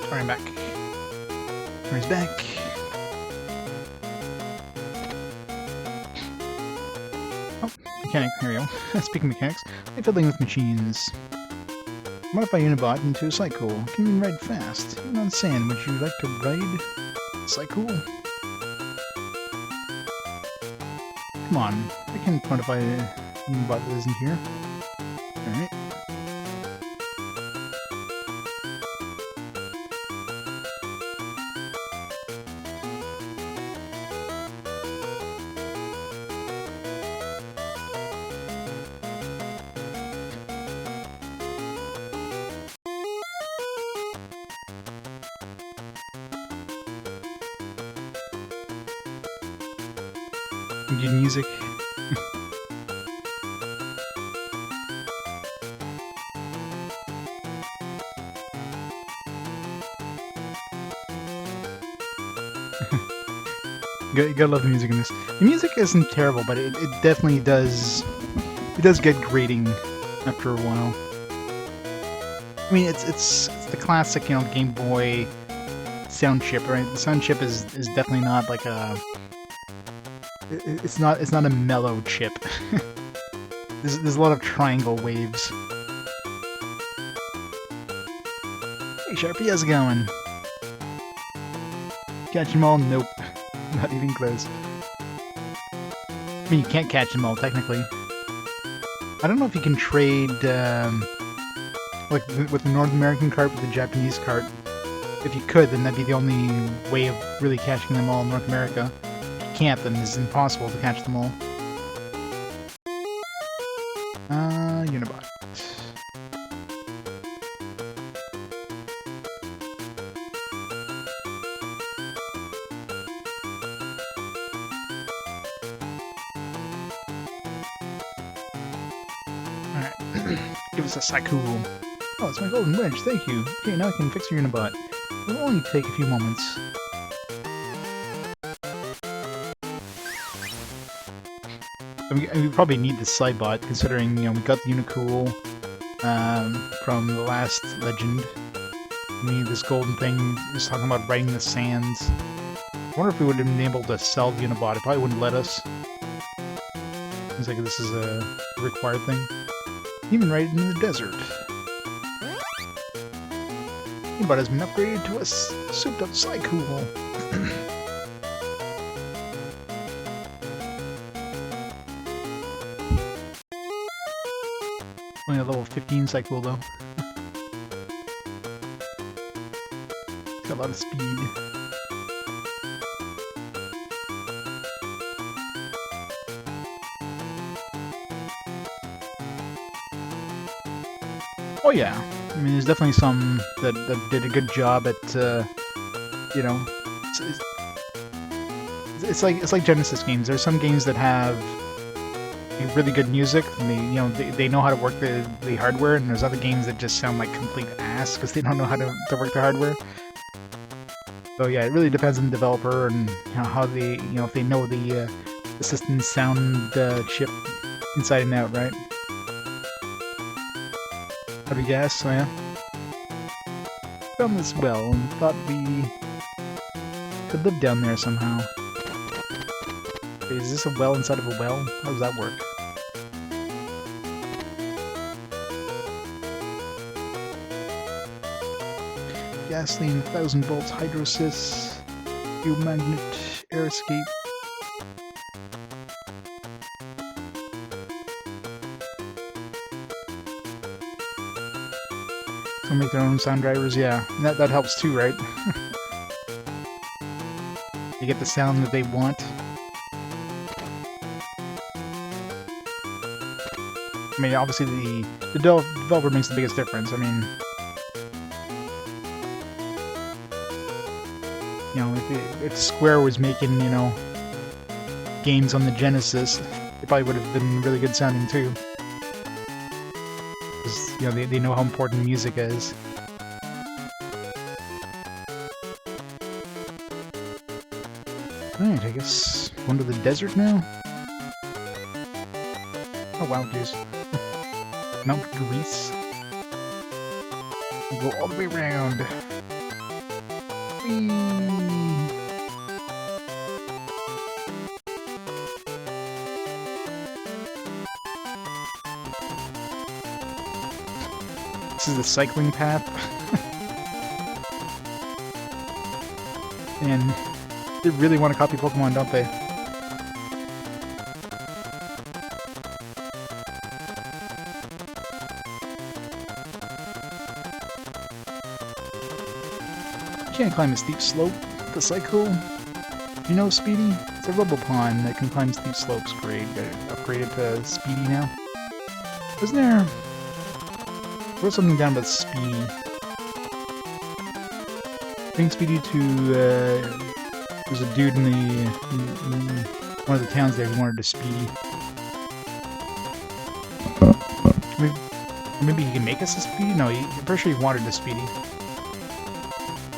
Alright, I'm back. He's back. Oh, mechanic. There we go. Speaking of mechanics, I'm fiddling with machines. Modify Unibot into a Cycle. Can even ride fast. Even on sand. Would you like to ride Cycle? Come on. I can modify Unibot that isn't here. Alright. Good music. You gotta love the music in this. The music isn't terrible, but it definitely does. It does get grating after a while. I mean, it's the classic, you know, Game Boy sound chip, right? The sound chip is definitely not like a. It's not a mellow chip. There's a lot of triangle waves. Hey Sharpie, how's it going? Catch them all? Nope. Not even close. I mean, you can't catch them all, technically. I don't know if you can trade, like, with the North American cart with the Japanese cart. If you could, then that'd be the only way of really catching them all in North America. Can't, then it's impossible to catch them all. Unibot. Alright. Give us a Saku. Oh, it's my golden wedge, thank you. Okay, now I can fix your Unibot. It'll only take a few moments. We probably need this Sidebot, considering, you know, we got the Unicool from the last Legend. We need this golden thing, just talking about riding the sands. I wonder if we would have been able to sell the Unibot. It probably wouldn't let us. Seems like this is a required thing. Even right in the desert. Unibot has been upgraded to a souped-up Cycool. Only a level 15 Cycle though. It's got a lot of speed. Oh yeah, I mean there's definitely some that did a good job at, you know, it's like Genesis games. There's some games that have really good music, and they know how to work the hardware, and there's other games that just sound like complete ass because they don't know how to work the hardware. So yeah, it really depends on the developer and how they, if they know the system sound chip inside and out, right? Have a guess? Oh yeah. Found this well and thought we could live down there somehow. Wait, is this a well inside of a well? How does that work? Gasoline, 1000 volts, hydrosys, fuel magnet, air escape. So make their own sound drivers, yeah. And that helps too, right? They get the sound that they want. I mean, obviously the developer makes the biggest difference. I mean, if Square was making, games on the Genesis, they probably would have been really good sounding too. Because, they know how important music is. Alright, I guess going to the desert now? Oh wow, jeez. Mount Greece. We'll go all the way around. This is the cycling path. And they really want to copy Pokemon, don't they? You can't climb a steep slope with a cycle. You know Speedy? It's a Robopon that can climb steep slopes. Great. Got it upgraded to Speedy now. Wasn't there... There was something down about Speedy. Bring Speedy to, there's a dude in one of the towns there who wanted to Speedy. Maybe he can make us a Speedy? No, I'm pretty sure he wanted a Speedy.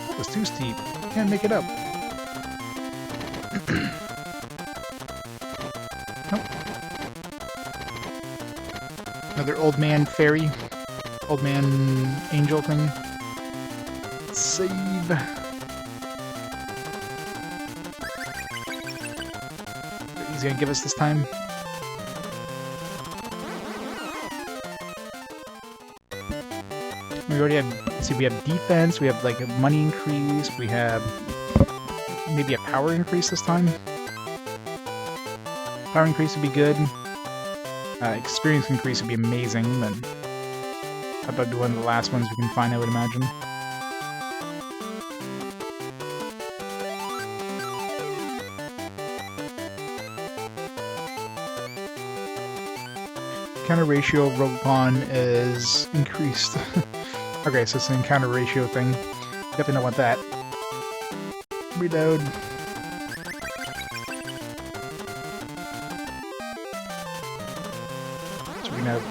That was too steep. Can't make it up. Nope. Another old man fairy. Old man angel thing. Save. He's gonna give us this time. We already have, see, we have defense, we have like a money increase, we have maybe a power increase this time. Power increase would be good. Experience increase would be amazing, but how about one of the last ones we can find, I would imagine. Encounter ratio of Robopon is increased. Okay, so it's an encounter ratio thing. Definitely don't want that. Reload.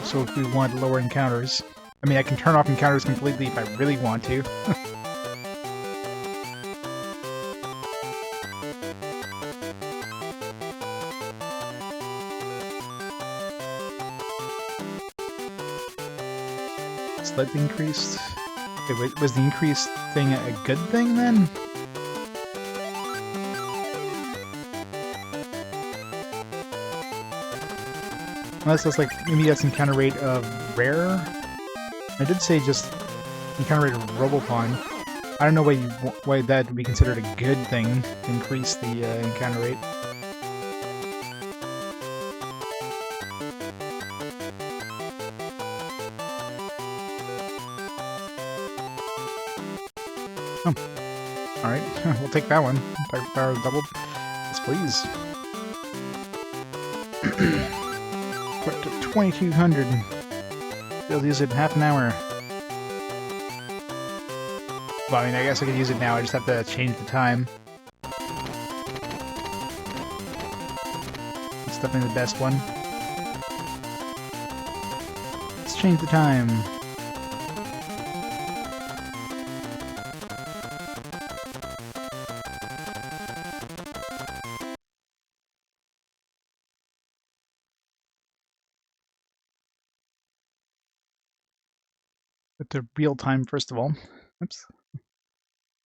So if we want lower encounters, I mean, I can turn off encounters completely if I really want to. Slightly increased. Wait, was the increased thing a good thing then? Unless that's like, maybe that's encounter rate of rare? I did say just encounter rate of Robopon. I don't know why that would be considered a good thing to increase the encounter rate. Oh. Alright, we'll take that one. Power doubled. Yes, please. Put to 2200. They'll use it in half an hour. Well, I mean, I guess I could use it now, I just have to change the time. It's definitely the best one. Let's change the time. But the real time, first of all. Oops.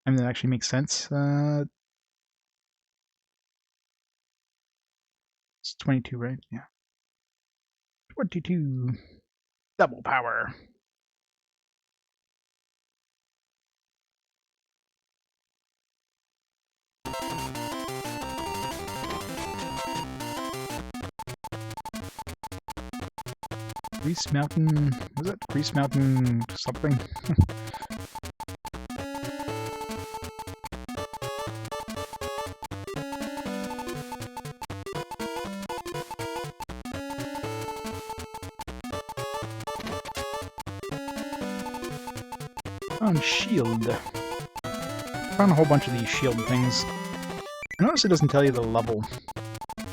I mean, that actually makes sense. It's 22, right? Yeah. 22. Double power. Grease Mountain... Was that Grease Mountain something? Found shield. Found a whole bunch of these shield things. I notice it doesn't tell you the level.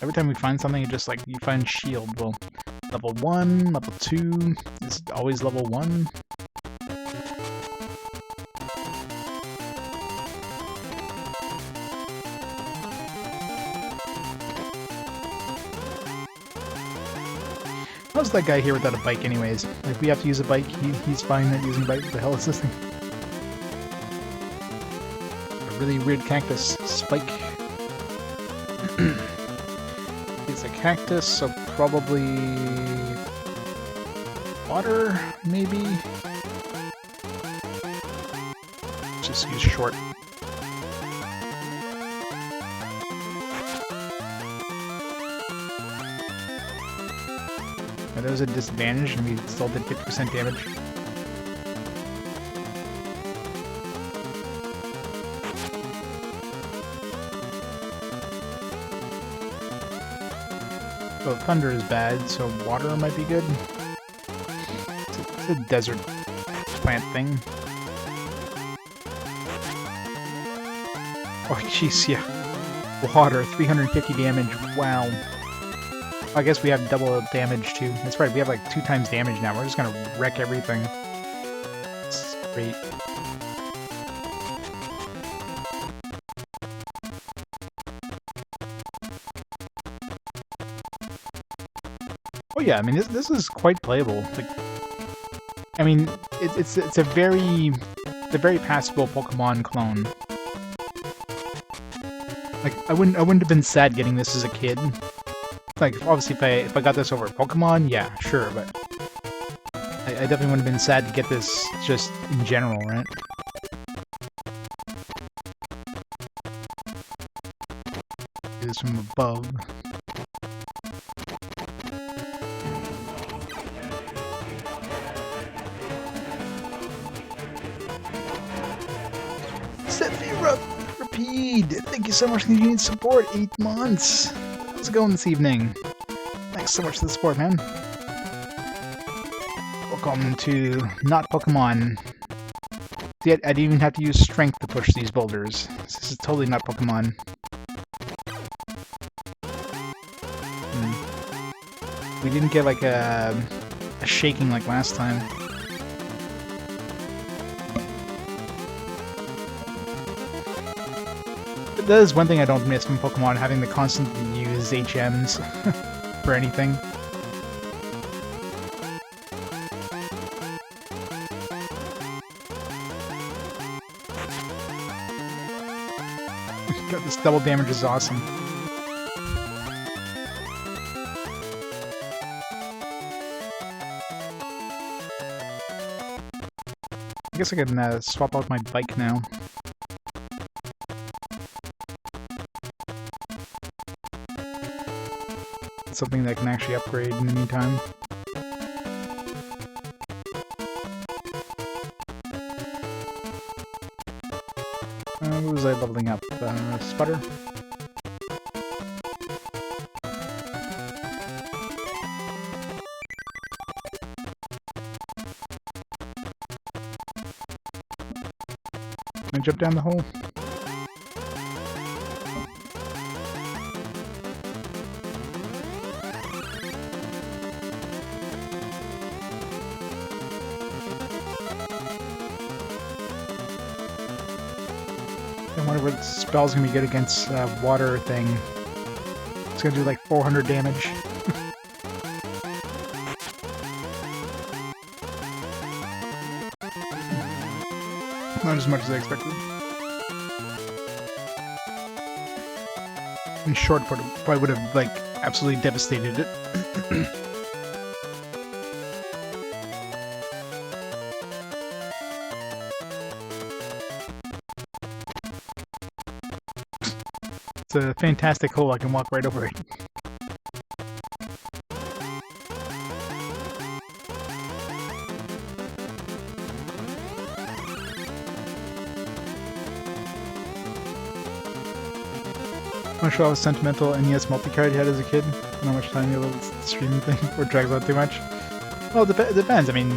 Every time we find something, it just like, you find shield. Well, level 1, level 2, is it always level 1? How's that guy here without a bike anyways? If we have to use a bike, he's fine at using a bike. What the hell is this thing? really weird cactus spike. It's a cactus, so probably water, maybe? Just use short. That was a disadvantage, and we still did 50% damage. So thunder is bad, so water might be good. It's a desert plant thing. Oh jeez, yeah. Water, 350 damage, wow. I guess we have double damage too. That's right, we have like 2 times damage now. We're just gonna wreck everything. It's great. Oh yeah, I mean this is quite playable. Like, I mean it's a very passable Pokemon clone. Like I wouldn't have been sad getting this as a kid. Like obviously if I got this over Pokemon, yeah, sure, but I definitely wouldn't have been sad to get this just in general, right? Do this from above. Thank you so much for the support. 8 months. How's it going this evening? Thanks so much for the support, man. Welcome to not Pokemon. See, I didn't even have to use strength to push these boulders. This is totally not Pokemon. We didn't get like a shaking like last time. That is one thing I don't miss from Pokemon, having to constantly use HMs for anything. God, this double damage is awesome. I guess I can swap out my bike now. Something that can actually upgrade in the meantime. What was I leveling up? Sputter? Can I jump down the hole? I wonder what spell's gonna be good against water thing. It's gonna do like 400 damage. Not as much as I expected. In short, probably would have like absolutely devastated it. It's a fantastic hole, I can walk right over it. I'm not sure how sentimental NES multi-card you had as a kid. How much time you little streaming thing or drags out too much. Well, it depends. I mean,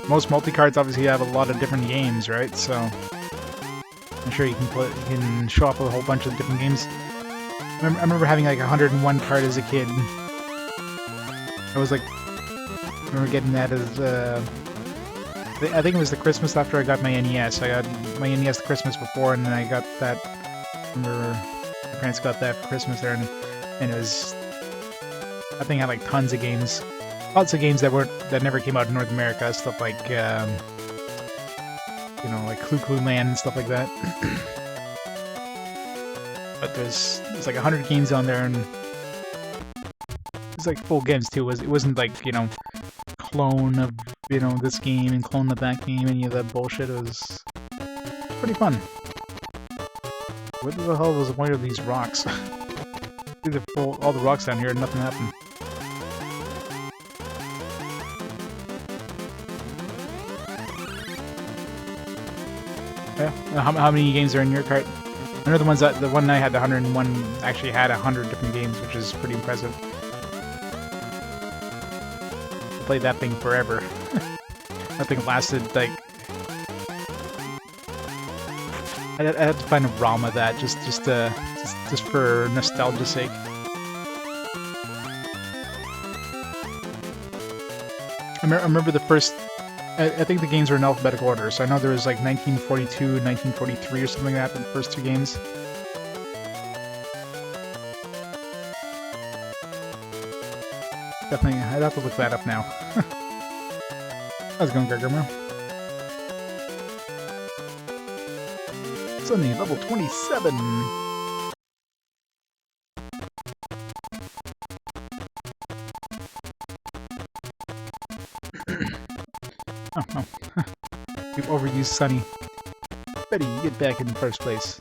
most multi-cards obviously have a lot of different games, right? So I'm sure you can show off a whole bunch of different games. I remember having like 101 card as a kid. I was like, I remember getting that as I think it was the Christmas after I got my NES. I got my NES the Christmas before, and then I got that. I remember my parents got that for Christmas there, and it was, I think, it had like tons of games, lots of games that never came out in North America. Stuff like you know, like Clue Clue Land and stuff like that. but there's like 100 games on there, and it's like full games too. It wasn't like, you know, clone of, you know, this game and clone of that game, any of that bullshit. It was pretty fun. Where the hell was the point of these rocks? These are full, all the rocks down here and nothing happened. Yeah. How many games are in your cart? I know the ones that, the one I had, the 101, actually had 100 different games, which is pretty impressive. I played that thing forever. That thing lasted like... I had to find a ROM of that just for nostalgia's sake. I remember the first... I think the games were in alphabetical order, so I know there was like 1942, 1943 or something like that in the first two games. Definitely, I'd have to look that up now. How's it going, Gregor? Suddenly, level 27! Oh, no. We've overused Sunny. Betty, get back in first place.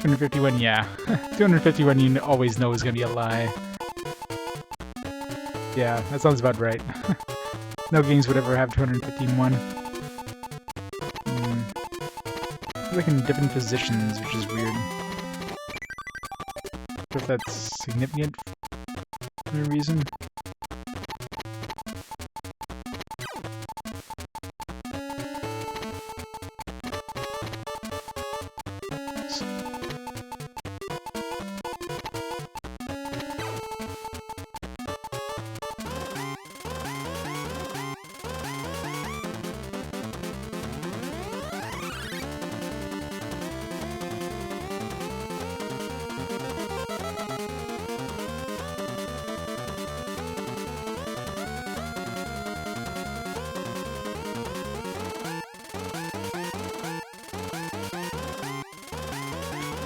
$251, yeah. 251 you always know is gonna be a lie. Yeah, that sounds about right. No games would ever have 251. Like in different positions, which is weird. If that's significant for any reason.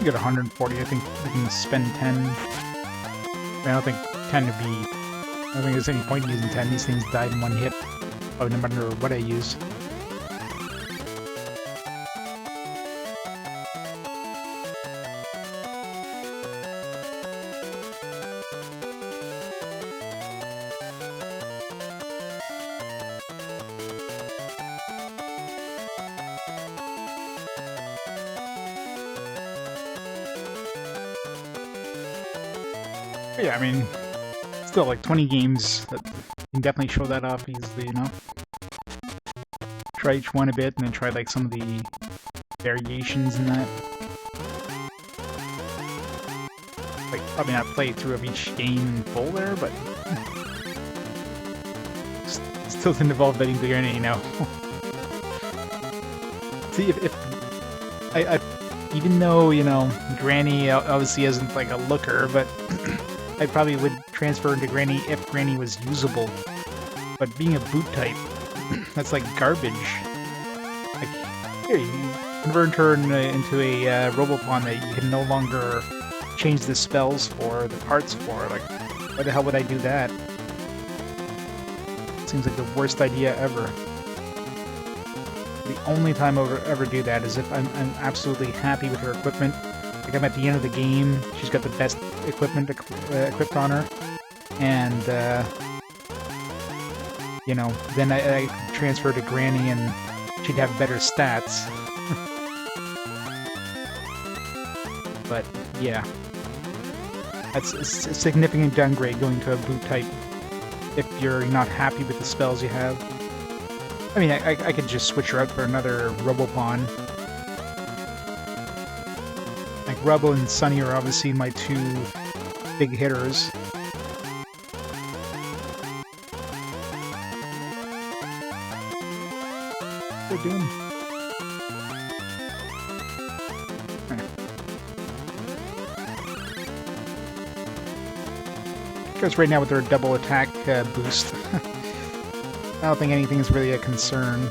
You get 140, I think we can spend 10. I don't think 10 would be... I don't think there's any point in using 10. These things died in one hit. Oh, no matter what I use. But yeah, I mean, still like 20 games that can definitely show that off easily, you know? Try each one a bit and then try like some of the variations in that. Like, probably not play through of each game in full there, but still didn't involve betting bigger than, you know. See, if I even though, you know, Granny obviously isn't like a looker, but I probably would transfer into Granny if Granny was usable. But being a boot type, that's like garbage. Like, here, you convert her into a Robopon that you can no longer change the spells for, the parts for. Like, why the hell would I do that? Seems like the worst idea ever. The only time I'll ever do that is if I'm absolutely happy with her equipment. Like, I'm at the end of the game, she's got the best equipment equipped on her, and you know, then I transfer to Granny and she'd have better stats. But yeah, that's a significant downgrade going to a boot type if you're not happy with the spells you have. I mean, I could just switch her out for another Robopon. Like, Robo and Sunny are obviously my two big hitters. course, right now with their double attack boost, I don't think anything is really a concern.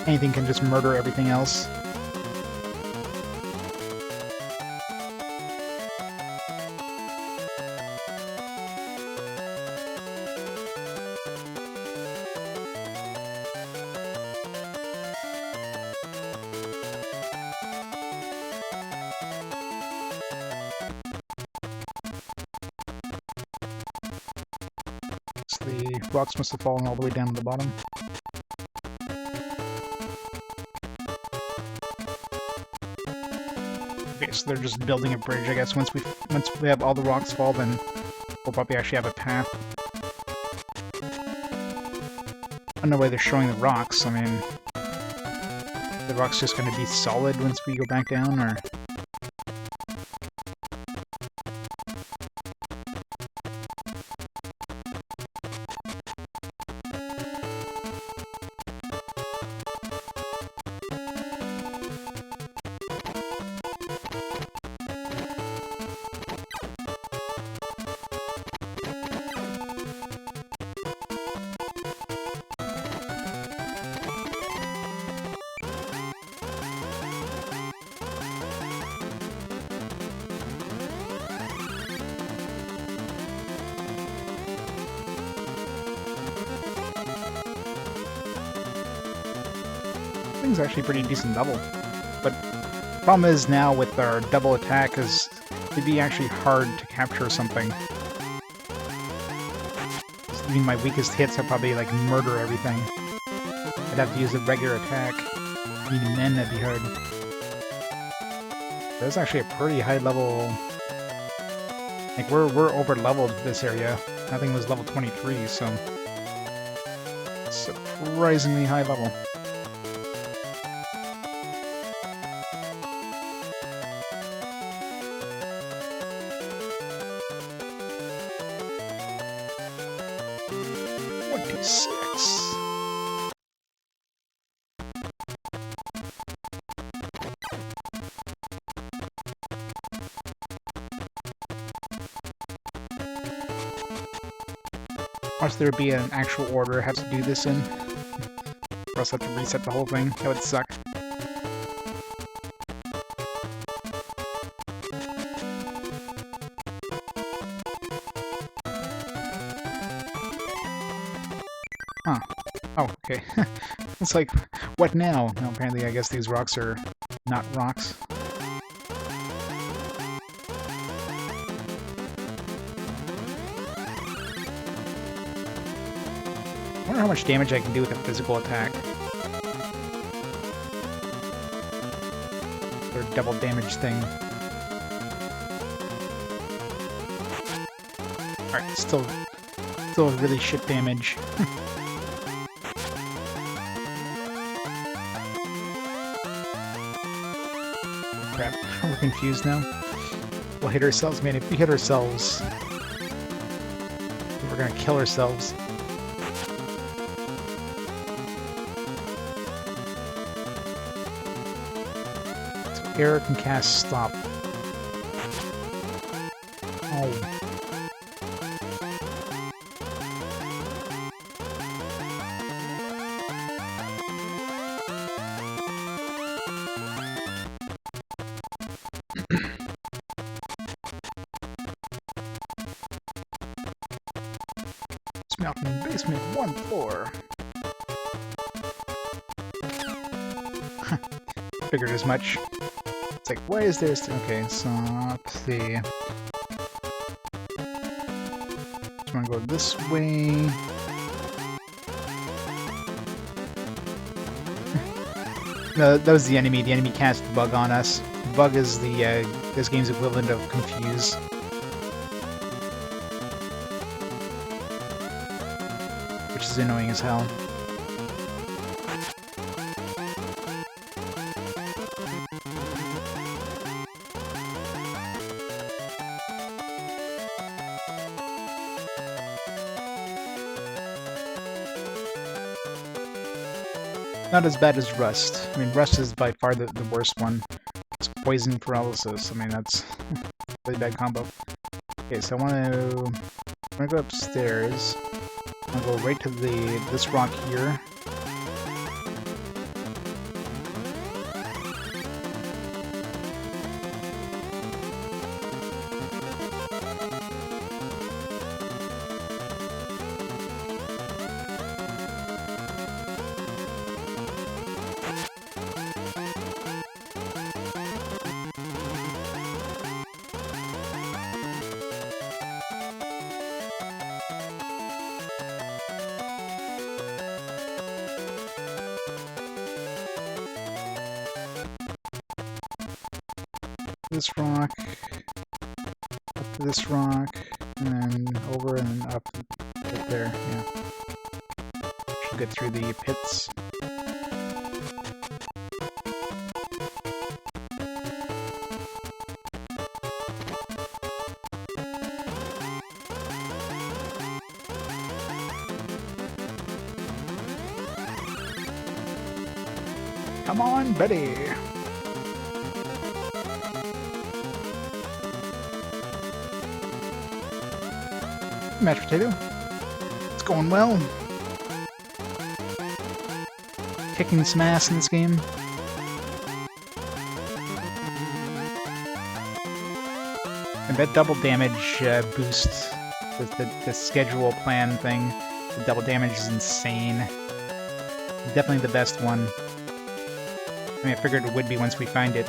Anything can just murder everything else. The rocks must have fallen all the way down to the bottom. Okay, so they're just building a bridge, I guess. Once we have all the rocks fall, then we'll probably actually have a path. I don't know why they're showing the rocks. I mean, the rocks just going to be solid once we go back down, or... Thing's actually pretty decent level, but the problem is now with our double attack is it'd be actually hard to capture something. I mean, my weakest hits are probably like murder everything. I'd have to use a regular attack. Even then, that'd be hard. That's actually a pretty high level. Like we're over leveled this area. I think it was level 23, so surprisingly high level. Or there would be an actual order I have to do this in. Or else I have to reset the whole thing. That would suck. Huh. Oh, okay. It's like, what now? No, apparently I guess these rocks are not rocks. I wonder how much damage I can do with a physical attack. Or double damage thing. Alright, still really shit damage. Crap, we're confused now. We'll hit ourselves, man. If we hit ourselves, we're gonna kill ourselves. Error can cast stop. Oh. Mountain basement 1 floor. Figured as much. It's like, why is there okay, so let's see. Just wanna go this way. No, that was the enemy. The enemy cast Bug on us. Bug is the this game's equivalent of Confuse. Which is annoying as hell. Not as bad as Rust. I mean, Rust is by far the worst one. It's poison paralysis. I mean, that's a really bad combo. Okay, so I want to go upstairs. I'll go right to this rock here. This rock, up to this rock, and then over and up right there, yeah. Should get through the pits. Come on, Betty! Mashed potato. It's going well. Kicking some ass in this game. And that double damage boost, the schedule plan thing, the double damage is insane. Definitely the best one. I mean, I figured it would be once we found it.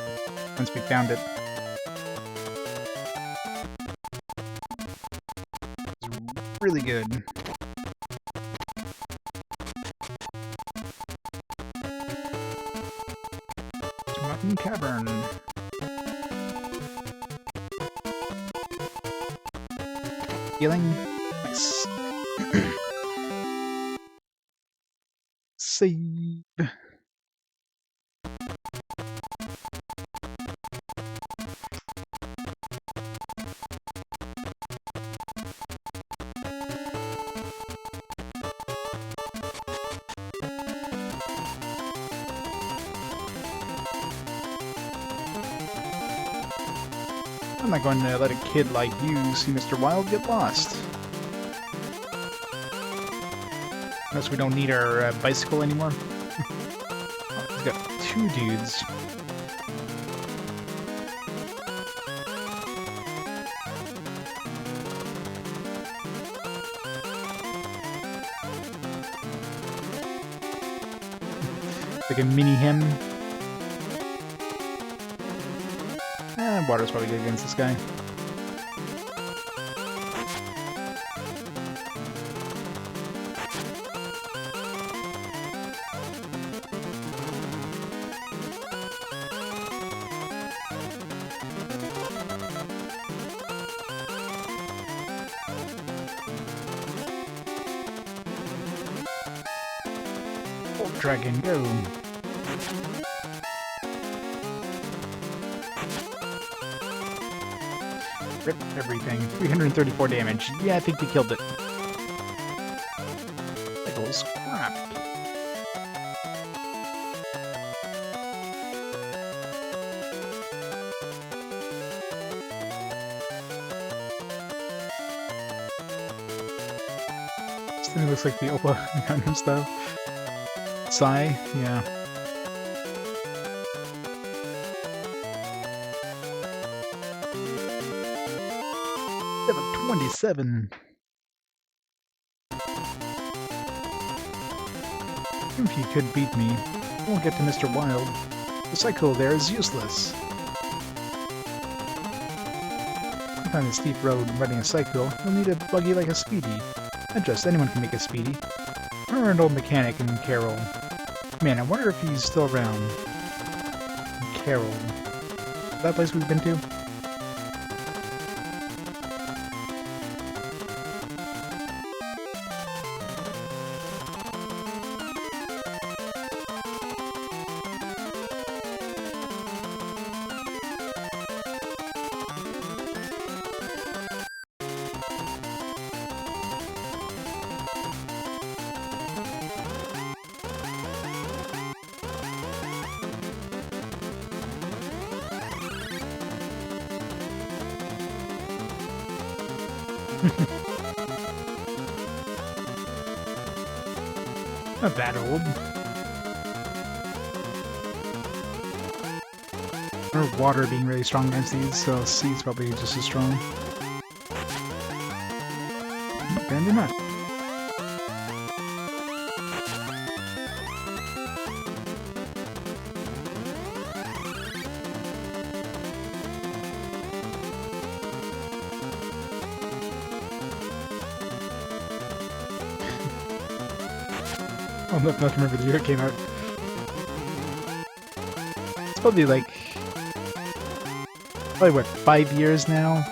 Really good. Mountain Cavern. Healing. Nice. Save. I'm not going to let a kid like you see Mr. Wild get lost. Unless we don't need our bicycle anymore. Oh, he's got two dudes. Like a mini him. Water's probably good against this guy. Oh, dragon, go! Rip everything. 334 damage. Yeah, I think we killed it. Pickles. Crap. This thing looks like the Opa Gundam style. Sai? Yeah. 27. If you could beat me, you won't get to Mr. Wild. The cycle there is useless. To find a steep road riding a cycle, you'll need a buggy like a Speedy. Not just anyone can make a Speedy. I remember an old mechanic in Carroll. Man, I wonder if he's still around. Carroll. That place we've been to? Not that old. Or water being really strong against these, so C is probably just as strong. Apparently not. I'll not remember the year it came out. It's probably like... Probably what, 5 years now?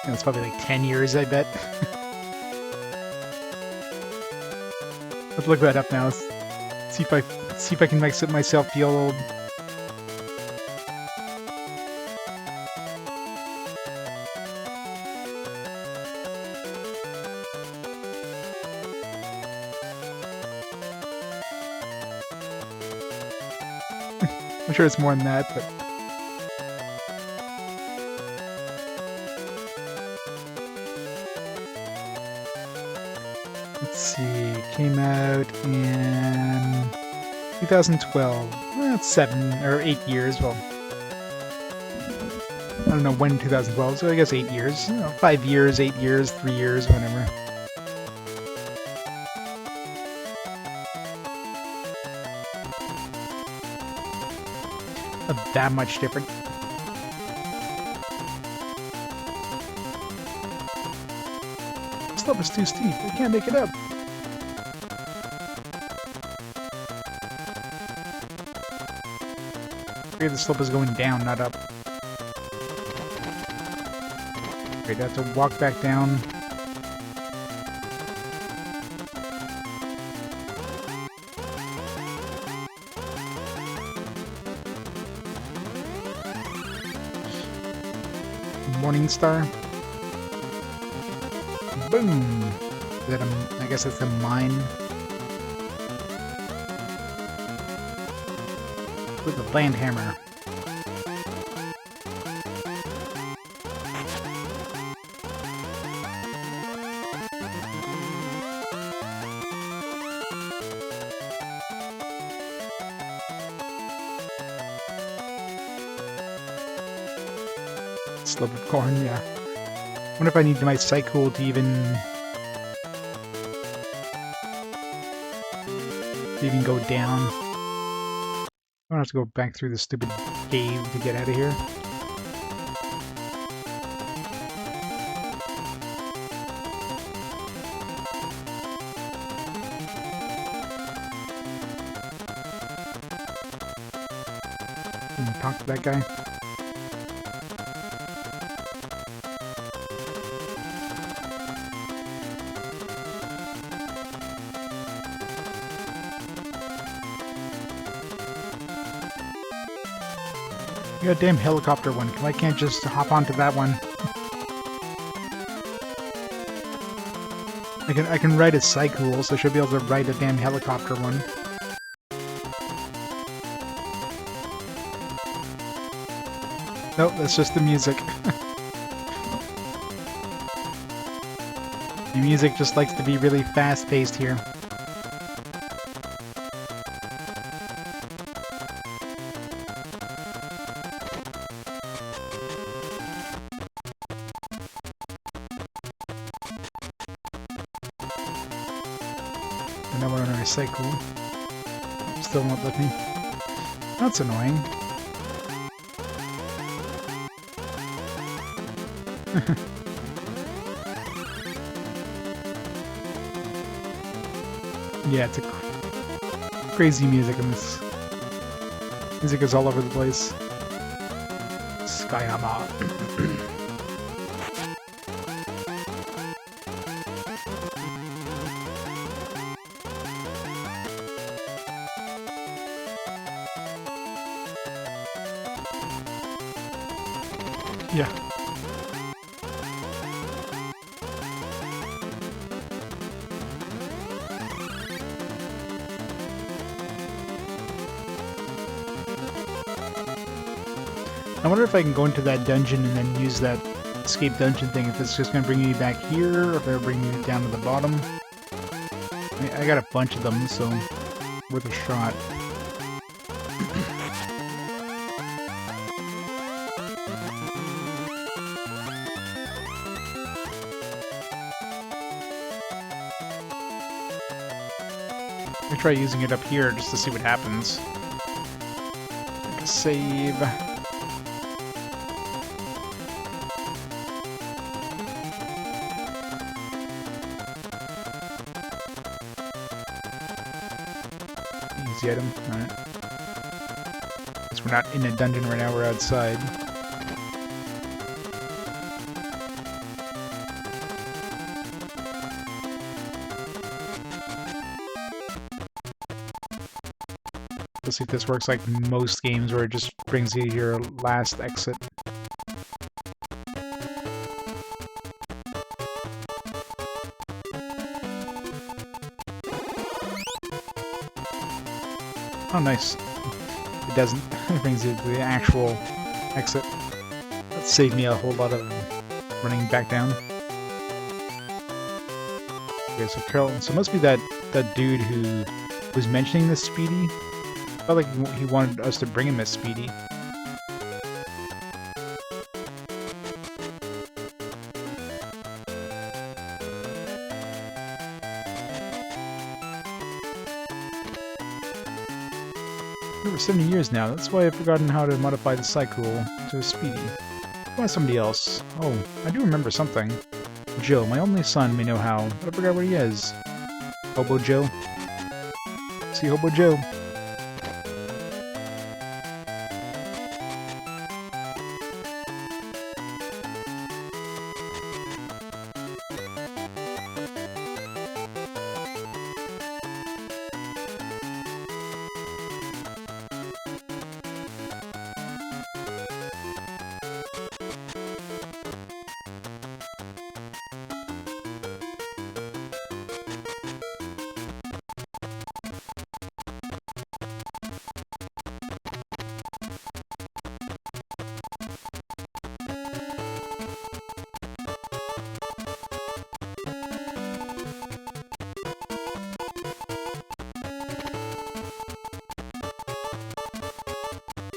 No, it's probably like 10 years, I bet. Let's look that up now. See if I can make myself feel old. I'm sure it's more than that, but... Let's see, came out in 2012. Well, that's 7 or 8 years. Well, I don't know when 2012, so I guess 8 years. You know, 5 years, 8 years, 3 years, whatever. Not that much different. This slope is too steep. I can't make it up. Okay, the slope is going down, not up. Great, I have to walk back down. Morning Star. Boom! Is that I guess it's a mine. With a land hammer. Slope of corn, yeah. Wonder if I need my cycle to even go down. I don't have to go back through the stupid cave to get out of here. Talk to that guy. Goddamn helicopter one. Why can't I just hop onto that one? I can ride a cycle, so I should be able to ride a damn helicopter one. Nope, that's just the music. The music just likes to be really fast-paced here. And now we're on our cycle. Still won't let me. That's annoying. Yeah, it's a crazy music in this. Music is all over the place. Skyama. Yeah. I wonder if I can go into that dungeon and then use that escape dungeon thing, if it's just going to bring me back here, or if it'll bring me down to the bottom. I got a bunch of them, so worth a shot. I try using it up here just to see what happens. Save. Easy item. Alright. Guess we're not in a dungeon right now, we're outside. Let's see if this works like most games where it just brings you your last exit. Oh, nice. It doesn't. It brings you to the actual exit. That saved me a whole lot of running back down. Okay, so Carol, so it must be that dude who was mentioning this Speedy. I felt like he wanted us to bring him as Speedy. Over 70 years now, that's why I've forgotten how to modify the cycle to a Speedy. Why somebody else? Oh, I do remember something. Joe, my only son, may know how, but I forgot where he is. Hobo Joe? See Hobo Joe?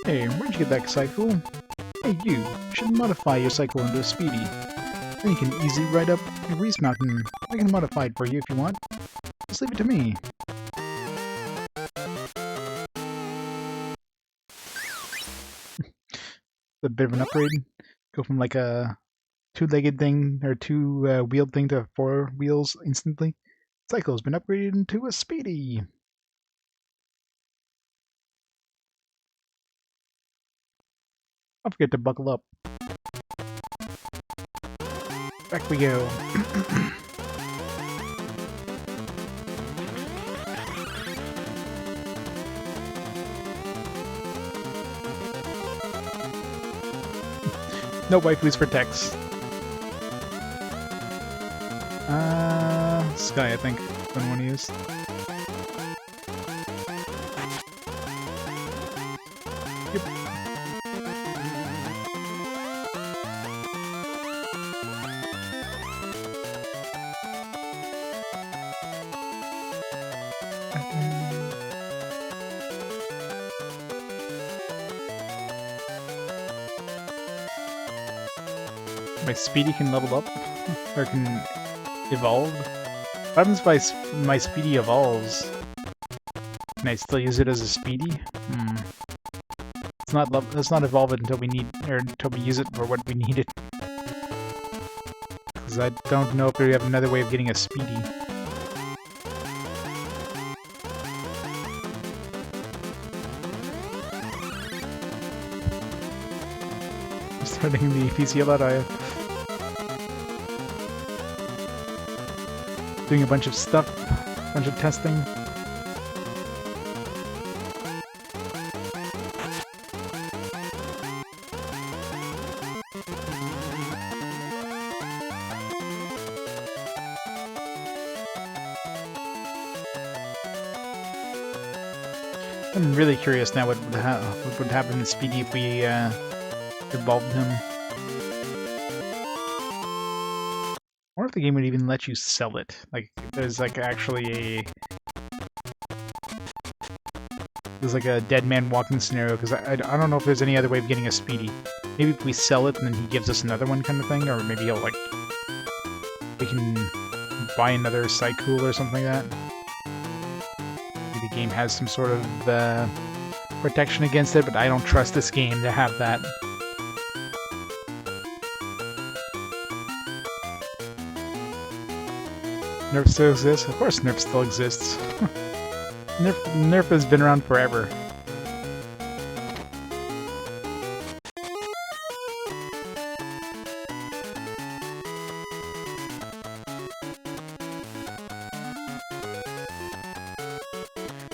Hey, where'd you get that cycle? Hey, you should modify your cycle into a Speedy. Then you can easily ride up Reese Mountain. I can modify it for you if you want. Just leave it to me. A bit of an upgrade. Go from like a two-legged thing, or two-wheeled thing to 4 wheels instantly. Cycle's been upgraded into a Speedy. Don't forget to buckle up. Back we go. No waifus for text. Sky, I think, one want to use. Yep. My Speedy can level up, or can evolve. What happens if my Speedy evolves? Can I still use it as a Speedy? Let's not evolve it until we need, or until we use it for what we need it. Because I don't know if we have another way of getting a Speedy. Starting the PC a lot, I doing a bunch of stuff, a bunch of testing. I'm really curious now what would happen to Speedy if we evolved him. if the game would even let you sell it. Like, there's like actually a dead man walking scenario, because I don't know if there's any other way of getting a speedy. Maybe if we sell it and then he gives us another one kind of thing, or maybe he'll like, we can buy another cycle or something like that. Maybe the game has some sort of protection against it, but I don't trust this game to have that. Nerf still exists? Of course Nerf still exists. Nerf has been around forever.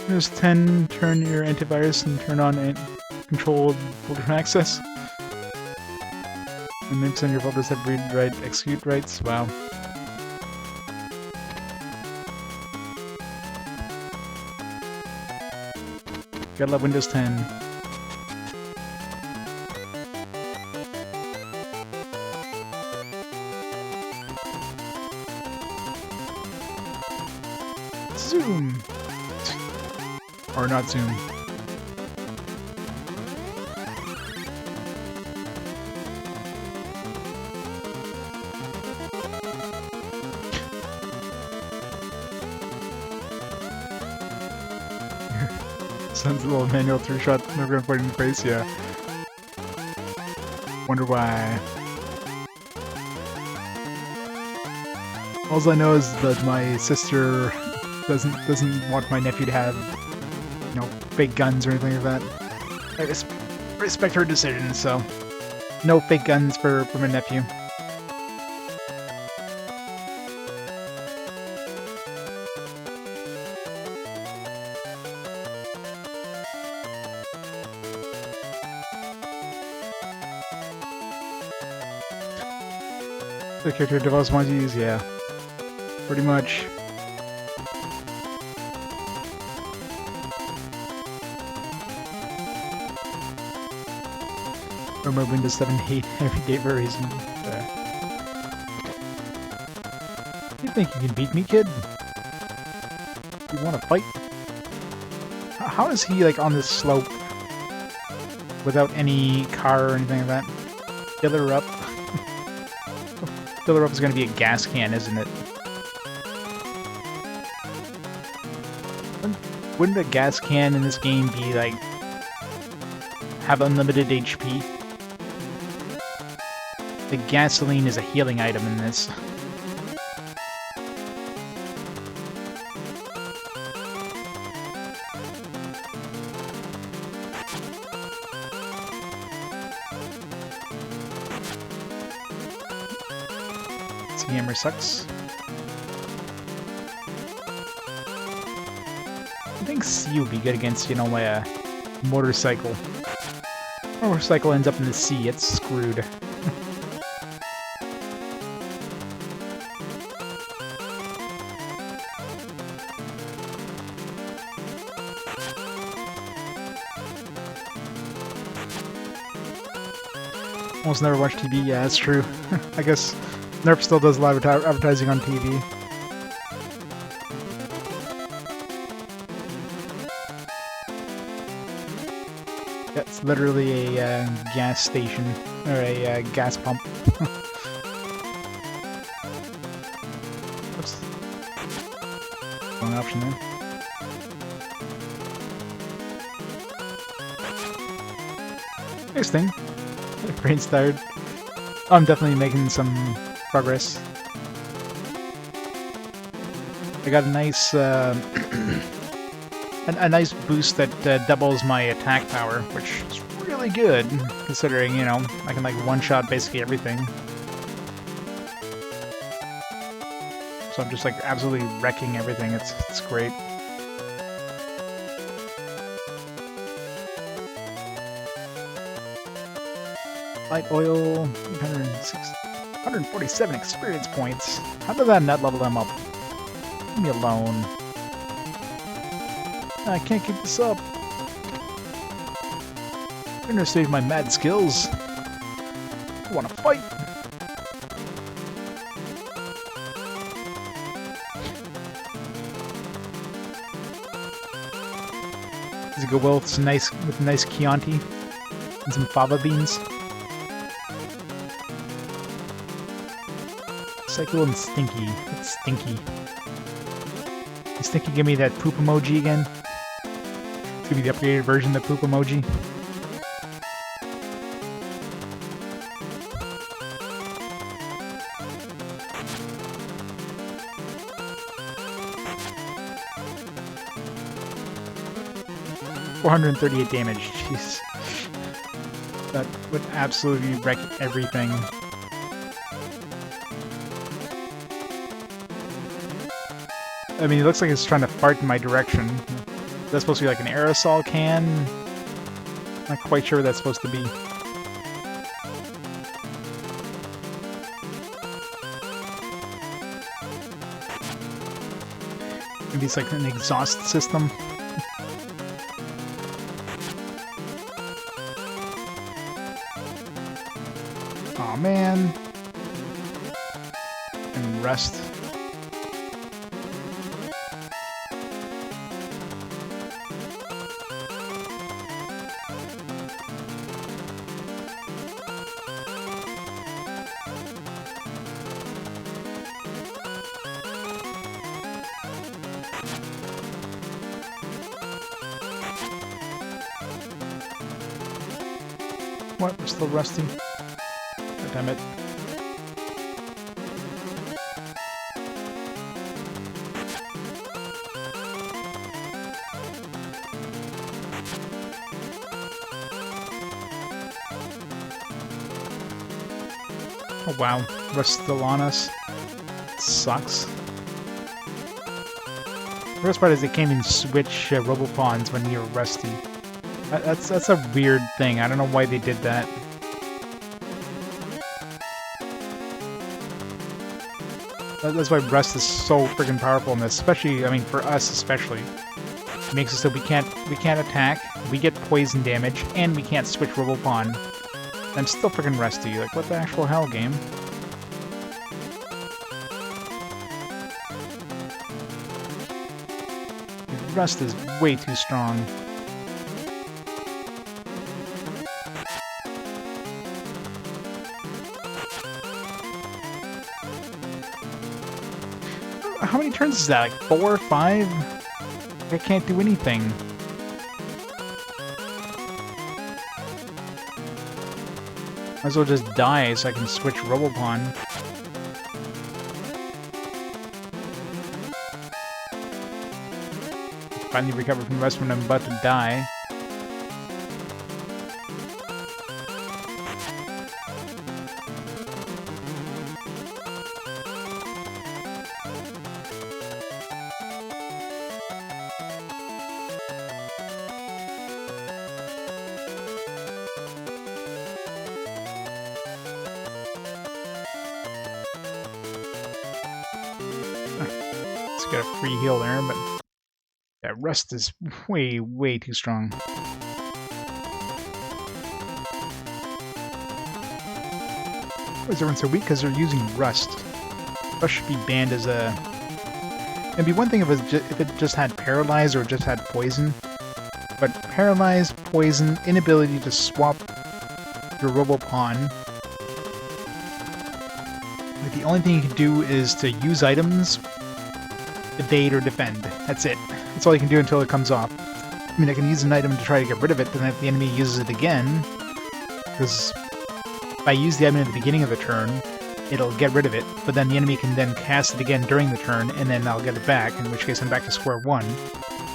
Windows 10, turn your antivirus and turn on controlled folder access. And links on your folders have read, write, execute rights. Wow. Gotta love Windows 10. Zoom! Or not zoom. Sounds a little manual 3-shot, never gonna put it in face, yeah. Wonder why. All I know is that my sister doesn't want my nephew to have, you know, fake guns or anything like that. I respect her decision, so no fake guns for my nephew. The character develops wants to use, yeah. Pretty much. Or my Windows 7 hate everyday version. You think you can beat me, kid? You wanna fight? How is he like on this slope without any car or anything like that? Fill her up. Fill her up is gonna be a gas can, isn't it? Wouldn't a gas can in this game be like have unlimited HP? The gasoline is a healing item in this. This hammer sucks. I think C would be good against, you know, a motorcycle. Motorcycle ends up in the sea, it's screwed. Almost never watch TV, yeah, that's true. I guess Nerf still does live advertising on TV. Yeah, it's literally a gas station, or a gas pump. What's one option there? Next thing. Brain's tired. I'm definitely making some progress. I got a nice a nice boost that doubles my attack power, which is really good considering, you know, I can like one-shot basically everything. So I'm just like absolutely wrecking everything. It's great. Light oil, 147 experience points. How did that not level them up? Leave me alone. I can't keep this up. I'm gonna save my mad skills. I wanna fight. to go well with some nice Chianti and some fava beans. Psycho and Stinky. What's Stinky? Is Stinky give me that poop emoji again? It's gonna be the upgraded version of the poop emoji. $438 damage. Jeez. That would absolutely wreck everything. I mean, it looks like it's trying to fart in my direction. That's supposed to be like an aerosol can? Not quite sure what that's supposed to be. Maybe it's like an exhaust system. Aw, man. And rest. What? We're still rusty? God damn it. Oh wow, rust's still on us. It sucks. The worst part is they can't even switch Robopons when you're rusty. That's a weird thing. I don't know why they did that. That's why Rust is so freaking powerful in this, especially, I mean, for us especially. It makes it so we can't attack, we get poison damage, and we can't switch Robopon. I'm still freaking rusty. Like, what the actual hell, game? Rust is way too strong. How many turns is that? Like 4 or 5? I can't do anything. Might as well just die so I can switch Robopon. Finally recover from the rest when I'm about to die. Got a free heal there, but that Rust is way, way too strong. Why is everyone so weak? Because they're using Rust. Rust should be banned as a... It'd be one thing if it just had Paralyze or just had Poison, but Paralyze, Poison, inability to swap your Robopon. Like, the only thing you can do is to use items, evade or defend. That's it. That's all you can do until it comes off. I mean, I can use an item to try to get rid of it, but then if the enemy uses it again, because if I use the item at the beginning of the turn, it'll get rid of it, but then the enemy can then cast it again during the turn, and then I'll get it back, in which case I'm back to square one.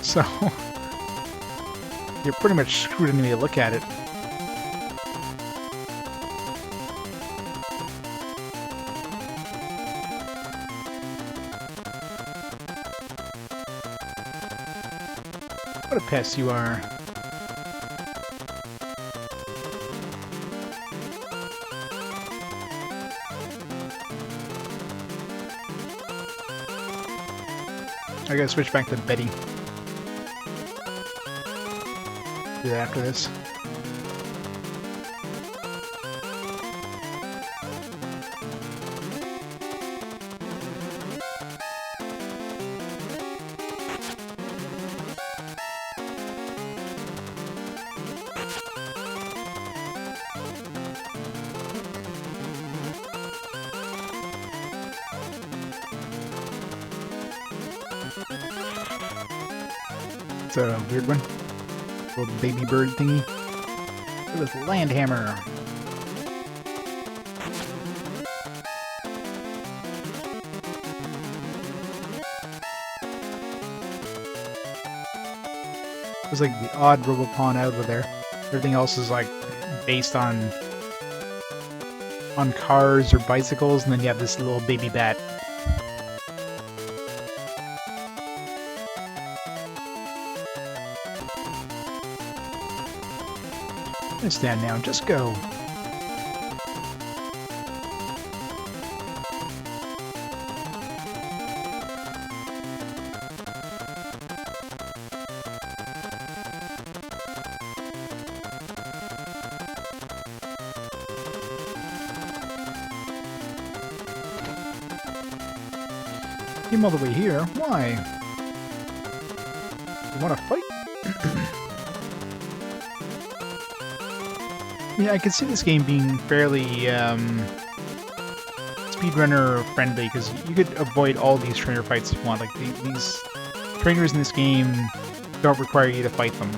So, you're pretty much screwed any way you look at it. What a pest you are. I gotta switch back to Betty. Do that after this. That's a weird one. Little baby bird thingy. With land hammer. There's like the odd Robopon out of there. Everything else is like based on cars or bicycles, and then you have this little baby bat. Stand now, just go. Came all the way here. Why? You want to fight? Yeah, I can see this game being fairly speedrunner friendly, because you could avoid all these trainer fights if you want. Like these trainers in this game don't require you to fight them.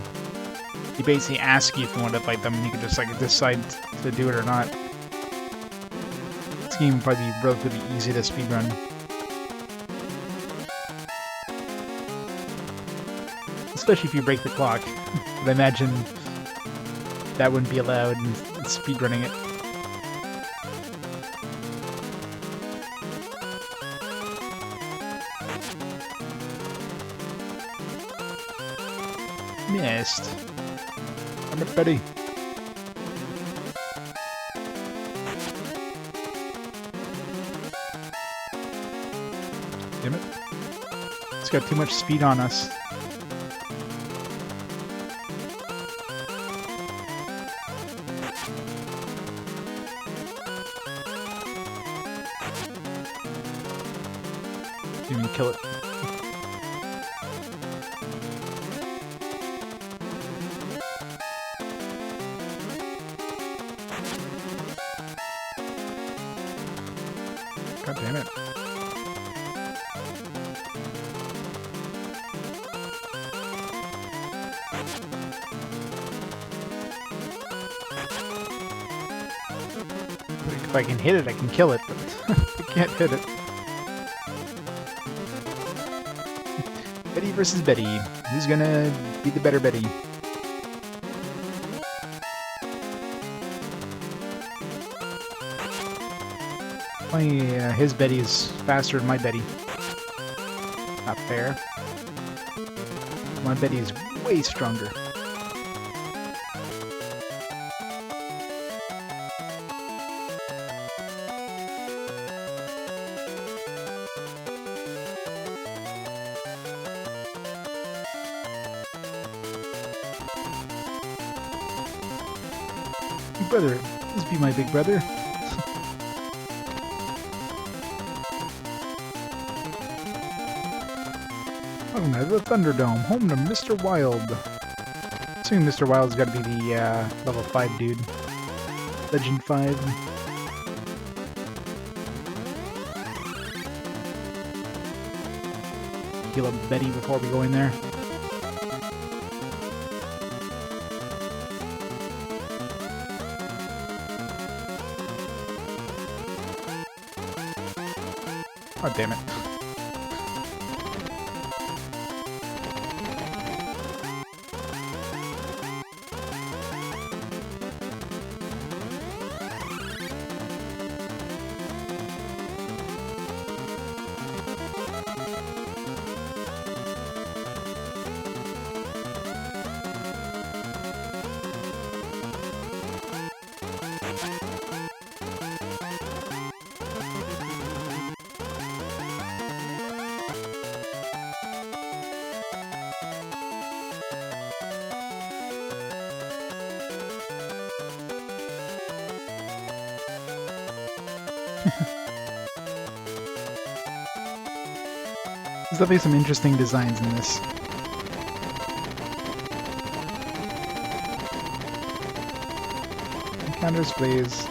They basically ask you if you want to fight them, and you can just like decide to do it or not. This game would probably be relatively easy to speedrun. Especially if you break the clock. But I imagine that wouldn't be allowed in speedrunning it. Missed. I'm it, Betty. Damn it. It's got too much speed on us. Didn't even kill it. God damn it. If I can hit it, I can kill it, but I can't hit it. Betty versus Betty. Who's gonna be the better Betty? His Betty is faster than my Betty. Not fair. My Betty is way stronger. Big brother, please be my big brother. Welcome to the Thunderdome, home to Mr. Wild. Assuming Mr. Wild's gotta be the level 5 dude. Legend 5. Heal up Betty before we go in there. Oh, damn it. There's definitely some interesting designs in this. Encounters, please.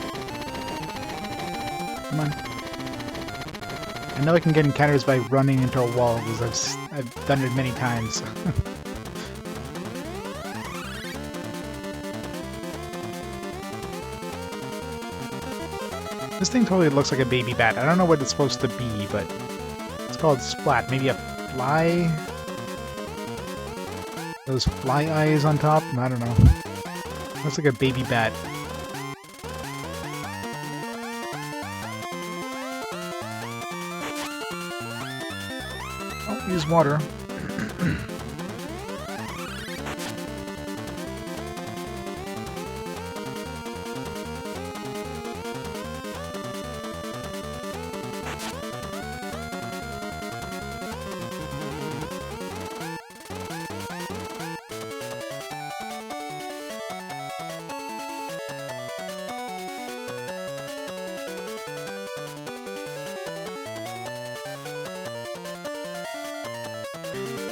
Come on. I know I can get encounters by running into a wall, because I've done it many times. This thing totally looks like a baby bat. I don't know what it's supposed to be, but it's called Splat. Maybe a fly? Those fly eyes on top? I don't know. Looks like a baby bat. Oh, use water.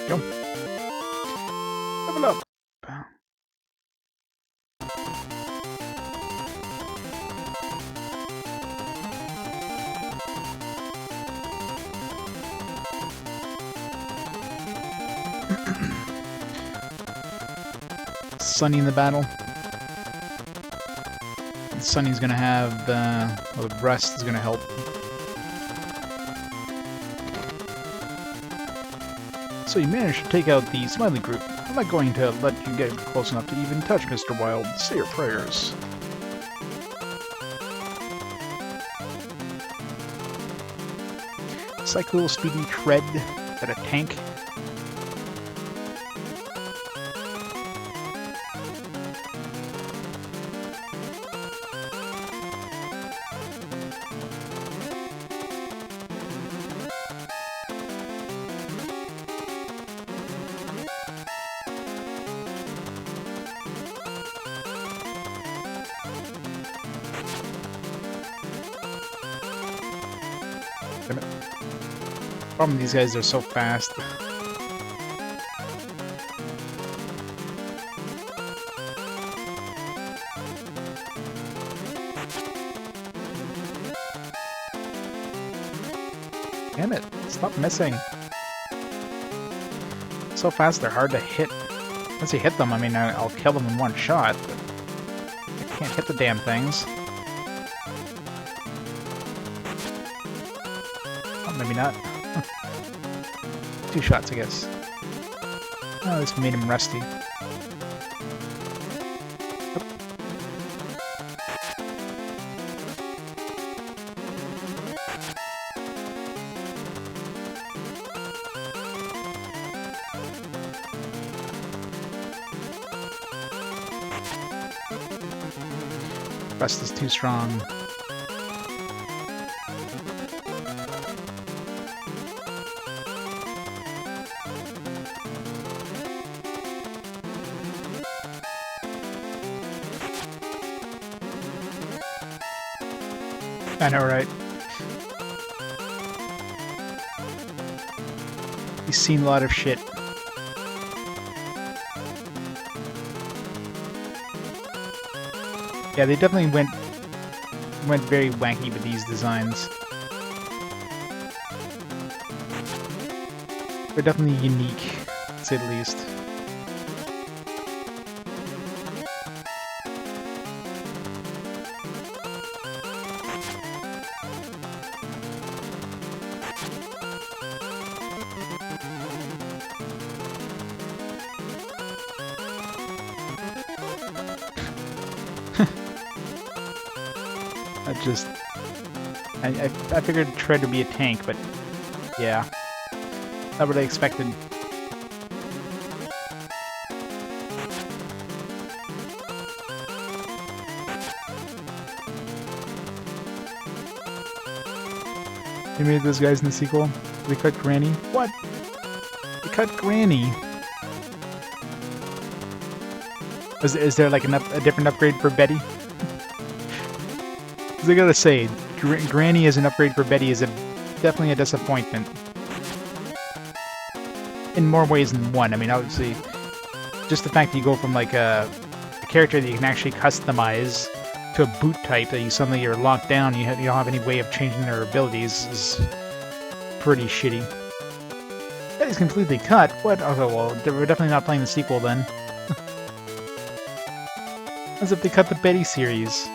Go. Level up. Sunny in the battle. And Sunny's gonna have, well, the breast is gonna help. So you managed to take out the Smiley group. I'm not going to let you get close enough to even touch Mr. Wild. Say your prayers. Cycle Speedy Tread. Is that a tank? Problem with these guys, they're so fast. Damn it, stop missing. So fast, they're hard to hit. Once you hit them, I mean, I'll kill them in one shot, but I can't hit the damn things. Oh, maybe not. 2 shots, I guess. Oh, this made him rusty. Oop. Rust is too strong. I know, right? He's seen a lot of shit. Yeah, they definitely went very wanky with these designs. They're definitely unique, to say the least. I figured Tread would be a tank, but yeah, not what I expected. They made those guys in the sequel. They cut Granny. What? They cut Granny. Is there like a different upgrade for Betty? Because I gotta say, Granny as an upgrade for Betty is definitely a disappointment. In more ways than one. I mean, obviously, just the fact that you go from like a character that you can actually customize to a boot type that you suddenly are locked down, you don't have any way of changing their abilities is pretty shitty. Betty's completely cut? What? Okay, well, we're definitely not playing the sequel then. As if they cut the Betty series.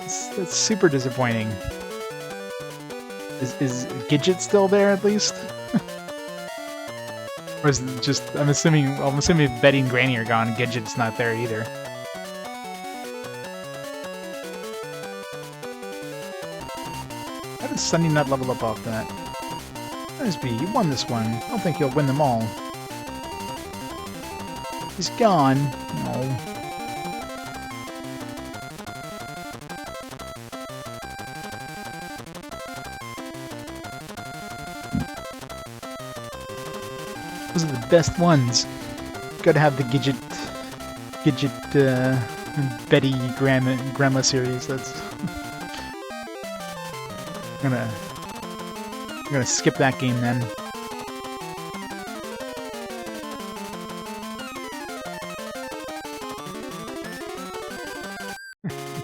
That's super disappointing. Is Gidget still there at least? Or is it just, I'm assuming if Betty and Granny are gone, Gidget's not there either. How did Sunny not level up off that? Nice B, you won this one. I don't think you'll win them all. He's gone. No. Those are the best ones. Gotta have the Gidget, Betty Grandma series. That's. I'm gonna skip that game then.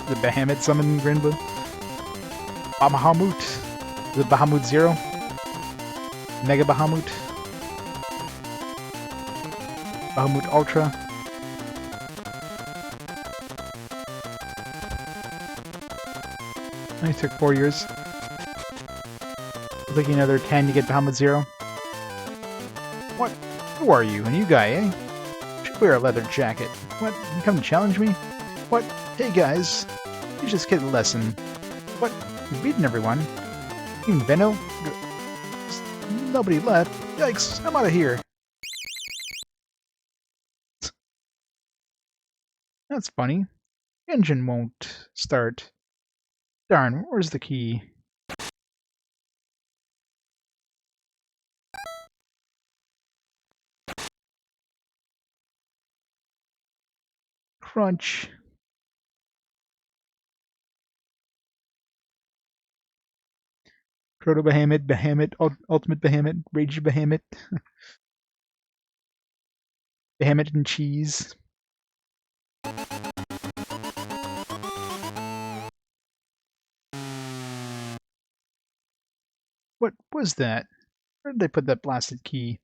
The Bahamut summon Grinblue. Bahamut. The Bahamut Zero. Mega Bahamut. Bahamut Ultra. Only took 4 years. It'll take you another 10 to get Bahamut Zero. What? Who are you? A new guy, eh? Should wear a leather jacket. What? You come to challenge me? What? Hey guys. You just get a lesson. What? You've beaten everyone. Even Venno? Nobody left. Yikes, I'm out of here. That's funny. Engine won't start. Darn, where's the key? Crunch. Proto Bahamut, Bahamut, Ultimate Bahamut, Rage Bahamut. Bahamut and cheese. What was that? Where did they put that blasted key?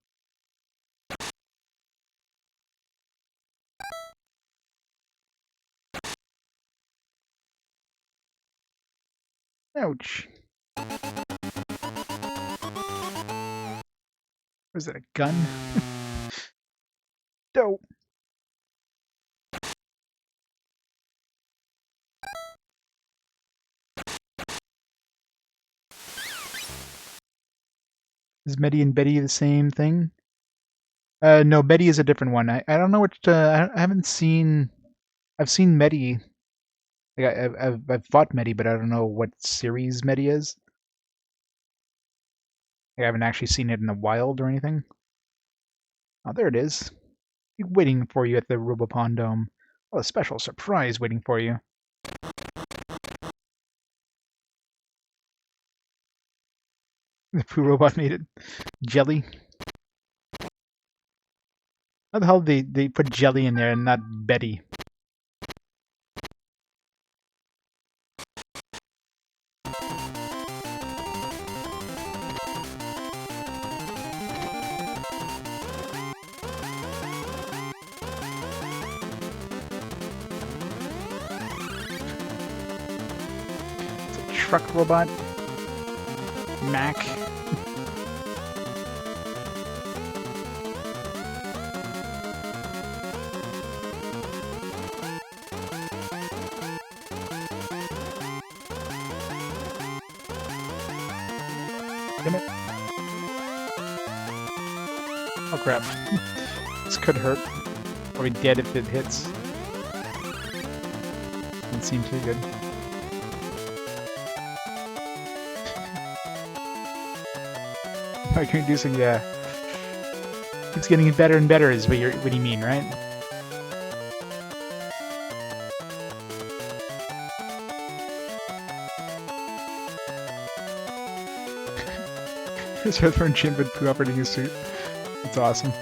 Ouch. Was that a gun? Dope. Is Betty and Betty the same thing? No, Betty is a different one. I don't know which. I haven't seen. I've seen Betty. Like I've fought Betty, but I don't know what series Betty is. I haven't actually seen it in the wild or anything. Oh, there it is. Waiting for you at the Robopon Dome. Oh, a special surprise waiting for you. The poo robot made it. Jelly. How the hell did they put Jelly in there and not Betty? It's a truck robot. Mac. Damn it. Oh crap. This could hurt. Or be dead if it hits. Doesn't seem too good. Like reducing, yeah. It's getting better and better is what you mean, right? His Earthworm Jim would poo operating his suit. It's awesome.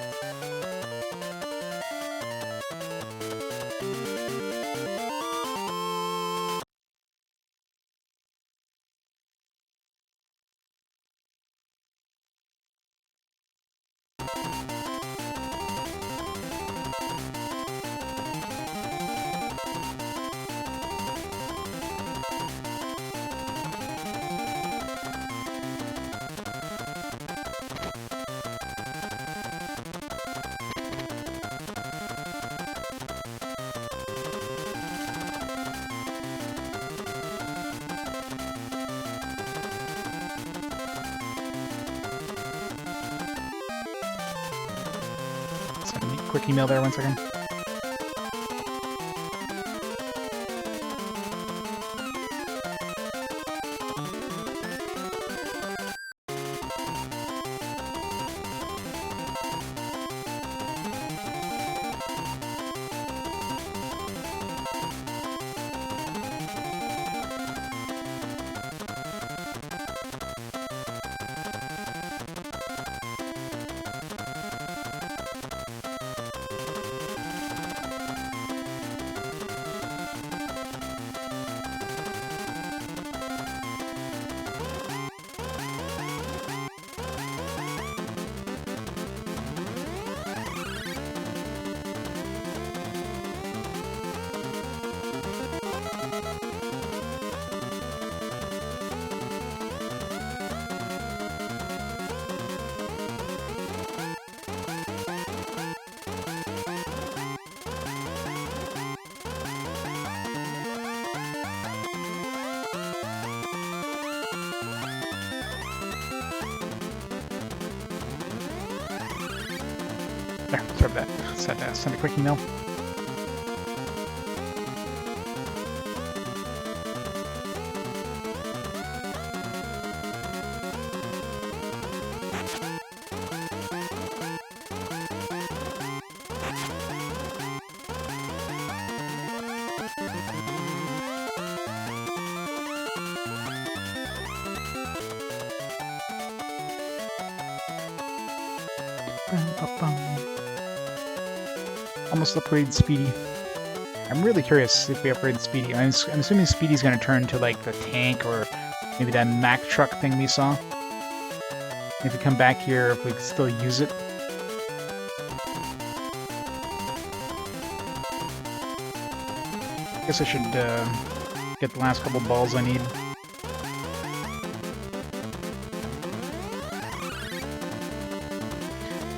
quick email there, 1 second. There, sorry about that. Send a quick email. Almost upgraded Speedy. I'm really curious if we upgrade Speedy. I'm assuming Speedy's going to turn to like the tank or maybe that Mack truck thing we saw. If we come back here, if we can still use it. I guess I should get the last couple balls I need.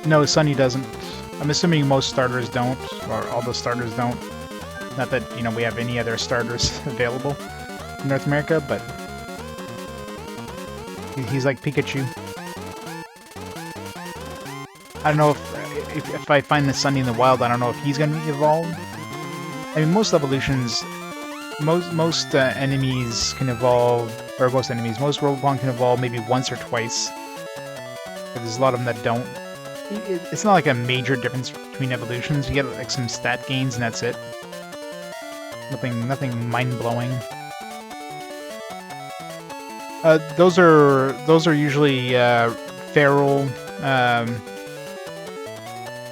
No, Sunny doesn't. I'm assuming most starters don't, or all the starters don't. Not that, you know, we have any other starters available in North America, but he's like Pikachu. I don't know if I find the Sunny in the wild, I don't know if he's going to be evolved. I mean, most evolutions, most enemies can evolve, or most Robopon can evolve maybe once or twice. But there's a lot of them that don't. It's not like a major difference between evolutions. You get like some stat gains and that's it. Nothing mind-blowing. Those are usually feral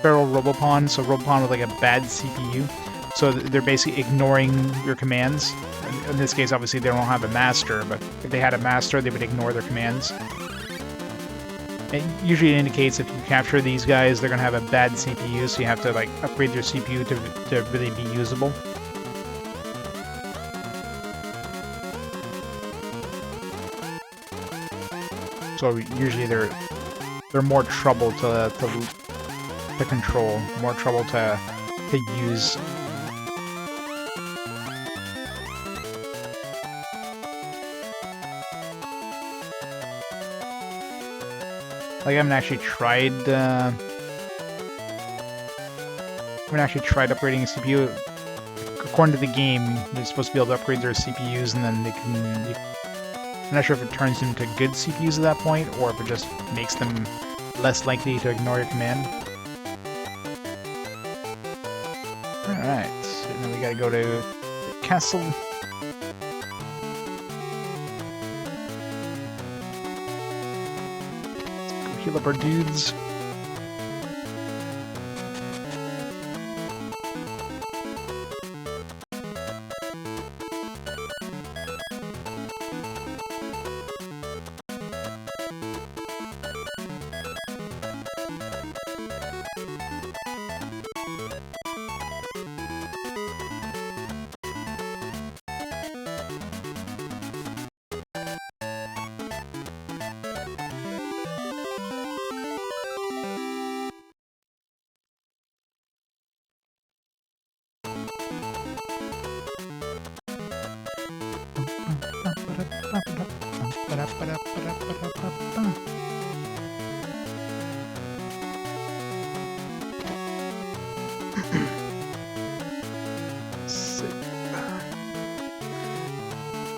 Robopon, so Robopon with like a bad CPU. So they're basically ignoring your commands. In this case, obviously they don't have a master, but if they had a master, they would ignore their commands. It usually indicates if you capture these guys, they're going to have a bad CPU, so you have to like upgrade their CPU to really be usable. So usually they're more trouble to control, more trouble to use. Like I haven't actually tried upgrading a CPU. According to the game, they're supposed to be able to upgrade their CPUs, and then they can. I'm not sure if it turns them into good CPUs at that point, or if it just makes them less likely to ignore your command. All right, so now we gotta go to the castle. Heal up our dudes.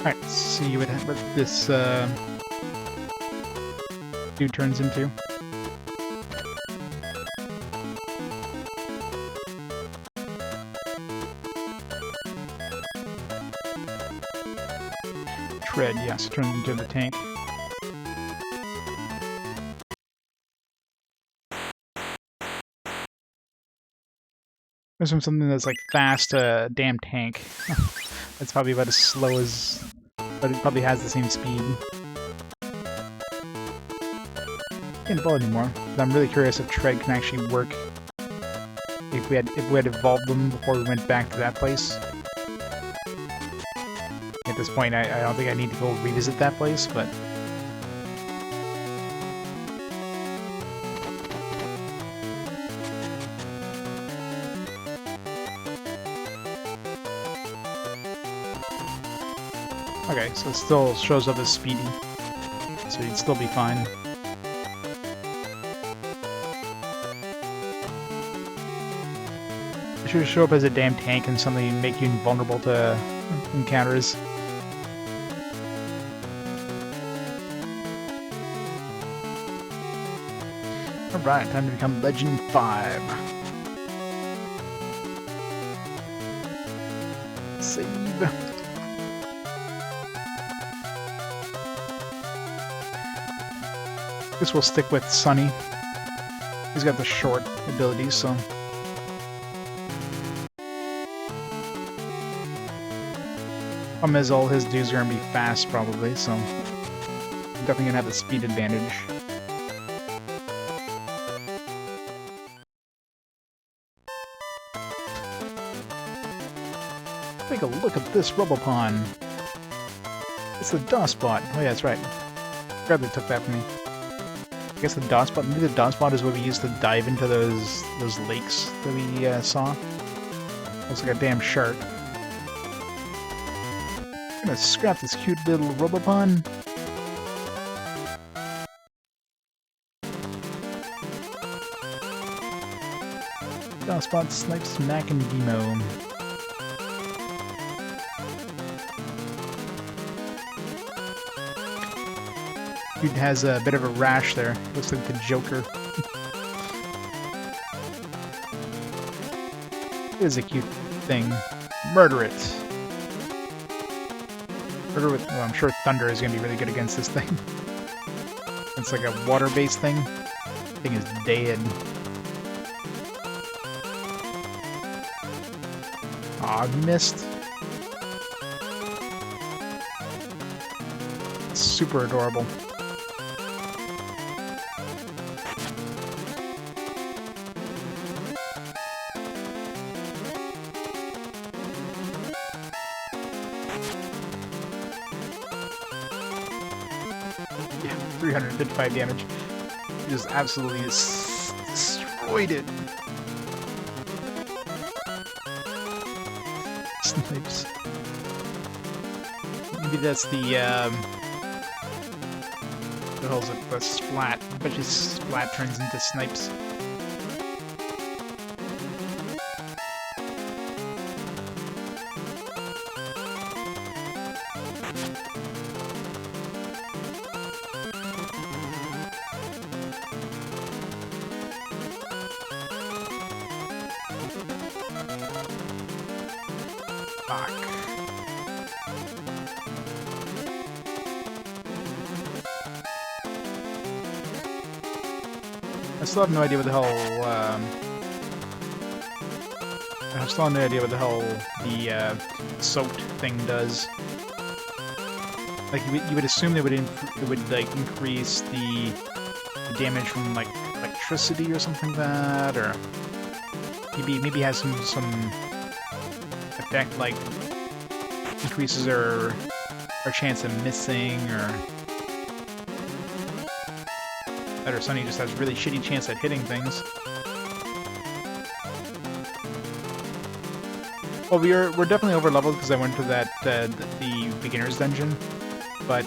Alright, let's see what this dude turns into. Tread, yes, turns into the tank. There's something that's like fast, damn tank. That's probably about as slow as, but it probably has the same speed. Can't evolve anymore. But I'm really curious if Tread can actually work. If we had evolved them before we went back to that place. At this point, I don't think I need to go revisit that place, but. Okay, so it still shows up as speedy, so you'd still be fine. It should show up as a damn tank and suddenly make you invulnerable to encounters. Alright, time to become Legend 5. Save. I guess we'll stick with Sunny. He's got the short abilities, so... Problem is, all his dudes are gonna be fast, probably, so... Definitely gonna have the speed advantage. Take a look at this Robopon. It's the DOSBot. Oh yeah, that's right. Glad they took that from me. I guess the DOSBot, maybe the DOSBot is what we used to dive into those lakes that we saw. Looks like a damn shark. I'm gonna scrap this cute little Robopon. DOSBot snipes Mac and Demo. Dude has a bit of a rash there. Looks like the Joker. It is a cute thing. Murder it. Murder with... Well, I'm sure Thunder is going to be really good against this thing. It's like a water-based thing. The thing is dead. Aw, I missed. It's super adorable. Yeah, 355 damage. He just absolutely destroyed it. Snipes. Maybe that's the, what the hell's it? The Splat. I bet you Splat turns into Snipes. Fuck. I still have no idea what the hell, I still have no idea what the hell the, soaked thing does. Like, you would assume that it would, like, increase the damage from, like, electricity or something like that, or... Maybe it has some effect, like, increases our chance of missing, or... Better Sunny just has a really shitty chance at hitting things. Well, we're definitely over leveled because I went for that the beginner's dungeon, but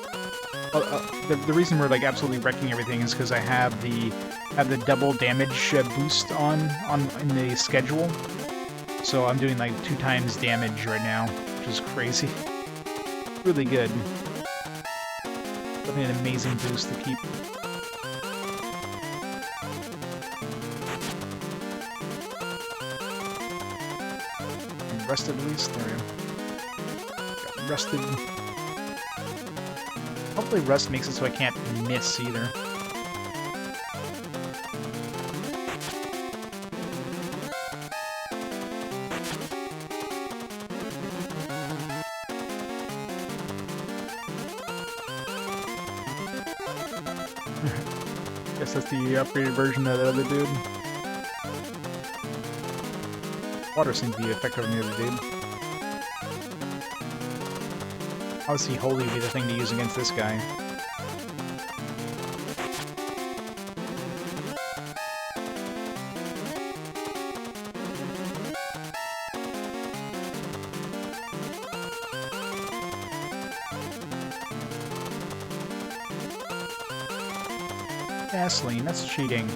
the reason we're like absolutely wrecking everything is because I have the double damage boost on in the schedule, so I'm doing like 2 times damage right now, which is crazy. really good. Definitely an amazing boost to keep. I'm rested at least. There we go. Got rested. Hopefully rest makes it so I can't miss either. Guess that's the upgraded version of the other dude. Water seems to be effective on the other dude. Obviously, Holy would be the thing to use against this guy. Gasoline, that's cheating.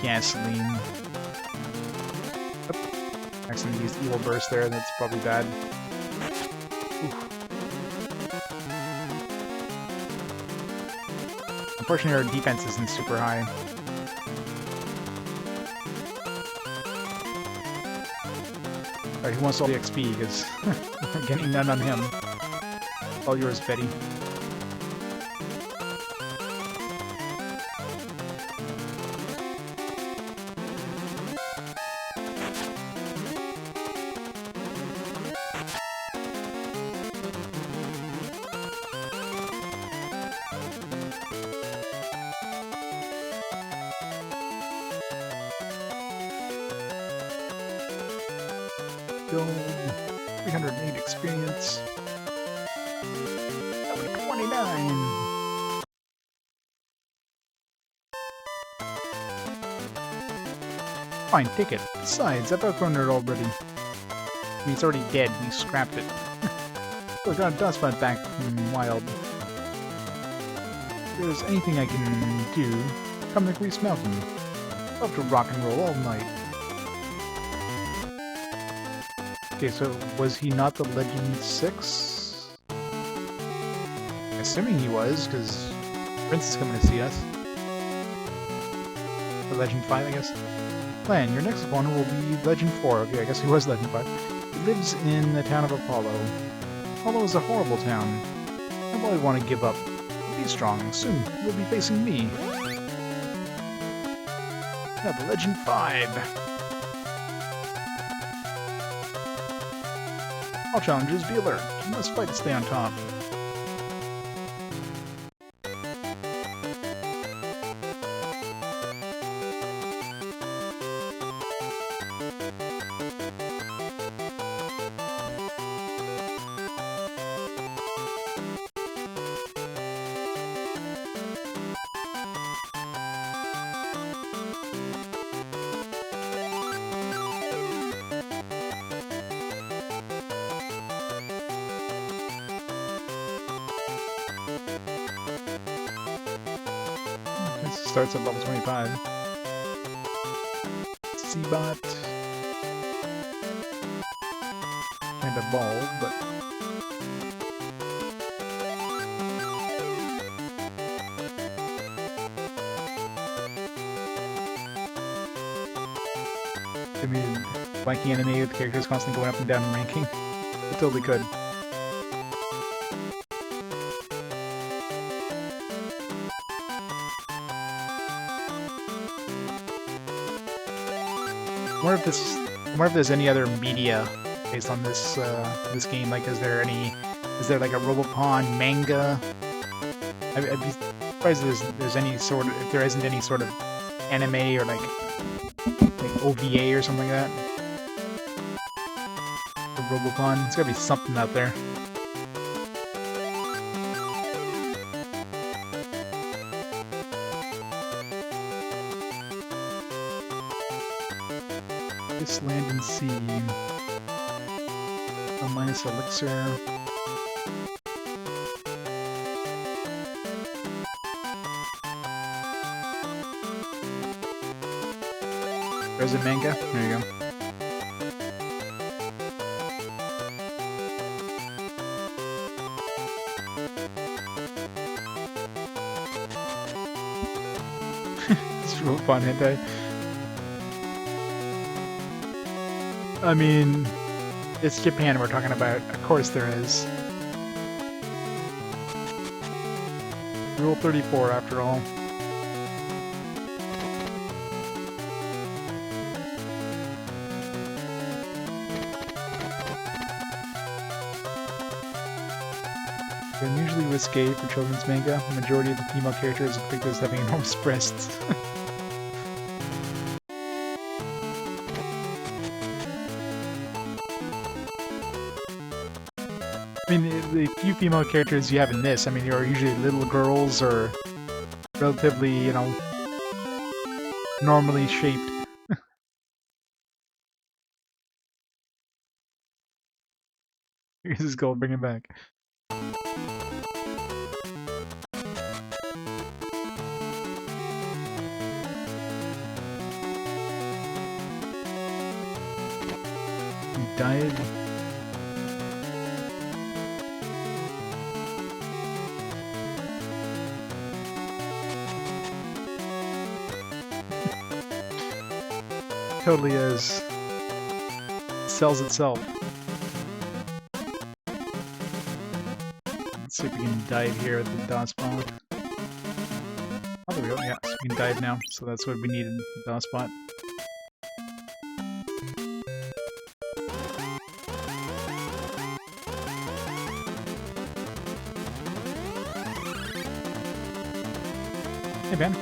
Gasoline. Oop. Accidentally used Evil Burst there, that's probably bad. Oof. Unfortunately, our defense isn't super high. Alright, who wants all the XP? Because we're getting none on him. All yours, Betty. Gold, 308 experience. 29. Fine, take it. Besides, I've outgrown it already. I mean, it's already dead. We scrapped it. So I got a dust butt back from Wild. If there's anything I can do, come to Grease Mountain. Love to rock and roll all night. Okay, so was he not the Legend 6? Assuming he was, because Prince is coming to see us. The Legend 5, I guess. Plan, your next opponent will be Legend 4. Okay, I guess he was Legend 5. He lives in the town of Apollo. Apollo is a horrible town. I probably want to give up. But be strong. Soon, you'll be facing me. Yeah, the Legend 5. All challenges, be alert. You must fight to stay on top. Starts at level 25. Seabot. Can't evolve, but... I mean, wacky anime with characters constantly going up and down in ranking. It totally could. I wonder if there's any other media based on this this game. Like, is there like a Robopon manga? I'd be surprised if there's any sort of, if there isn't any sort of anime or like OVA or something like that. For Robopon, there's gotta be something out there. This land and sea. A minus elixir. Frozen manga? There you go. It's Robopon hentai. I mean, it's Japan we're talking about. Of course there is. Rule 34, after all. Unusually risque for children's manga. The majority of the female characters are depicted as having enormous breasts. I mean, the few female characters you have in this, I mean, are usually little girls or relatively, you know, normally shaped. Here's his goal, bring it back. He died. Totally is. Sells itself. Let's see if we can dive here at the DOS spot. Oh, there we go. Yeah, so we can dive now. So that's what we needed, the DOS spot. Hey, Ben.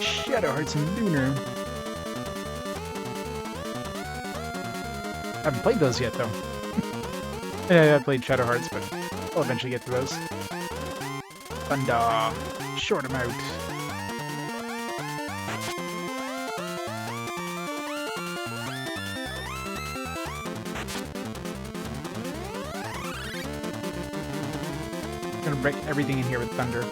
Shadow Hearts and Lunar. I haven't played those yet, though. Yeah, I played Shadow Hearts, but I'll eventually get to those. Thunder. Short them out. I'm gonna break everything in here with thunder.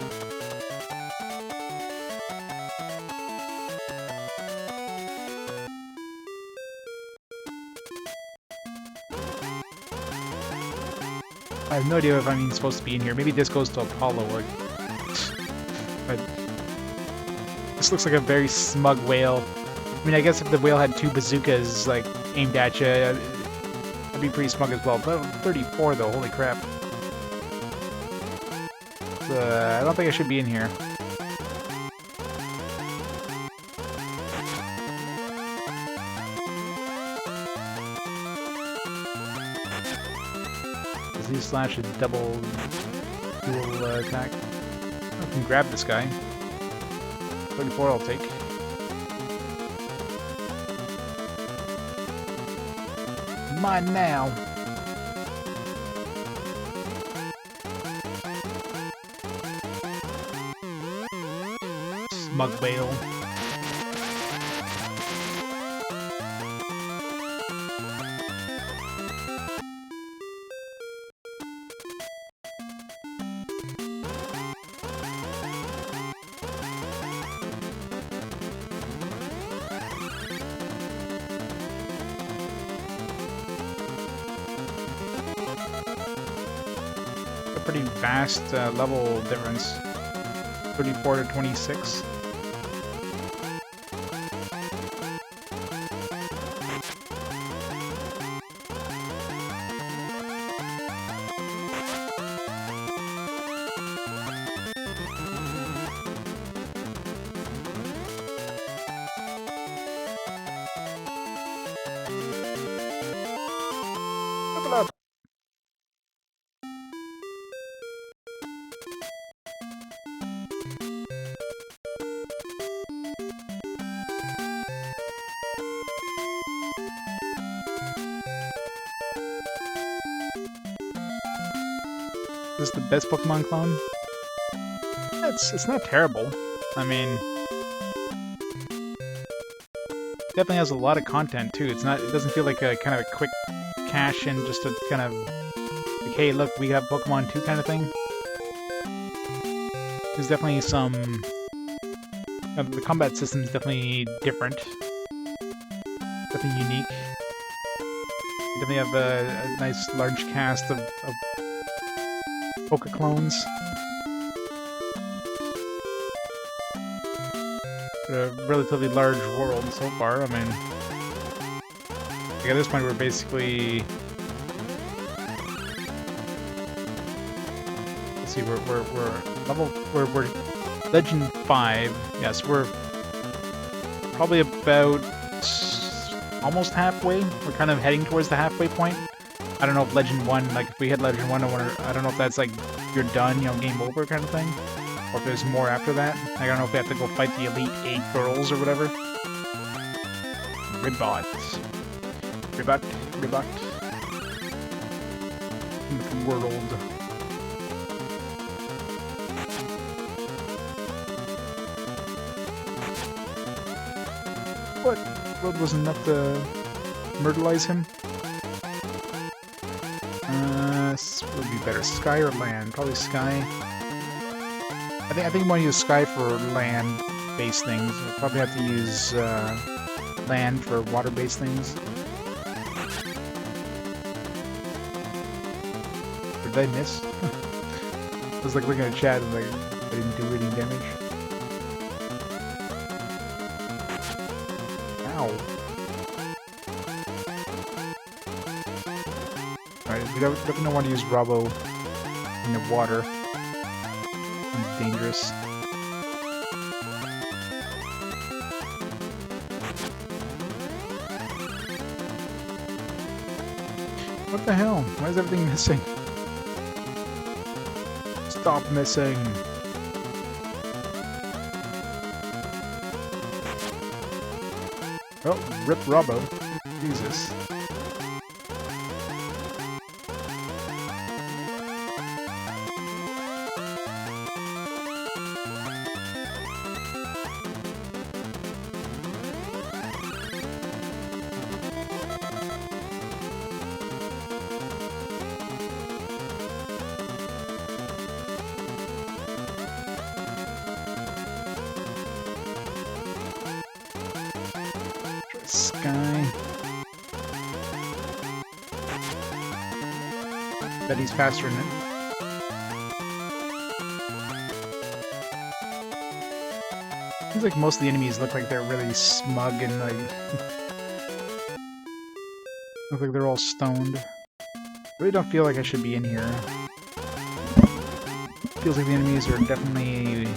I have no idea if I'm even supposed to be in here. Maybe this goes to Apollo, or... But... This looks like a very smug whale. I mean, I guess if the whale had two bazookas, like, aimed at you, it'd be pretty smug as well. But 34, though, holy crap. I don't think I should be in here. Z/slash is double dual attack. I can grab this guy. 34 I'll take. Mine now. Smug whale. Pretty vast level difference. 34 to 26. Level up. Is this the best Pokemon clone? It's not terrible. I mean, definitely has a lot of content too. It doesn't feel like a kind of a quick cash in, just a kind of like, hey, look, we have Pokemon 2 kind of thing. There's definitely some The combat system is definitely different. Definitely unique. You definitely have a nice large cast of Poké clones. A relatively large world so far. I mean, like at this point we're basically, let's see, we're Legend 5. Yes, we're probably about almost halfway. We're kind of heading towards the halfway point. I don't know if Legend 1, like if we hit Legend 1, I don't know if that's like you're done, you know, game over kind of thing. Or if there's more after that. I don't know if we have to go fight the Elite 8 girls or whatever. Ribot. World. What? World wasn't enough to myrtleize him? Would be better, Sky or Land? Probably Sky. I think I want to use Sky for land-based things. We'll probably have to use Land for water-based things. Or did I miss? I was like looking at chat and like I didn't do any damage. Ow. Alright, we definitely want to use Robo in the water. It's dangerous. What the hell? Why is everything missing? Stop missing! Oh, rip Robo. Jesus. Sky. Bet he's faster than it. Seems like most of the enemies look like they're really smug and like look like they're all stoned. I really don't feel like I should be in here. Feels like the enemies are definitely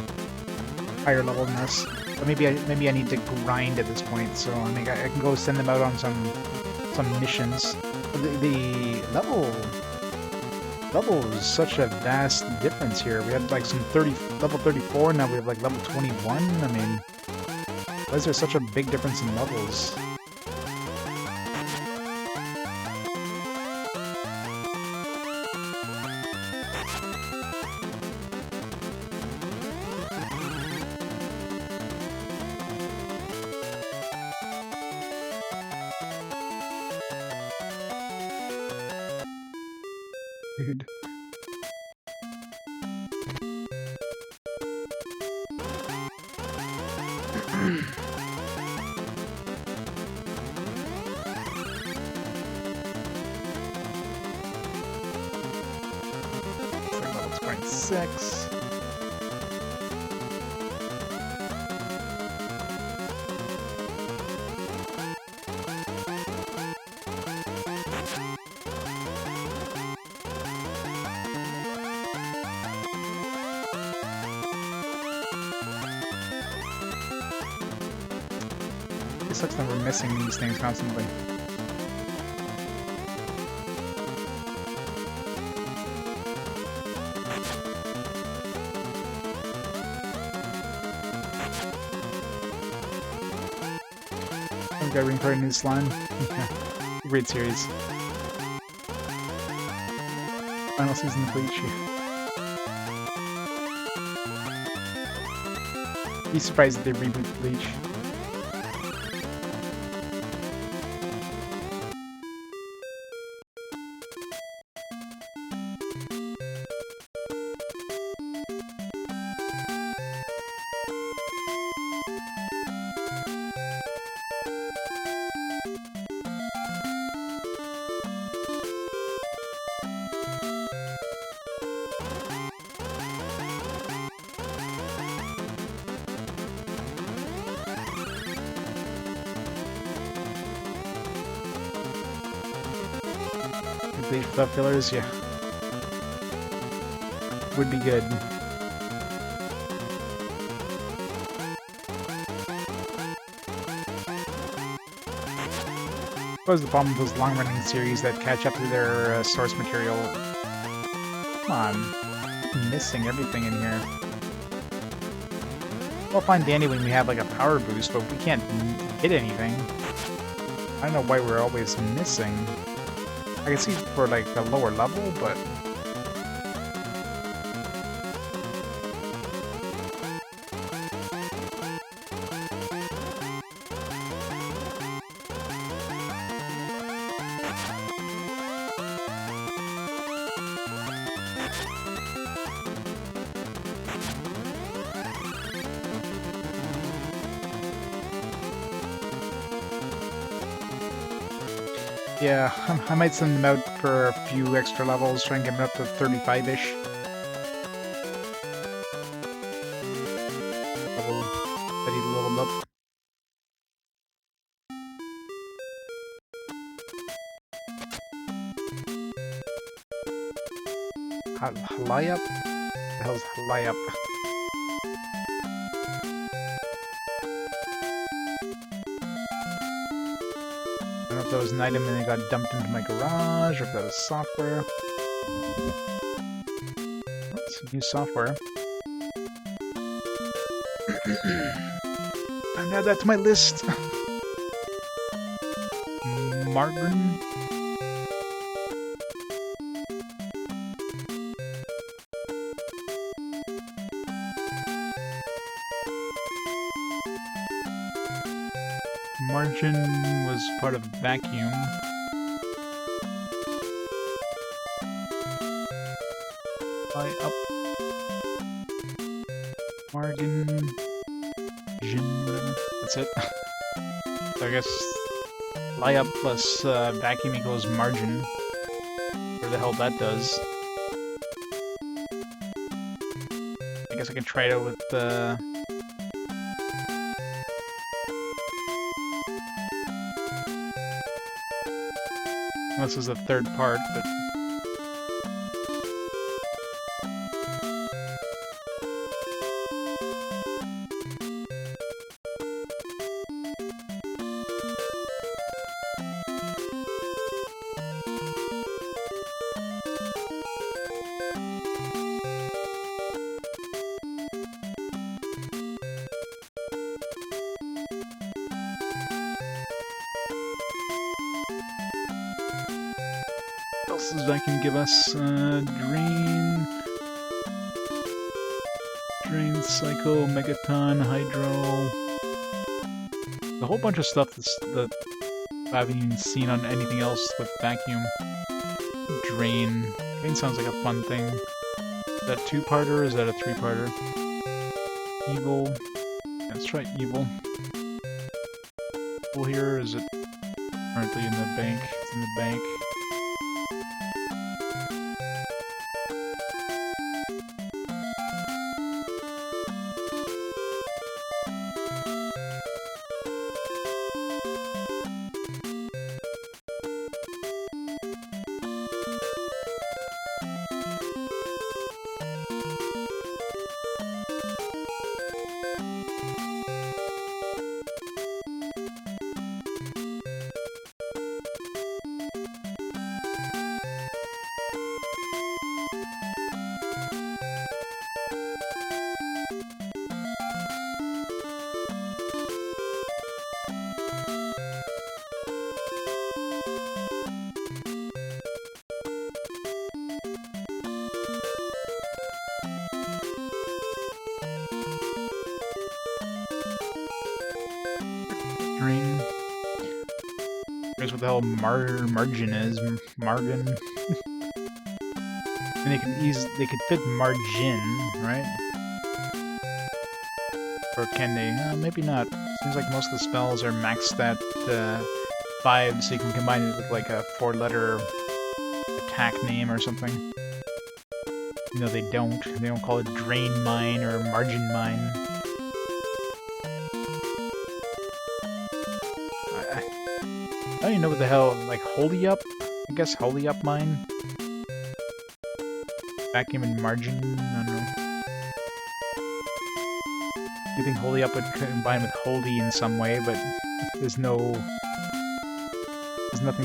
higher level than us. But maybe I need to grind at this point, so I mean I can go send them out on some missions. The level is such a vast difference here. We had like some level 34, now we have like level 21. I mean, why is there such a big difference in levels? Dude. Level 26. It sucks that we're missing these things constantly. Some guy reincarnated in slime. Yeah. Great series. Final season of Bleach. Be surprised if they reboot Bleach. Bleach without fillers, yeah. Would be good. What was the problem with those long-running series that catch up to their source material? Come on. I'm missing everything in here. We'll find Danny when we have like a power boost, but we can't hit anything. I don't know why we're always missing. I can see for like a lower level, but... yeah, I might send them out for a few extra levels, try and get them up to 35-ish. That he leveled up. Halayup? What the hell's Halayup? I don't know if that was an item and it got dumped into my garage, or if that was software. That's some new software. And add that to my list. Margin. Margin was part of Vacuum. Up. Margin. Gen. That's it. So I guess lie up plus vacuum equals margin. Where the hell that does. I guess I can try it out with this is the third part, but... What else does vacuum give us? Drain, Psycho, Megaton, Hydro... A whole bunch of stuff that I haven't even seen on anything else with vacuum. Drain. Drain sounds like a fun thing. Is that a two-parter or is that a three-parter? Evil. Yeah, let's try Evil. Evil here, is it currently in the bank? It's in the bank. Here's what the hell margin is. Margin. And they could fit margin, right? Or can they? Maybe not. Seems like most of the spells are maxed at 5, so you can combine it with like a 4-letter attack name or something. No, they don't. They don't call it Drain Mine or Margin Mine. I don't even know what the hell, like, Holy Up I guess Holy Up mine? Vacuum and Margin? I don't know. You think Holy Up would combine with Holy in some way, but there's nothing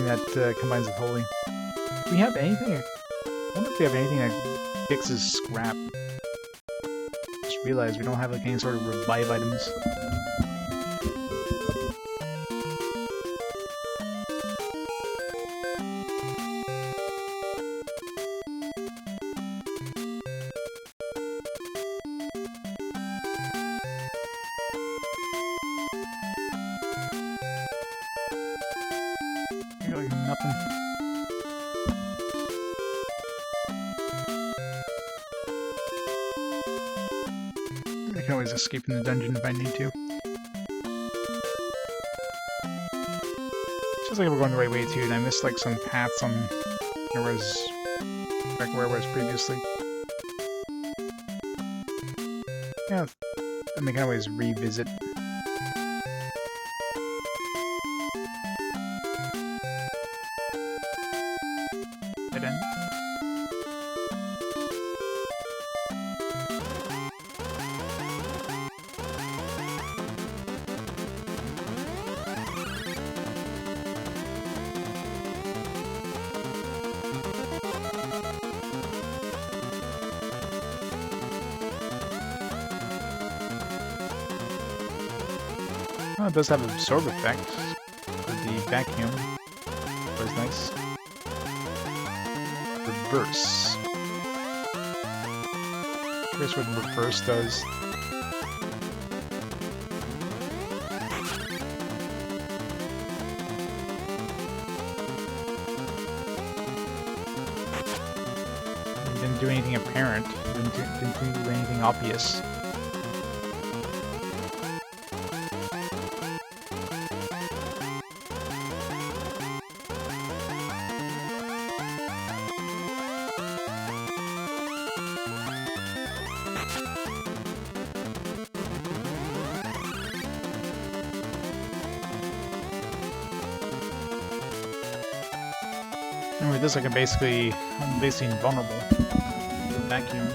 that combines with Holy. Do we have anything? I wonder if we have anything that fixes scrap. Just realized we don't have like any sort of revive items. Nothing. I can always escape in the dungeon if I need to. Feels like we're going the right way too, and I missed like some paths on back where I was previously. Yeah, and they can always revisit. Dead end. Oh, it does have an absorb effect for the vacuum. That was nice. Reverse. Here's what reverse does. It didn't do anything apparent. Didn't do anything obvious. Anyway, this I'm basically invulnerable to the vacuum,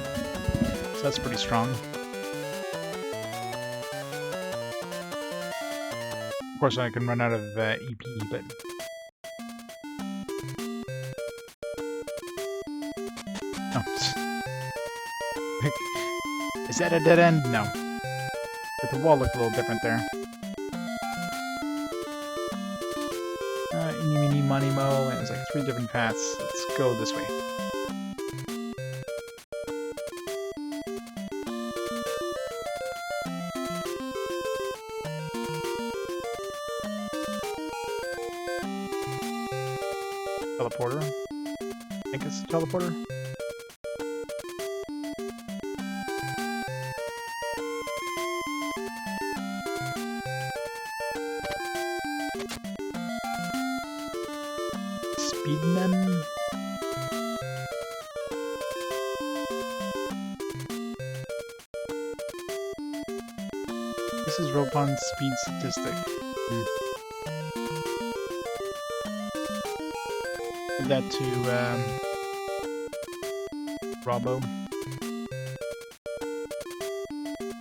so that's pretty strong. Of course, I can run out of EP, but oh. Is that a dead end? No. But the wall looked a little different there. Eeny, meeny, money, mo, and it was like 3 different paths. Let's go this way. Teleporter? I think it's a teleporter? Speedman? This is Robopon's speed statistic. Give that to Robo.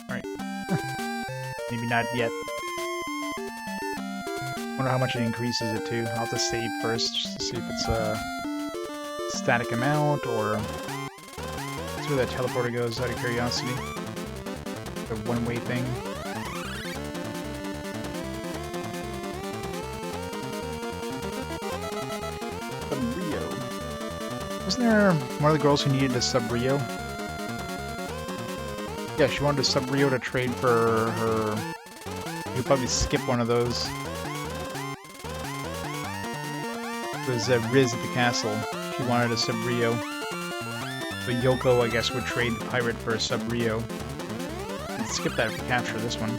Alright. Maybe not yet. Wonder how much it increases it to. I'll have to save first just to see if it's a static amount or see where that teleporter goes out of curiosity. The one-way thing. Sub-Rio. Wasn't there one of the girls who needed a Sub-Rio? Yeah, she wanted a Sub-Rio to trade for her. You could probably skip one of those. It was Riz at the castle. She wanted a Sub-Rio. So Yoko, I guess, would trade the pirate for a Sub-Rio. Let's skip that if we capture this one.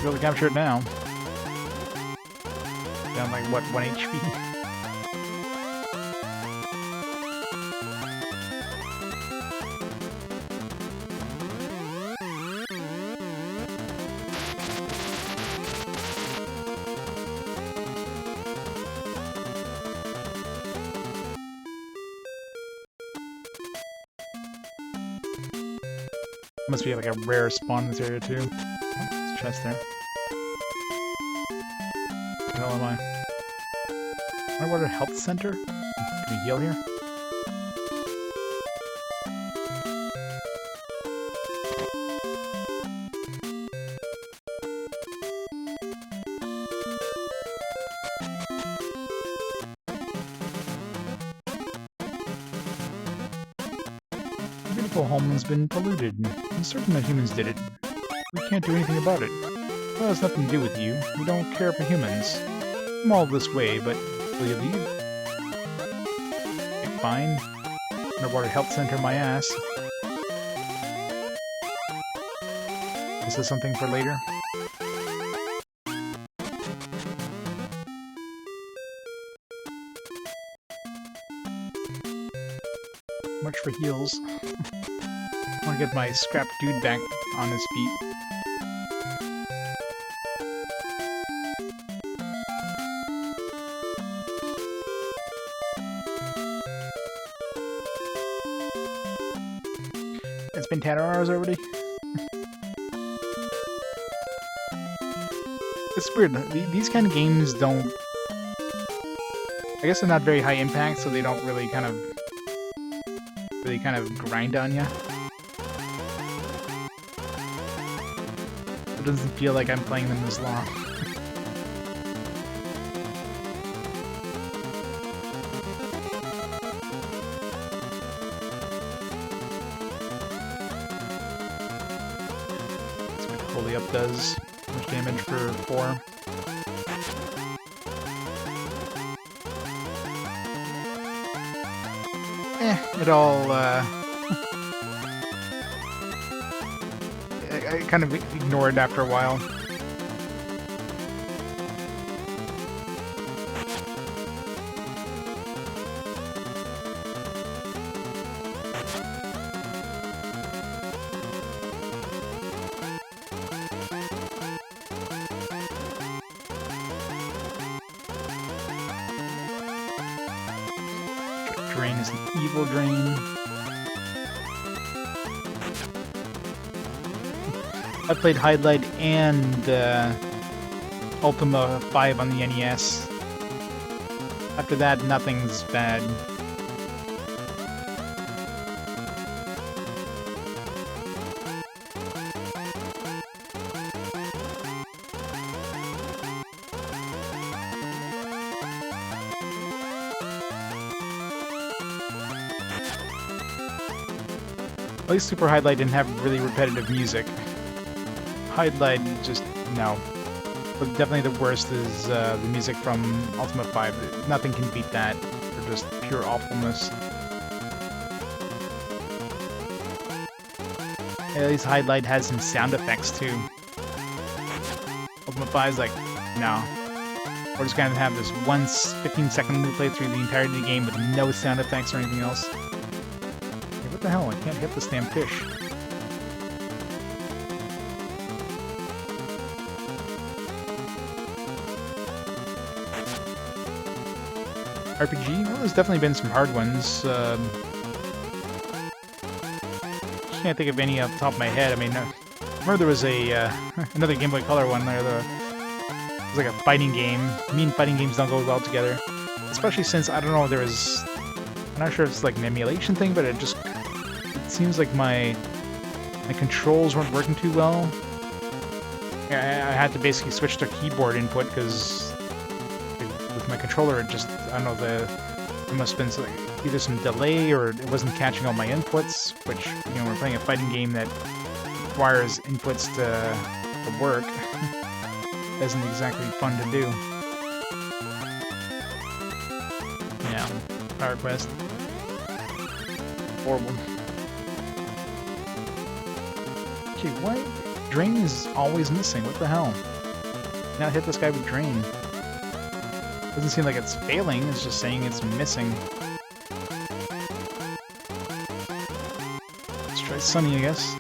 be able to capture it now. Down like, what, 1 HP? Must be like a rare spawn in this area too. Oh, there's a chest there. Where the hell am I? Underwater Health Center? Can we heal here? The beautiful home has been polluted. I'm certain that humans did it. We can't do anything about it. Well, it has nothing to do with you. We don't care for humans. I'm all this way, but will you leave? Okay, fine. Underwater Health Center my ass. Is this something for later? Much for heals. I want to get my scrap dude back on his feet. It's been 10 hours already? It's weird. These kind of games don't... I guess they're not very high impact, so they don't really kind of grind on you. It doesn't feel like I'm playing them as long. That's what Holy Up does. Much damage for 4. It all, I kind of ignored after a while. Drain is an evil drain. I played Highlight and Ultima 5 on the NES. After that, nothing's bad. At least Super Highlight didn't have really repetitive music. Highlight just, no. But definitely the worst is the music from Ultima 5. Nothing can beat that for just pure awfulness. At least Highlight has some sound effects too. Ultima 5 is like, no. We're just gonna have this one 15-second loop play through the entirety of the game with no sound effects or anything else. Hey, what the hell? I can't hit this damn fish. RPG? Well, there's definitely been some hard ones. Can't think of any off the top of my head. I mean, I remember there was a another Game Boy Color one there. It was like a fighting game. Me and fighting games don't go well together, especially since I don't know. I'm not sure if it's like an emulation thing, but it seems like my controls weren't working too well. I had to basically switch to keyboard input because with my controller, it just, I don't know, there must have been either some delay or it wasn't catching all my inputs, which, you know, we're playing a fighting game that requires inputs to work. Isn't exactly fun to do. Yeah, Power Quest. Horrible. Okay, why? Drain is always missing, what the hell? Now hit this guy with Drain. Doesn't seem like it's failing, it's just saying it's missing. Let's try Sunny, I guess.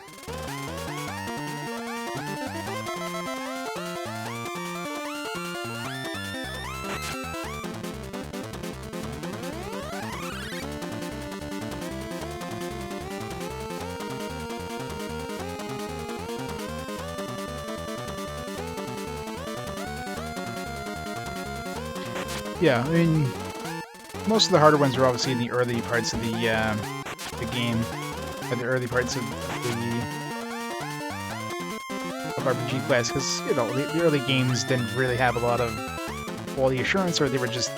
Yeah, I mean, most of the harder ones are obviously in the early parts of the game, or the early parts of RPG Quest, because you know the early games didn't really have a lot of quality assurance, or they were just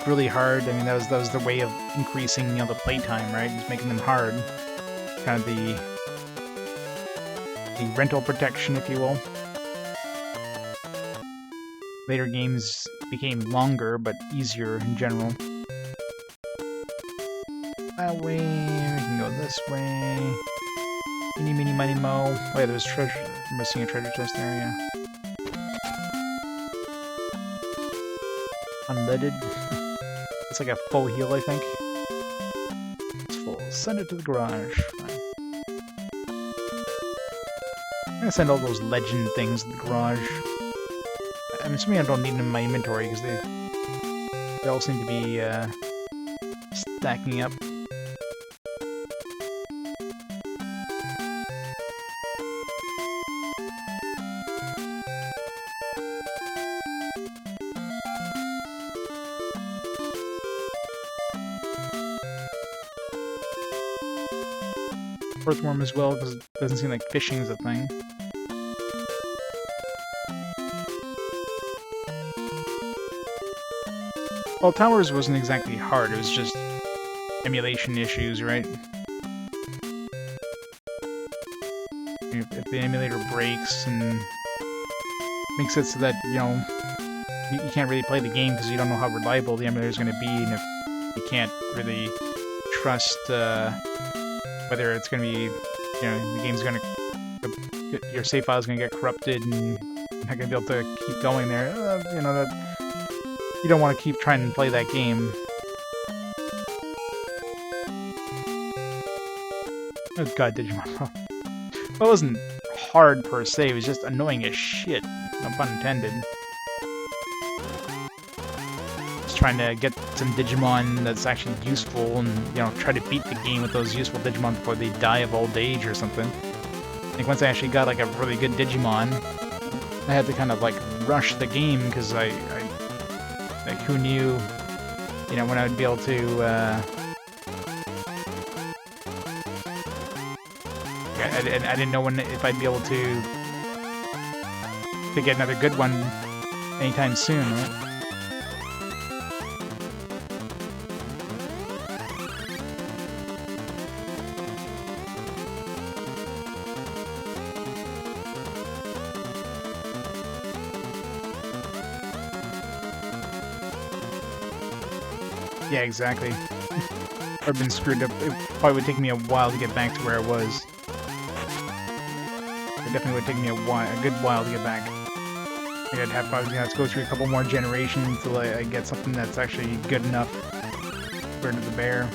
really hard. I mean, that was the way of increasing the playtime, right? Just making them hard, kind of the rental protection, if you will. Later games became longer, but easier in general. That way, we can go this way. Eeny, meeny, miny, mo. Oh yeah, there's treasure. I'm missing a treasure chest there, yeah. Unleaded. It's like a full heal, I think. It's full. Send it to the garage. Fine. I'm gonna send all those legend things to the garage. I'm assuming I don't need them in my inventory because they all seem to be stacking up. Earthworm as well, because it doesn't seem like fishing is a thing. Well, Towers wasn't exactly hard, it was just emulation issues, right? If the emulator breaks and makes it so that, you can't really play the game because you don't know how reliable the emulator is going to be, and if you can't really trust whether it's going to be, the game's going to, your save file is going to get corrupted and you're not going to be able to keep going there, that you don't want to keep trying to play that game. Oh god, Digimon. Well, it wasn't hard per se, it was just annoying as shit. No pun intended. Just trying to get some Digimon that's actually useful and, try to beat the game with those useful Digimon before they die of old age or something. I think once I actually got like a really good Digimon, I had to kind of like rush the game because I like, who knew, when I would be able to, I didn't know if I'd be able to get another good one anytime soon, right? Yeah, exactly. I've been screwed up. It probably would take me a while to get back to where I was. It definitely would take me a good while to get back. I'd probably have to go through a couple more generations until I get something that's actually good enough. Bird of the Bear.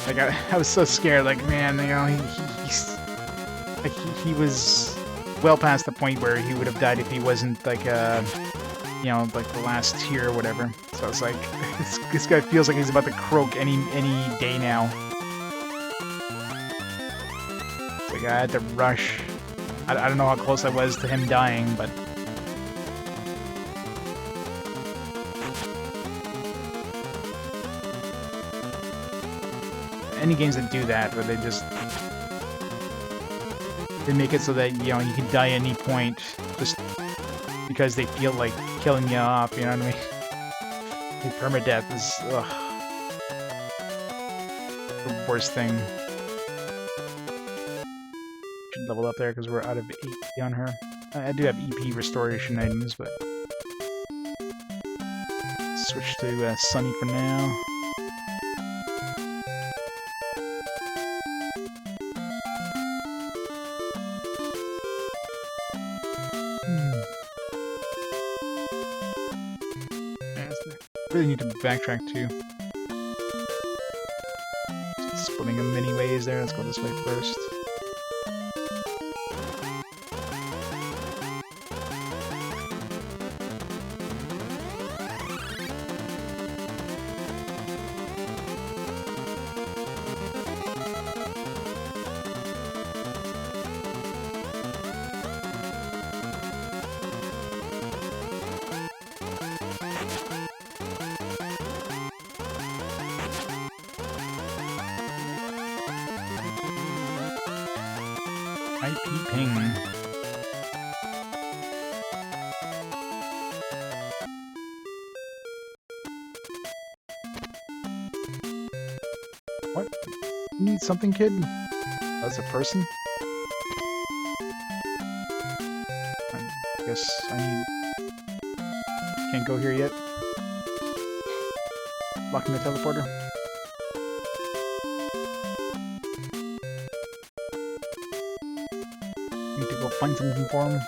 Like, I was so scared, like, man, he was well past the point where he would have died if he wasn't, like, like the last tier or whatever. So it's like, this guy feels like he's about to croak any day now. It's like, I had to rush. I don't know how close I was to him dying, but... Any games that do that, where they make it so that, you can die at any point, just because they feel like killing you off, you know what I mean? Like, permadeath is, ugh, the worst thing. Should level up there, because we're out of EP on her. I do have EP restoration items, but... Switch to Sunny for now. Really need to backtrack too. Splitting them many ways there. Let's go this way first. IP ping. What? You need something, kid? That's a person? I guess I need... Can't go here yet. Locking the teleporter. Need to go find something for him.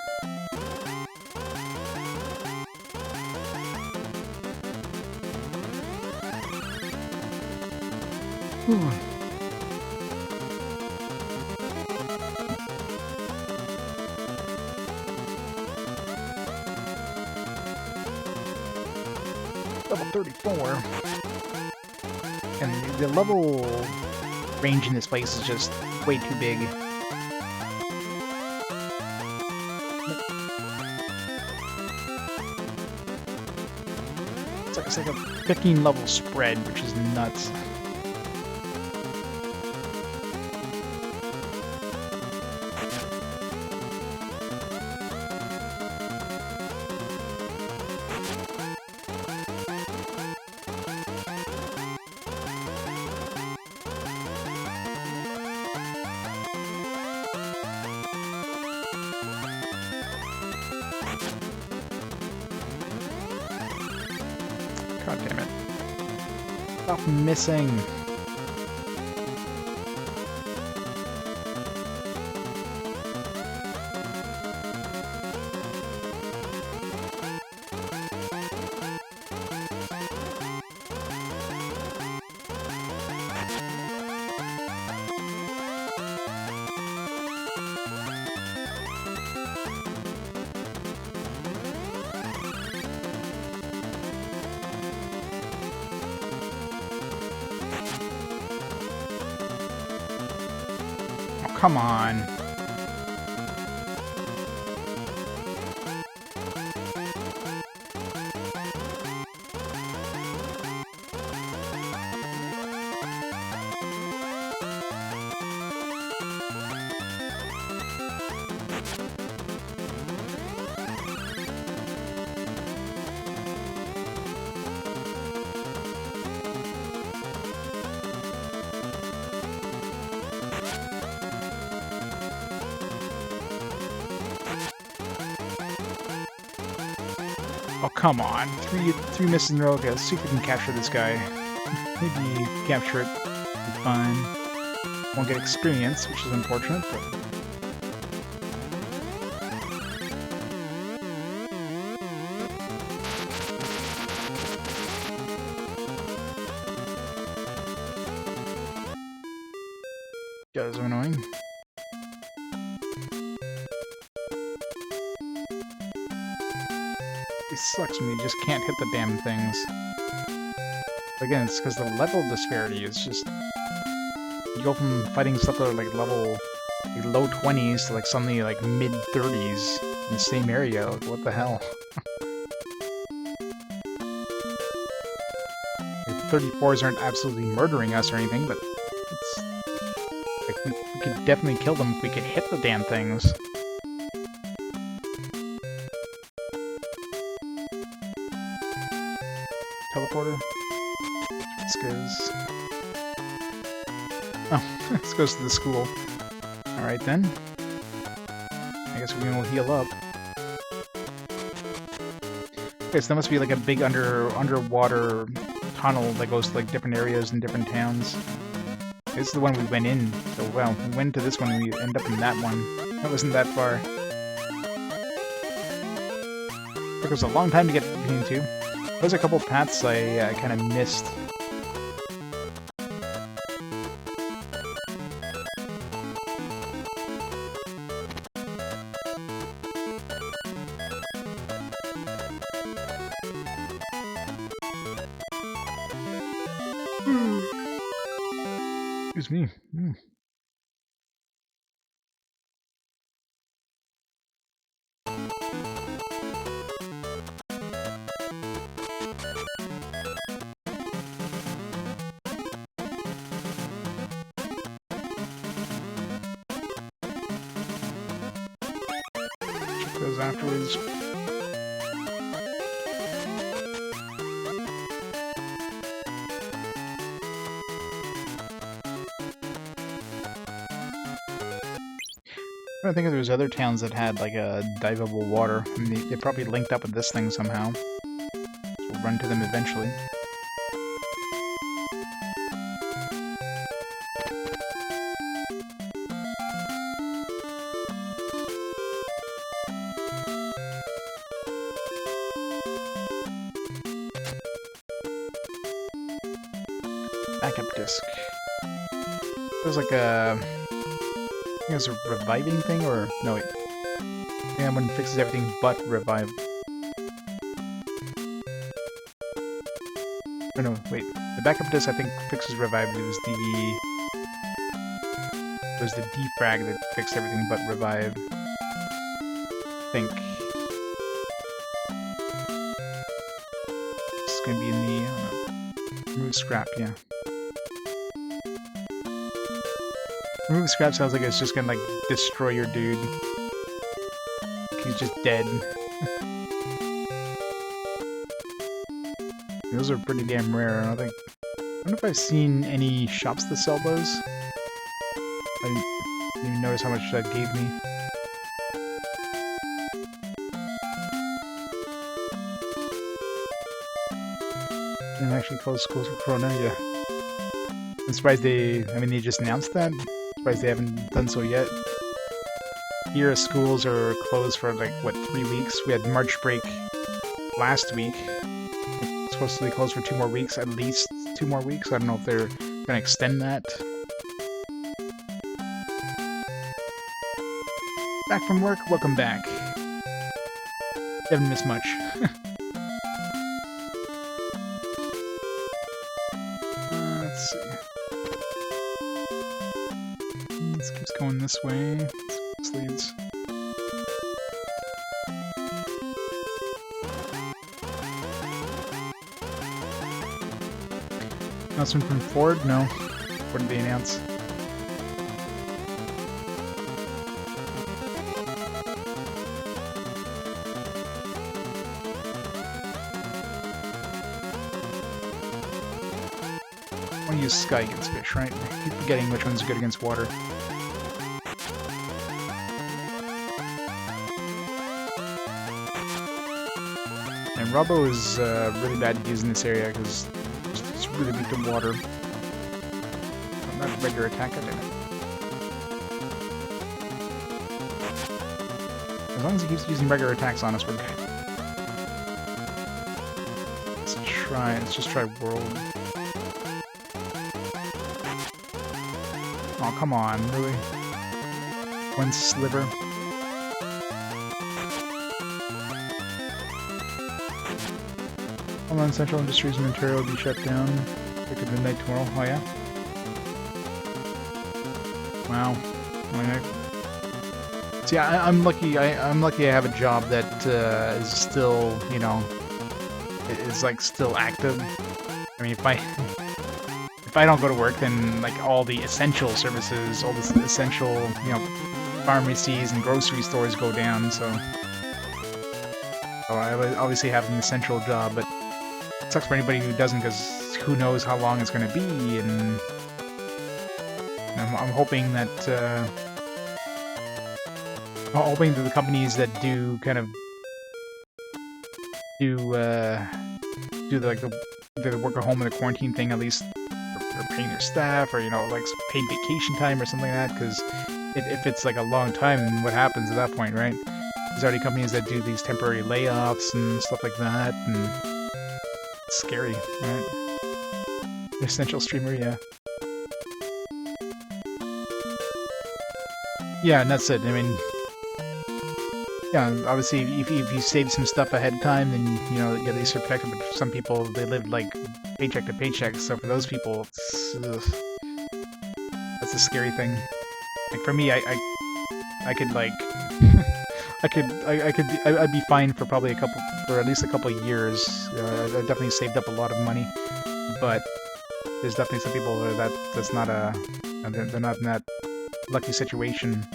Level 34. And the level range in this place is just way too big. It's like a 15 level spread, which is nuts. God damn it. Stop missing. Come on. Oh, come on. Three misses in a row. Okay, let's see if we can capture this guy. Maybe capture it. Be fine. Won't get experience, which is unfortunate, but... Guys are annoying. It sucks when you just can't hit the damn things. But again, it's because the level disparity is just... You go from fighting stuff that are like level... like low 20s to like suddenly like mid 30s in the same area. Like, what the hell? The 34s aren't absolutely murdering us or anything, but it's... like, we could definitely kill them if we could hit the damn things. Teleporter. This goes... Oh, this goes to the school. Alright then. I guess we will heal up. Okay, so that must be like a big underwater tunnel that goes to like different areas and different towns. This is the one we went in. So, well, we went to this one and we end up in that one. That wasn't that far. Took us a long time to get between the two. There's a couple paths I kind of missed. Excuse me. Check those afterwards. I think if there's other towns that had like a diveable water. I mean, they probably linked up with this thing somehow. So we'll run to them eventually. Backup disc. There's like a... I think it's a reviving thing, or... No, wait. Yeah, one fixes everything but revive. Oh no, wait. The backup disc I think fixes revive. It was the defrag that fixed everything but revive. I think. It's gonna be in the... I don't know. Remove scrap, yeah. Remove scrap sounds like it's just gonna, like, destroy your dude. He's just dead. Those are pretty damn rare. I don't know if I've seen any shops that sell those. I didn't even notice how much that gave me. And actually close schools for Corona, yeah. I'm surprised they just announced that. Surprised they haven't done so yet. Here, schools are closed for like, what, 3 weeks? We had March break last week. It's supposed to be closed for 2 more weeks, at least 2 more weeks. I don't know if they're gonna extend that. Back from work, welcome back. Haven't missed much. Let's see. This keeps going this way. This leads. Announcement from Ford? No. What did they announce? I want to use Sky against fish, right? I keep forgetting which one's good against water. And Robo is really bad to use in this area because it's really weak to water. I'm not a regular attack, I didn't. As long as he keeps using regular attacks on us, we're good. Let's just try World. Oh, come on, really? One sliver. Online Central Industries and Ontario will be shut down. Pick at midnight tomorrow. Oh yeah? Wow. See, I'm lucky. I'm lucky I have a job that is still, you know, is like still active. I mean, if I don't go to work, then like all the essential services, all the essential, you know, pharmacies and grocery stores go down. So I obviously have an essential job, but it sucks for anybody who doesn't, because who knows how long it's going to be. And I'm hoping that the companies that do kind of do the work at home and the quarantine thing, at least are paying their staff, or, you know, like paid vacation time or something like that, because if it's like a long time, then what happens at that point, right? There's already companies that do these temporary layoffs and stuff like that, and scary, right? Essential streamer, yeah. Yeah, and that's it. I mean, yeah, obviously, if you save some stuff ahead of time, then, you know, at least you're protected. But for some people, they live, like, paycheck to paycheck, so for those people, it's, that's a scary thing. Like, for me, I could, like, I'd be fine for probably at least a couple of years. I definitely saved up a lot of money, but there's definitely some people that's not they're not in that lucky situation.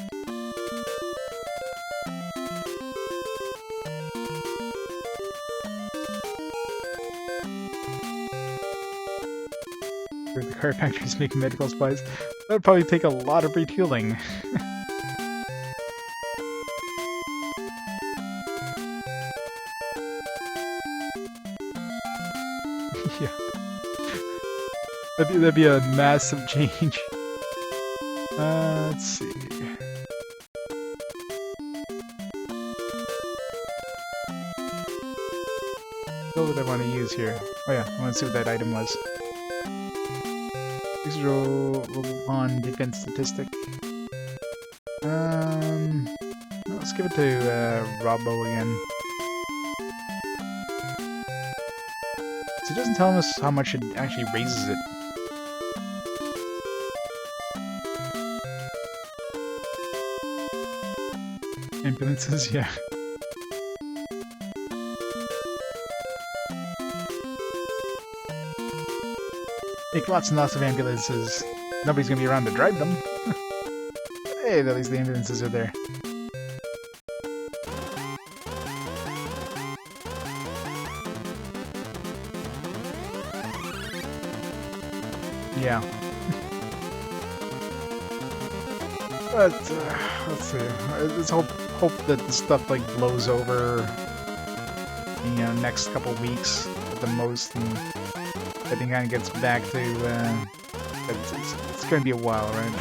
The car factories making medical supplies. That would probably take a lot of retooling. Yeah. That'd be a massive change. Let's see. What did I want to use here? Oh yeah, I want to see what that item was. Robopon defense statistic. Let's give it to Robo again. So it doesn't tell us how much it actually raises it. Ambulances, yeah. Make lots and lots of ambulances. Nobody's gonna be around to drive them. Hey, at least the ambulances are there. Yeah. But, let's see. Let's hope that the stuff, like, blows over, you know, next couple weeks at the most, and everything kind of gets back to, it's going to be a while, right?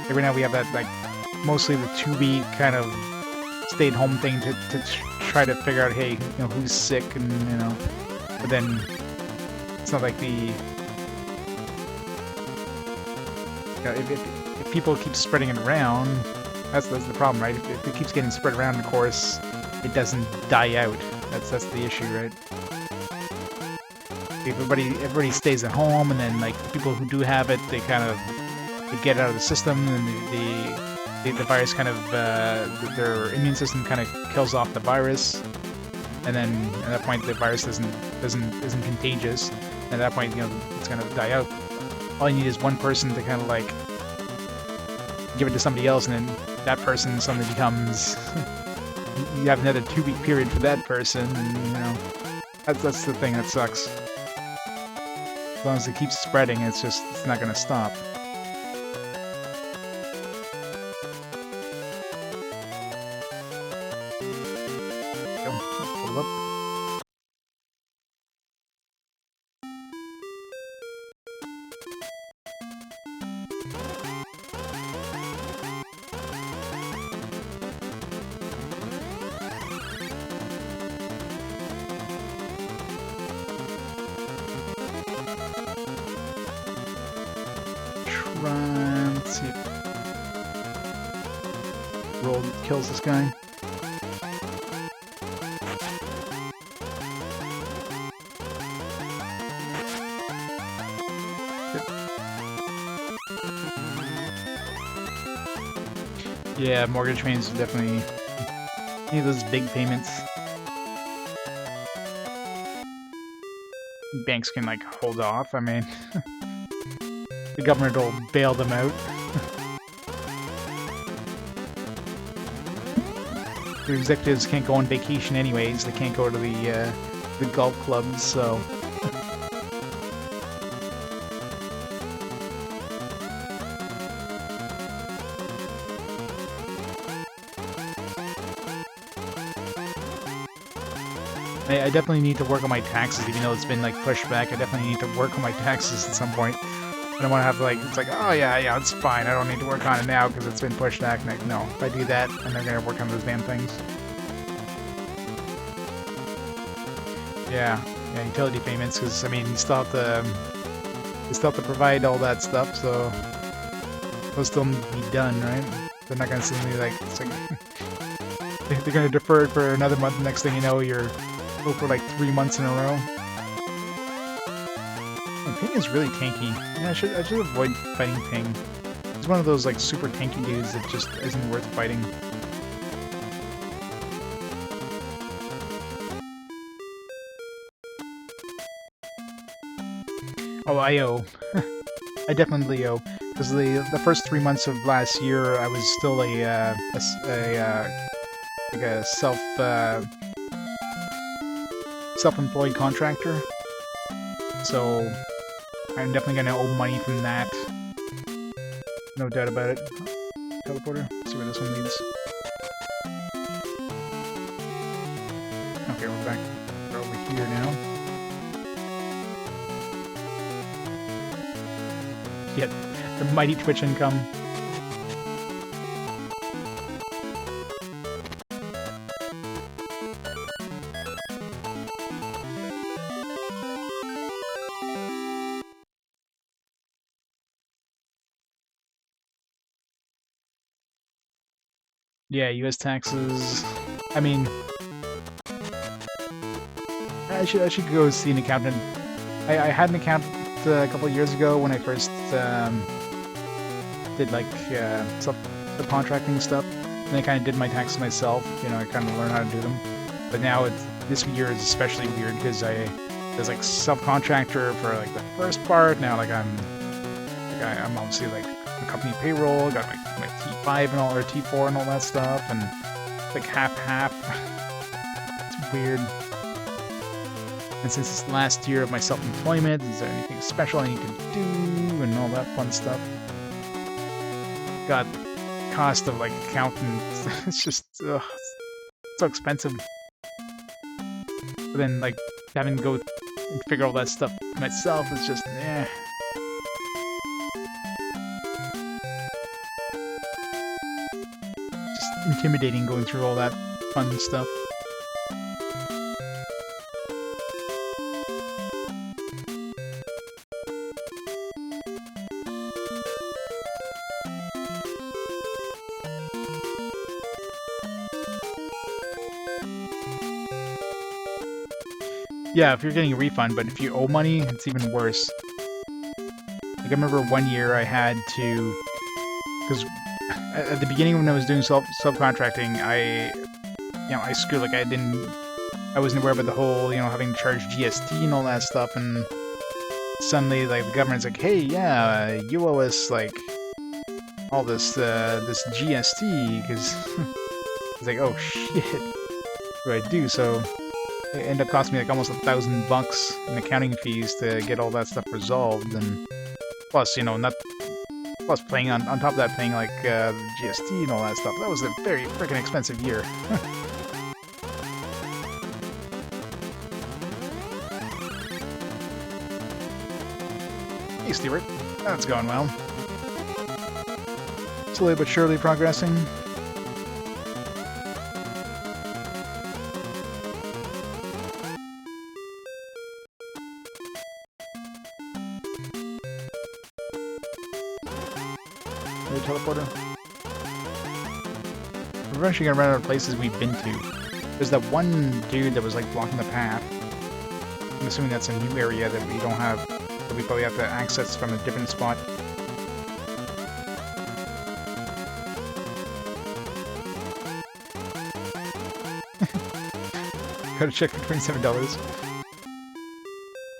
Every now we have that, like, mostly the 2-week kind of stay-at-home thing to try to figure out, hey, you know, who's sick, and, you know, but then it's not like the, you know, if people keep spreading it around, that's the problem, right? If it keeps getting spread around, of course, it doesn't die out. That's the issue, right? Everybody stays at home, and then, like, the people who do have it, they kind of get it out of the system, and the virus kind of their immune system kind of kills off the virus, and then at that point the virus isn't contagious. And at that point, you know, it's gonna die out. All you need is one person to kind of, like, give it to somebody else, and then that person suddenly becomes. You have another 2-week period for that person, and, you know, that's the thing that sucks. As long as it keeps spreading, it's not gonna stop. Hold up. Let's see if roll kills this guy. Yeah, mortgage payments definitely need those big payments. Banks can, like, hold off. I mean, the government will bail them out. The executives can't go on vacation anyways. They can't go to the golf clubs, so. I definitely need to work on my taxes, even though it's been, like, pushed back. I definitely need to work on my taxes at some point. I don't want to have, like, it's like, oh yeah, it's fine. I don't need to work on it now because it's been pushed back. Like, no, if I do that, I'm not gonna work on those damn things. Yeah. yeah, utility payments, because I mean you still have to provide all that stuff, so those still need to be done, right? They're not gonna suddenly like it's like they're gonna defer it for another month. Next thing you know, you're go for like 3 months in a row. And Ping is really tanky. Yeah, I should avoid fighting Ping. He's one of those like super tanky dudes that just isn't worth fighting. Oh, I owe. I definitely owe, because the first 3 months of last year I was still like a self-employed contractor, so I'm definitely gonna owe money from that. No doubt about it. Teleporter. Let's see where this one leads. Okay, we're back. We're over here now. Yet the mighty Twitch income. Yeah, U.S. taxes. I mean, I should go see an accountant. I had an accountant a couple of years ago when I first did like subcontracting stuff. And I kind of did my taxes myself. You know, I kind of learned how to do them. But now this year is especially weird because there's like subcontractor for like the first part. Now like I'm obviously like the company payroll. Got my T5 and all, or T4 and all that stuff, and like half. It's weird. And since it's the last year of my self-employment, is there anything special I need to do and all that fun stuff? God, cost of like accountants, it's just so expensive. But then like having to go and figure all that stuff myself is just just intimidating going through all that fun stuff. Yeah, if you're getting a refund, but if you owe money, it's even worse. Like, I remember one year I had to... Because at the beginning when I was doing subcontracting, I screwed, like, I wasn't aware about the whole, having to charge GST and all that stuff, and suddenly, like, the government's like, hey, yeah, you owe us, like, all this GST, because it's like, oh, shit, what do I do? So... it ended up costing me like almost $1,000 in accounting fees to get all that stuff resolved, and plus, plus paying on top of that, paying like GST and all that stuff. That was a very freaking expensive year. Hey, Stewart, that's going well. Slowly but surely progressing. Teleporter. We're eventually gonna run out of places we've been to. There's that one dude that was like blocking the path. I'm assuming that's a new area that we don't have, that we probably have to access from a different spot. Gotta check for $27.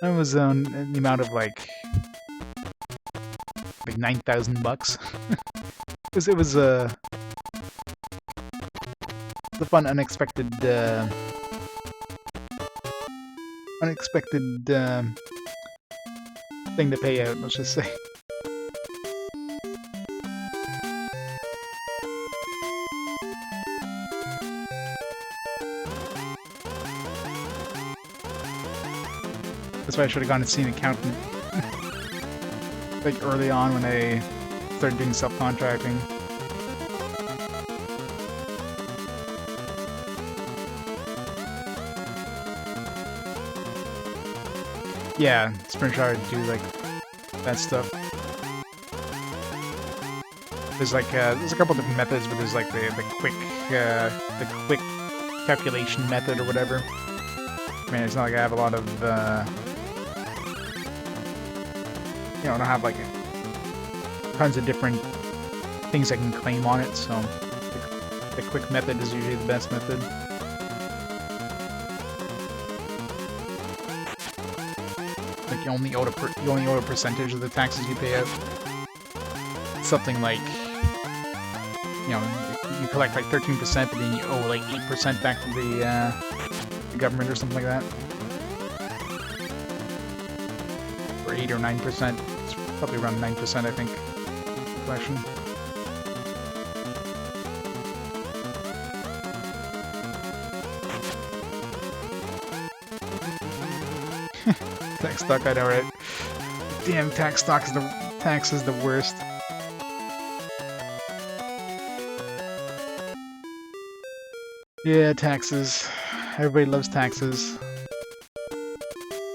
That was the amount of like $9,000. It was the fun, unexpected thing to pay out, let's just say. That's why I should have gone and seen an accountant. Like early on when I started doing subcontracting. Yeah, sprint shot would do like that stuff. There's like there's a couple different methods, but there's like the quick calculation method or whatever. I mean, it's not like I have a lot of you know, I don't have like tons of different things I can claim on it, so the quick method is usually the best method. Like you only owe a percentage of the taxes you pay out. Something like, you know, you collect like 13%, but then you owe like 8% back to the government or something like that. Or 8 or 9%. It's probably around 9%, I think, collection. Tax stock, I know, right? Damn, tax is the worst. Yeah, taxes. Everybody loves taxes.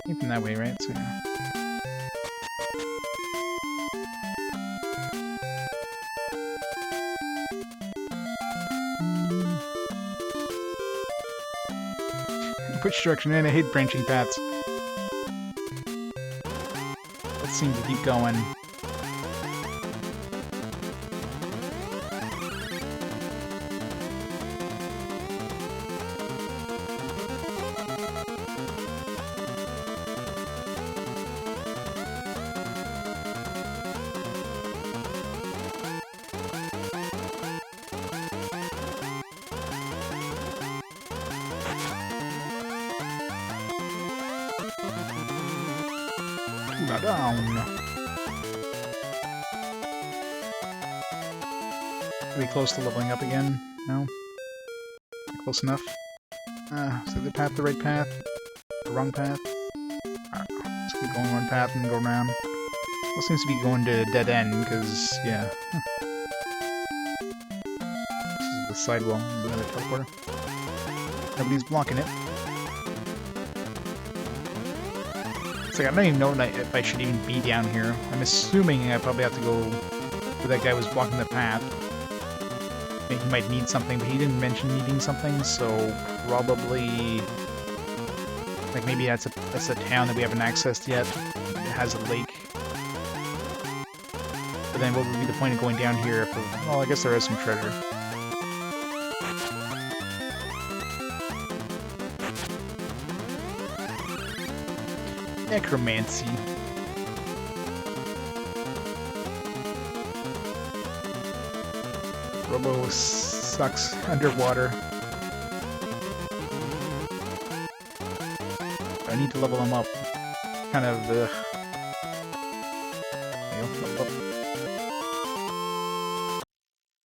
Even that way, right? So, yeah. Which direction? Man, I hate branching paths. Let's seem to keep going. Down. Are we close to leveling up again? No? Close enough? Is the path the right path? The wrong path? Let's keep going one path and go around. Well, seems to be going to a dead end, because, yeah. This is the sidewall, another teleporter. Nobody's blocking it. It's like, I don't even know if I should even be down here. I'm assuming I probably have to go where that guy was blocking the path. He might need something, but he didn't mention needing something, so probably... Like, maybe that's a town that we haven't accessed yet. It has a lake. But then what would be the point of going down here if... Well, I guess there is some treasure. Necromancy. Robo sucks underwater. I need to level him up. Kind of there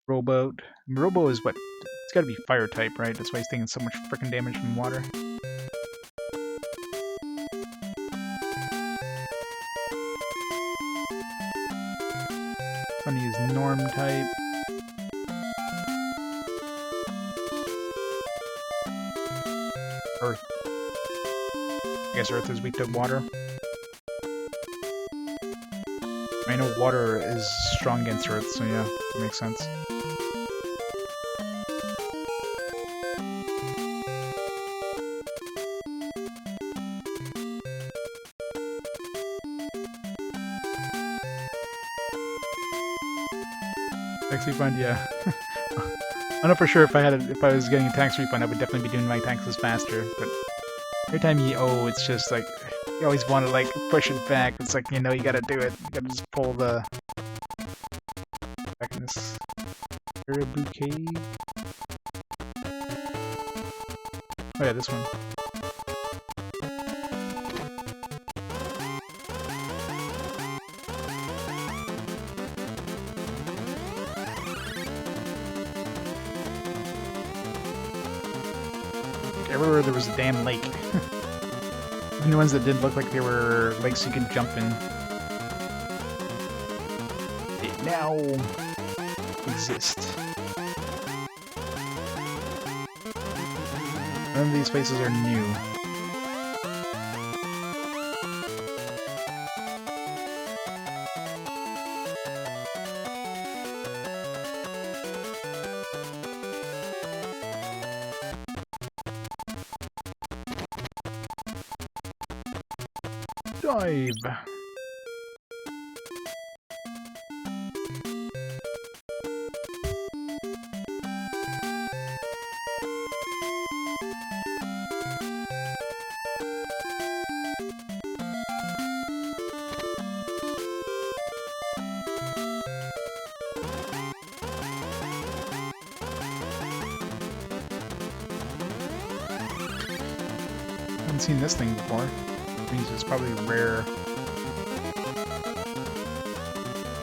you go. Robo is what? It's gotta be fire type, right? That's why he's taking so much freaking damage from water. Funny is norm type. Earth. I guess Earth is weak to water. I know water is strong against Earth, so yeah, that makes sense. Tax refund, yeah. I'm not for sure if I was getting a tax refund, I would definitely be doing my taxes faster. But every time you owe, it's just like you always want to like push it back. It's like, you know, you gotta do it. You gotta just pull the back in this Caribou Cave. Oh yeah, this one. Everywhere there was a damn lake. Even the ones that didn't look like they were lakes you could jump in. They now exist. None of these places are new. Dive! Haven't seen this thing before. It means it's probably rare.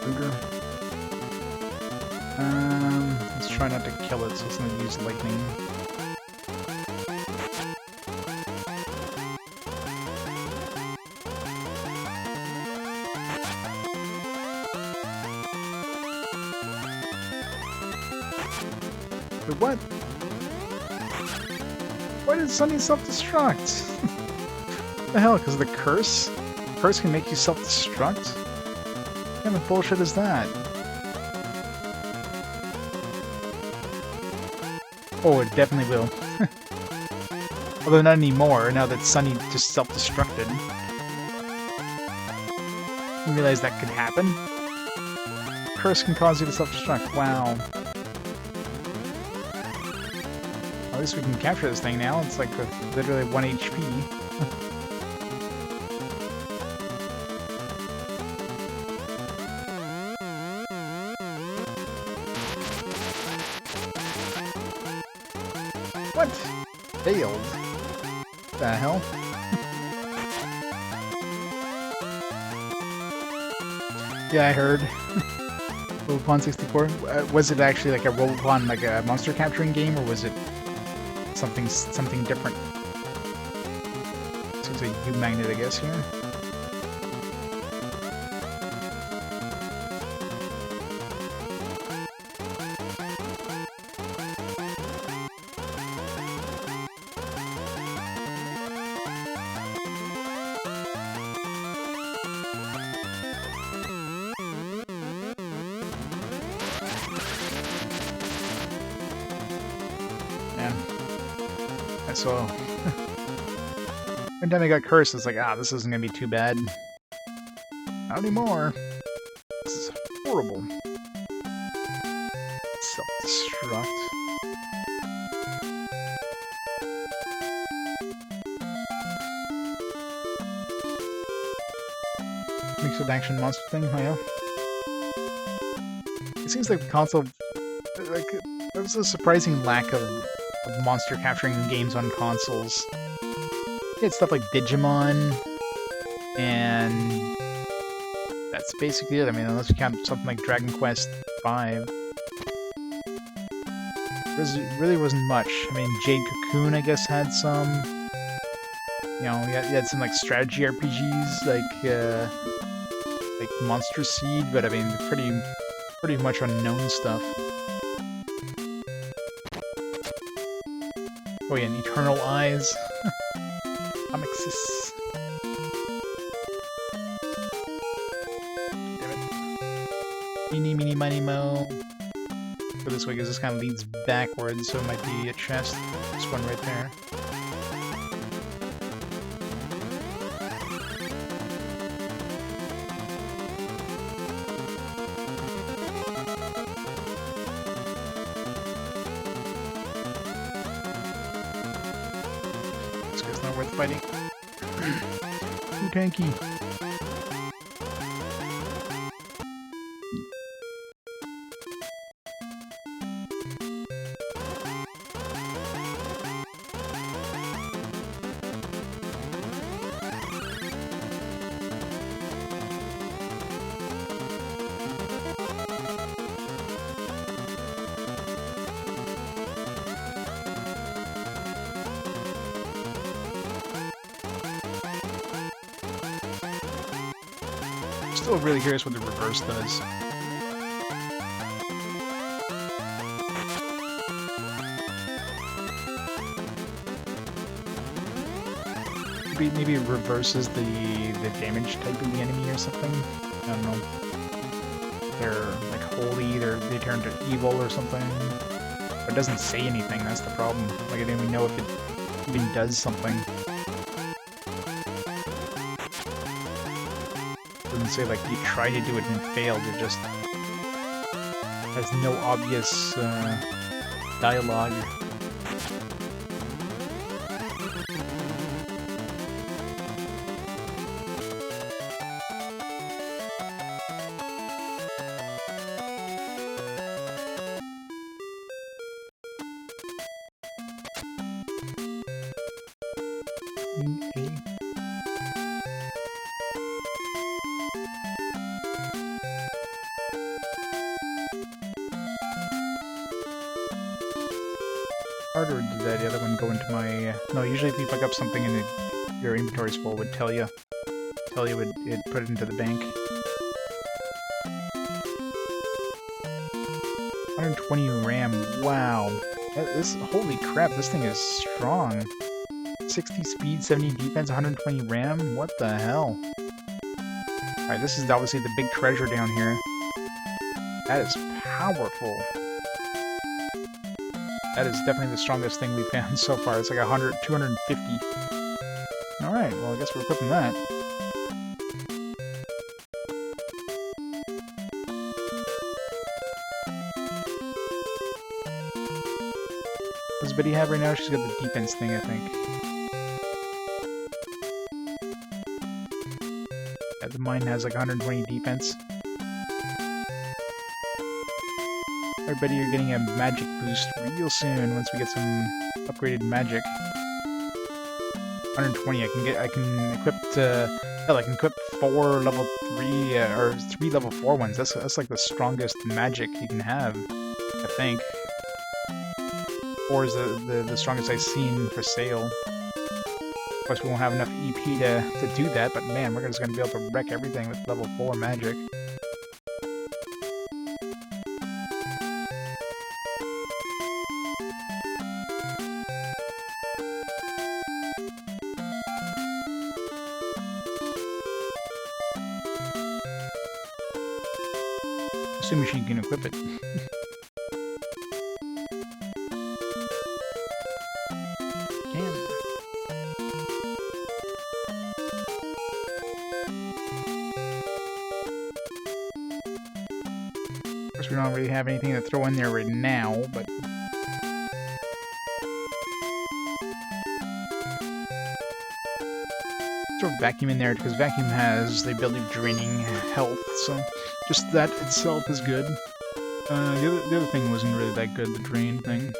Booger. Let's try not to kill it, so it's gonna use lightning. But what? Why did Sunny self-destruct? What the hell? Because of the curse? The curse can make you self-destruct? What kind of bullshit is that? Oh, it definitely will. Although not anymore, now that Sunny just self-destructed. You realize that could happen? Curse can cause you to self-destruct. Wow. At least we can capture this thing now. It's like with literally 1 HP. What? Failed? What the hell? Yeah, I heard. Robopon 64. Was it actually like a Robopon, like a monster capturing game, or was it something different? Seems like a U-magnet, I guess, here. So, one time I got cursed, it's like, this isn't gonna be too bad. Not anymore. This is horrible. Self-destruct. Mixed with action monster thing, oh yeah. It seems like the console, like, there's a surprising lack of monster capturing games on consoles. You had stuff like Digimon, and that's basically it. I mean, unless you count something like Dragon Quest V. There really wasn't much. I mean, Jade Cocoon, I guess, had some. You know, you had some like strategy RPGs, like Monster Seed, but I mean, pretty much unknown stuff. Oh yeah, and Eternal Eyes. Amixis. Damn it. Meeny, meeny, miny, mo. Go this way because this kind of leads backwards, so it might be a chest. This one right there. Not worth fighting. Too tanky. Still really curious what the reverse does. Maybe it reverses the damage type of the enemy or something. I don't know. They're like holy, they turn to evil or something. But it doesn't say anything, that's the problem. Like I didn't even know if it even does something. doesn't say like you tried to do it and failed. It just has no obvious dialogue. Harder to do that. The other one go into my. No, usually if you pick up something and your inventory's full, it would tell you. It'd put it into the bank. 120 RAM. Wow. Holy crap! This thing is strong. 60 speed, 70 defense, 120 RAM. What the hell? All right, this is obviously the big treasure down here. That is powerful. That is definitely the strongest thing we've found so far. It's like 100, 250. Alright, well I guess we're equipping that. What does Betty have right now? She's got the defense thing, I think. Yeah, the mine has like 120 defense. Alright, Betty, you're getting a magic boost real soon once we get some upgraded magic. 120. I can equip hell, I can equip 4 level 3 or 3 level 4 ones. That's like the strongest magic you can have, I think. 4 is the strongest I've seen for sale. Of course, we won't have enough EP to do that, but man, we're just gonna be able to wreck everything with level 4 magic. Assuming she can equip it. Can. Of course, we don't really have anything to throw in there right now, but throw a vacuum in there because vacuum has the ability of draining health, so just that itself is good. The other thing wasn't really that good, the drain thing.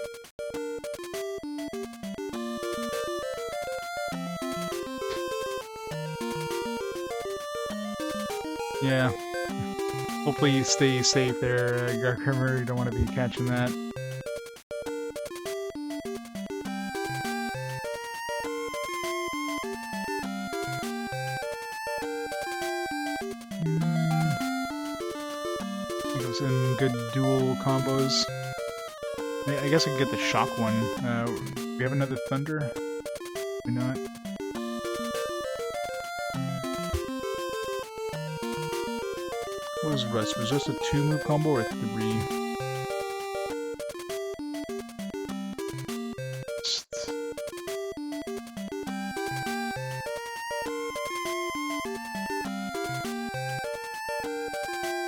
Yeah. Hopefully you stay safe there, Garkhammer. You don't want to be catching that. Some good dual combos. I guess I could get the shock one. We have another thunder? Why not? What was Rust? Was Rust a 2-move combo or 3?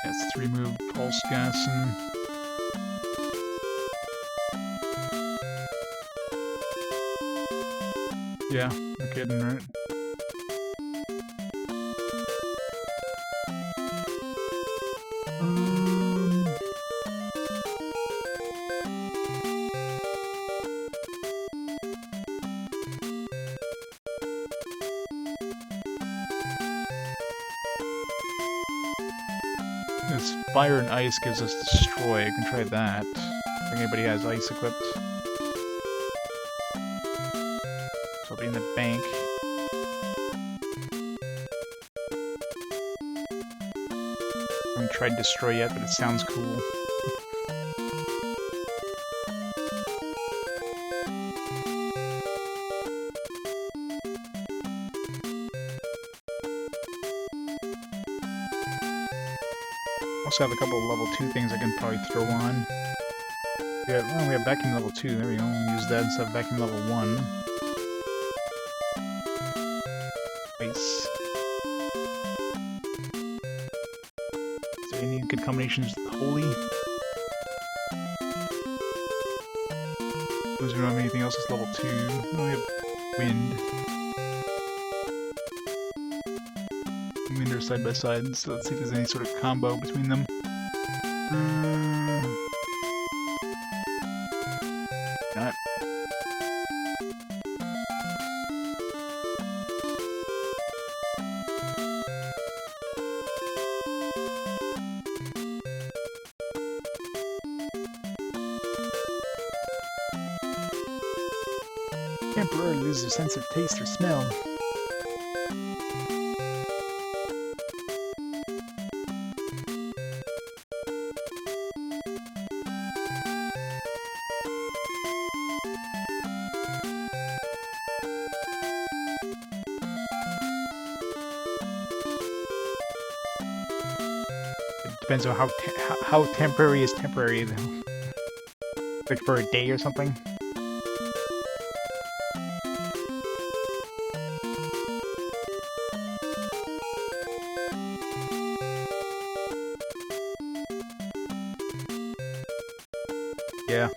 That's 3-move pulse gas and yeah, no kidding, right? This fire and ice gives us destroy. I can try that. I think anybody has ice equipped. So I'll be in the bank. I haven't tried destroy yet, but it sounds cool. Also have a couple of level 2 things I can probably throw on. Yeah, well, we have vacuum level 2, there we go, we'll use that instead of vacuum level 1. Nice. combinations with holy. Those we don't have anything else. It's level 2. We only have wind. Wind are side by side, so let's see if there's any sort of combo between them. Not. Temporarily lose their sense of taste or smell. Depends on how temporary is temporary, though. Like for a day or something. Yeah.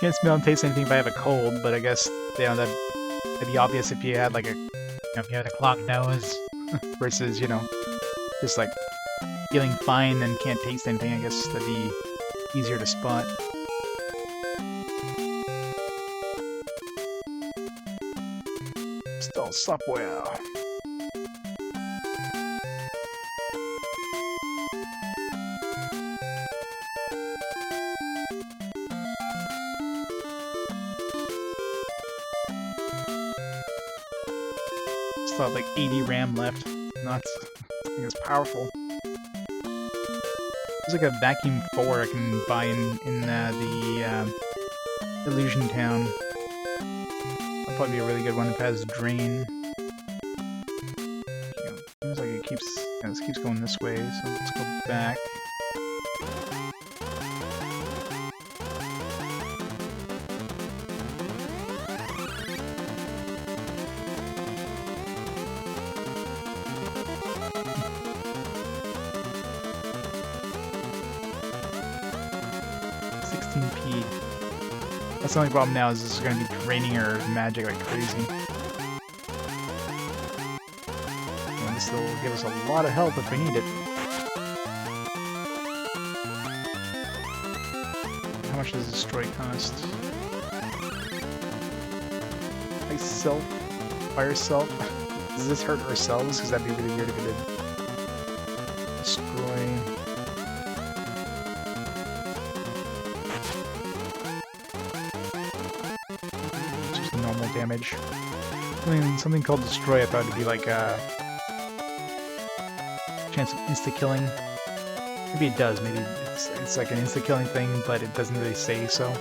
Can't smell and taste anything if I have a cold, but I guess that'd be obvious if you had like if you had a clogged nose versus just like feeling fine and can't taste anything. I guess that'd be easier to spot. Install software. Still have like 80 RAM left. Nuts. I think it's powerful. There's like a vacuum 4 I can buy in the Illusion Town. That'll probably be a really good one if it has drain. Seems like it keeps going this way, so let's go back. That's the only problem now is this is going to be draining our magic like crazy. And this will give us a lot of health if we need it. How much does destroy cost? Ice self? Fire self? Does this hurt ourselves? Because that'd be really weird if it did. Destroy... damage. Something called Destroy I thought it'd be like a chance of insta-killing. Maybe it does, maybe it's like an insta-killing thing, but it doesn't really say so.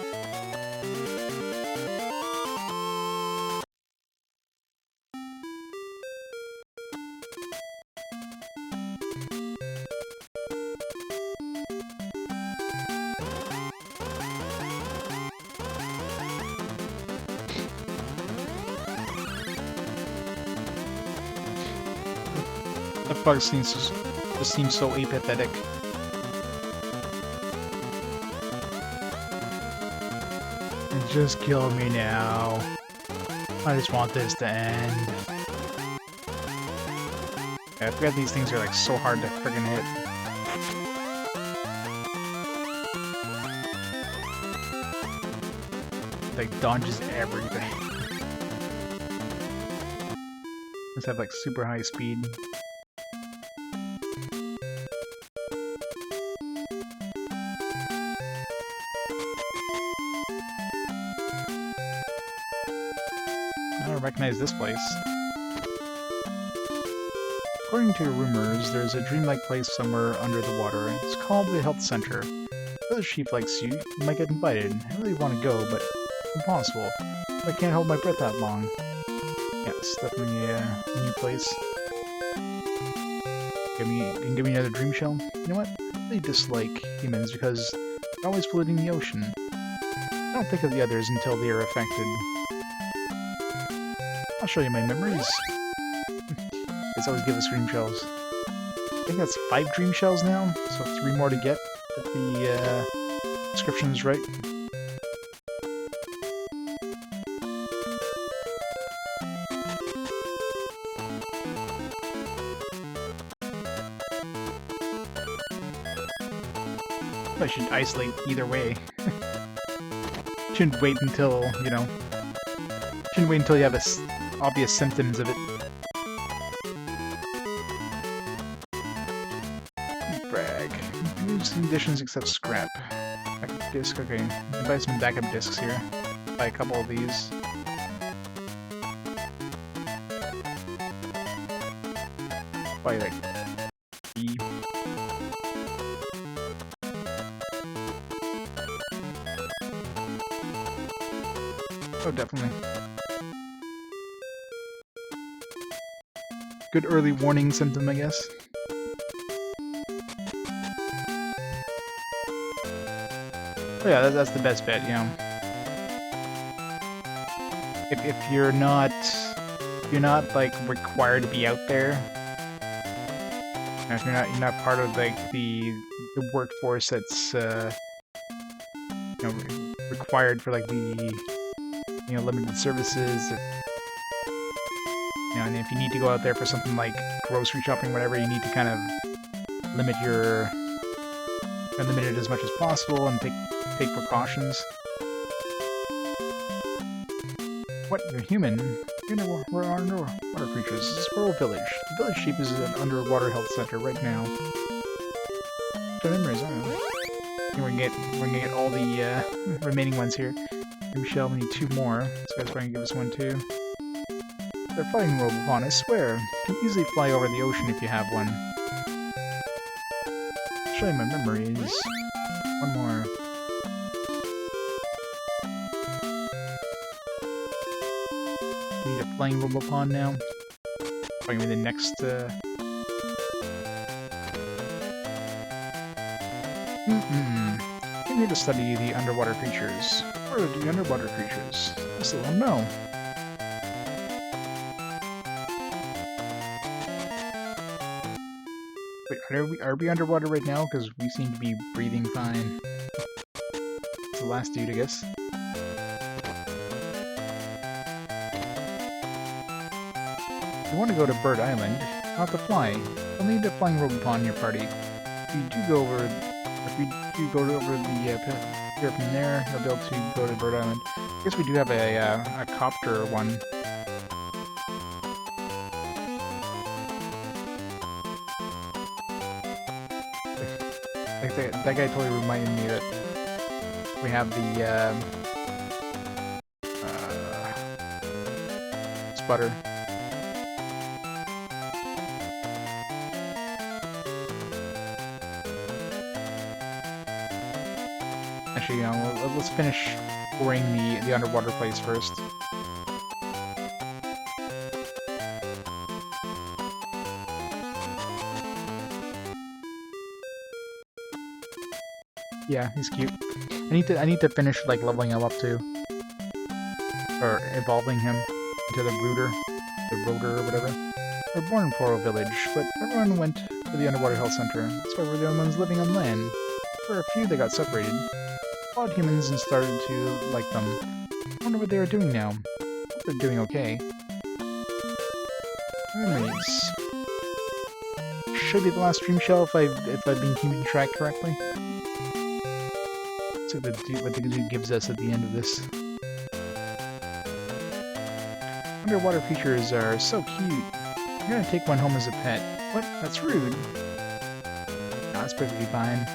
That bug just seems so apathetic. Just kill me now. I just want this to end. Yeah, I forgot these things are like so hard to friggin' hit. Like dodges everything. Just have like super high speed. I don't recognize this place. According to rumors, there's a dreamlike place somewhere under the water. It's called the Health Center. If other sheep likes you, you might get invited. I really want to go, but it's impossible. I can't hold my breath that long. Yeah, it's definitely a new place. Can give me another dream shell? You know what? I really dislike humans because they're always polluting the ocean. I don't think of the others until they are affected. I'll show you my memories. It's always give us dream shells. I think that's 5 dream shells now, so 3 more to get if the description is right. I should isolate either way. Shouldn't wait until, you know, shouldn't wait until you have obvious symptoms of it. Brag. Use conditions except scrap. Backup disc, okay. You can buy some backup discs here. Buy a couple of these. Buy like E. Oh, definitely. Good early warning symptom, I guess. Oh yeah, that's the best bet, you know. If you're not like required to be out there, you know, if you're not part of like the workforce that's you know, required for like the, you know, limited services. You know, and if you need to go out there for something like grocery shopping, whatever, you need to kind of limit it as much as possible and take precautions. What? You're human? We're underwater creatures. This is Squirrel Village. The village sheep is an underwater health center right now. So memories, we're gonna get all the remaining ones here. Michelle, we need 2 more. This guy's going to give us 1 too. They're fighting Robopon, I swear. You can easily fly over the ocean if you have one. I'll show you my memories. 1 more. Need a flying Robopon now. Probably gonna be the next. Came here to study the underwater creatures. What are the underwater creatures? I still don't know. Wait, are we underwater right now? Because we seem to be breathing fine. It's the last dude, I guess. If you want to go to Bird Island, you'll have to fly. You'll need a flying Robopon in your party. If you do go over the here from there, you'll be able to go to Bird Island. I guess we do have a copter one. Like that guy totally reminded me that we have the sputter. Actually, you know, let's finish touring the underwater place first. Yeah, he's cute. I need to finish like leveling him up too, or evolving him into the rotor or whatever. We're born in Poro Village, but everyone went to the underwater health center. That's why we're the only ones living on land. There were a few that got separated. Followed humans and started to like them. I wonder what they are doing now. Hope they're doing okay. Memories. Should be the last dream shell if I've been keeping track correctly. Let's see what the dude gives us at the end of this. Underwater creatures are so cute. I'm gonna take one home as a pet. What? That's rude. No, that's perfectly fine.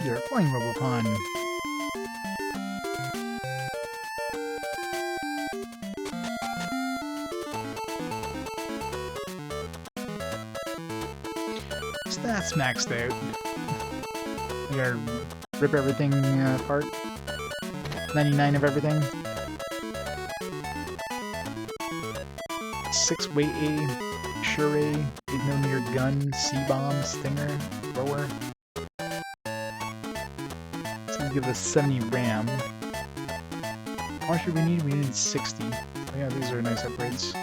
You're a flying Robopon. Stats maxed out. You gotta rip everything apart. 99 of everything. 6-weight A, sure A, 8mm gun, C-bomb, stinger, thrower. So give us 70 RAM. How much do we need? We need 60. Oh, yeah, these are nice upgrades.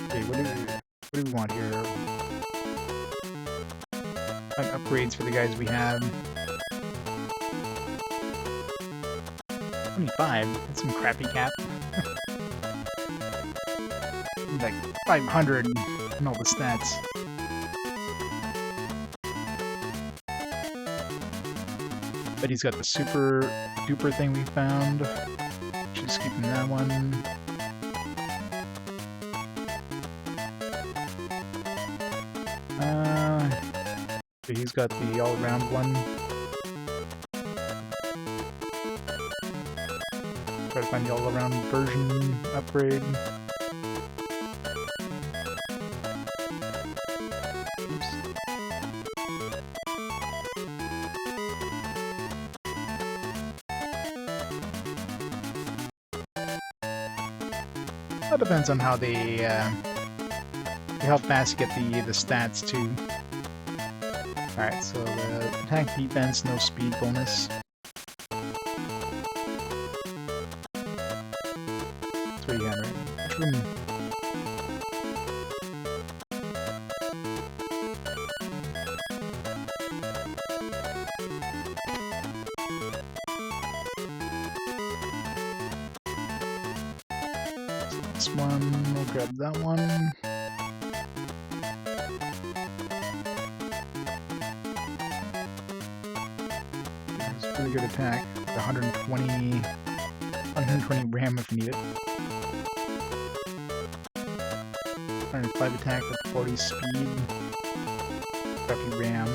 Okay, what do we want here? Upgrades for the guys we have. 25? That's some crappy cap. Like 500 and all the stats. But he's got the super duper thing we found. Just keeping that one. So he's got the all-around one. Try to find the all-around version upgrade. Oops. That depends on how how fast you get the stats too. Alright, so the attack defense, no speed bonus. That's what you had, right? Which one? This one, we'll grab that one. Really good attack. 120 RAM if you need it. 105 attack with 40 speed. Crappy RAM.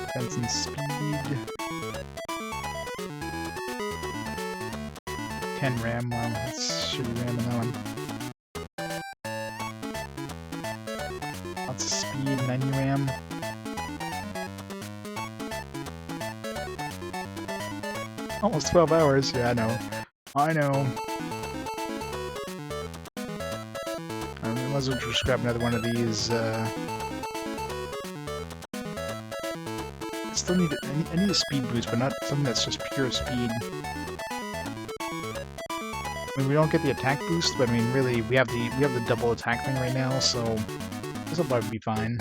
Defense and speed. 10 RAM. Wow, that's shitty RAM on that one. Lots of speed, 90 RAM. Almost 12 hours. Yeah, I know. I know. I might as well just grab another one of these. I still need I need a speed boost, but not something that's just pure speed. I mean, we don't get the attack boost, but I mean, really, we have the double attack thing right now, so this will probably be fine.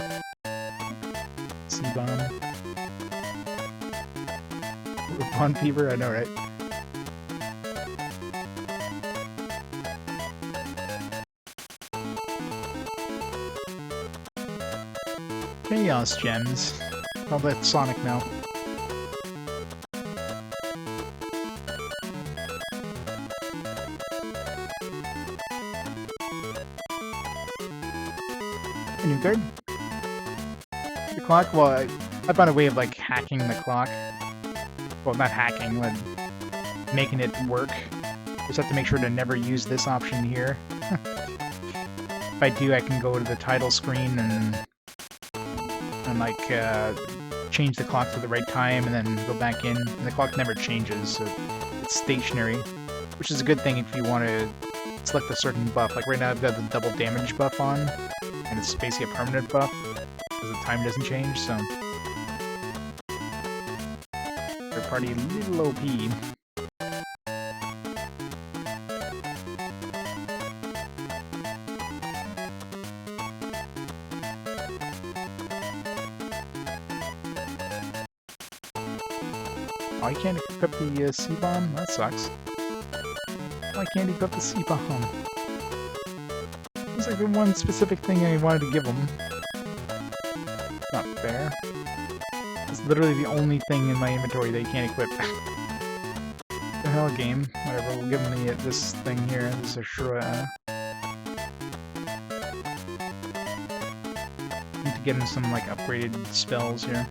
C-bomb. Robopon fever, I know, right? Chaos gems. All that Sonic now. A new card? The clock? Well, I found a way of, like, hacking the clock. Well, not hacking, but making it work. Just have to make sure to never use this option here. If I do, I can go to the title screen and like, change the clock to the right time and then go back in. And the clock never changes, so it's stationary. Which is a good thing if you want to select a certain buff. Like right now I've got the double damage buff on, and it's basically a permanent buff, because the time doesn't change, so... Third party little OP. Oh, I can't equip the C-bomb? That sucks. Oh, I can't equip the C-bomb. It's like the one specific thing I wanted to give them. Not fair. It's literally the only thing in my inventory that you can't equip. The hell, game. Whatever, we'll give them this thing here. This is Ashura. Need to get him some, like, upgraded spells here.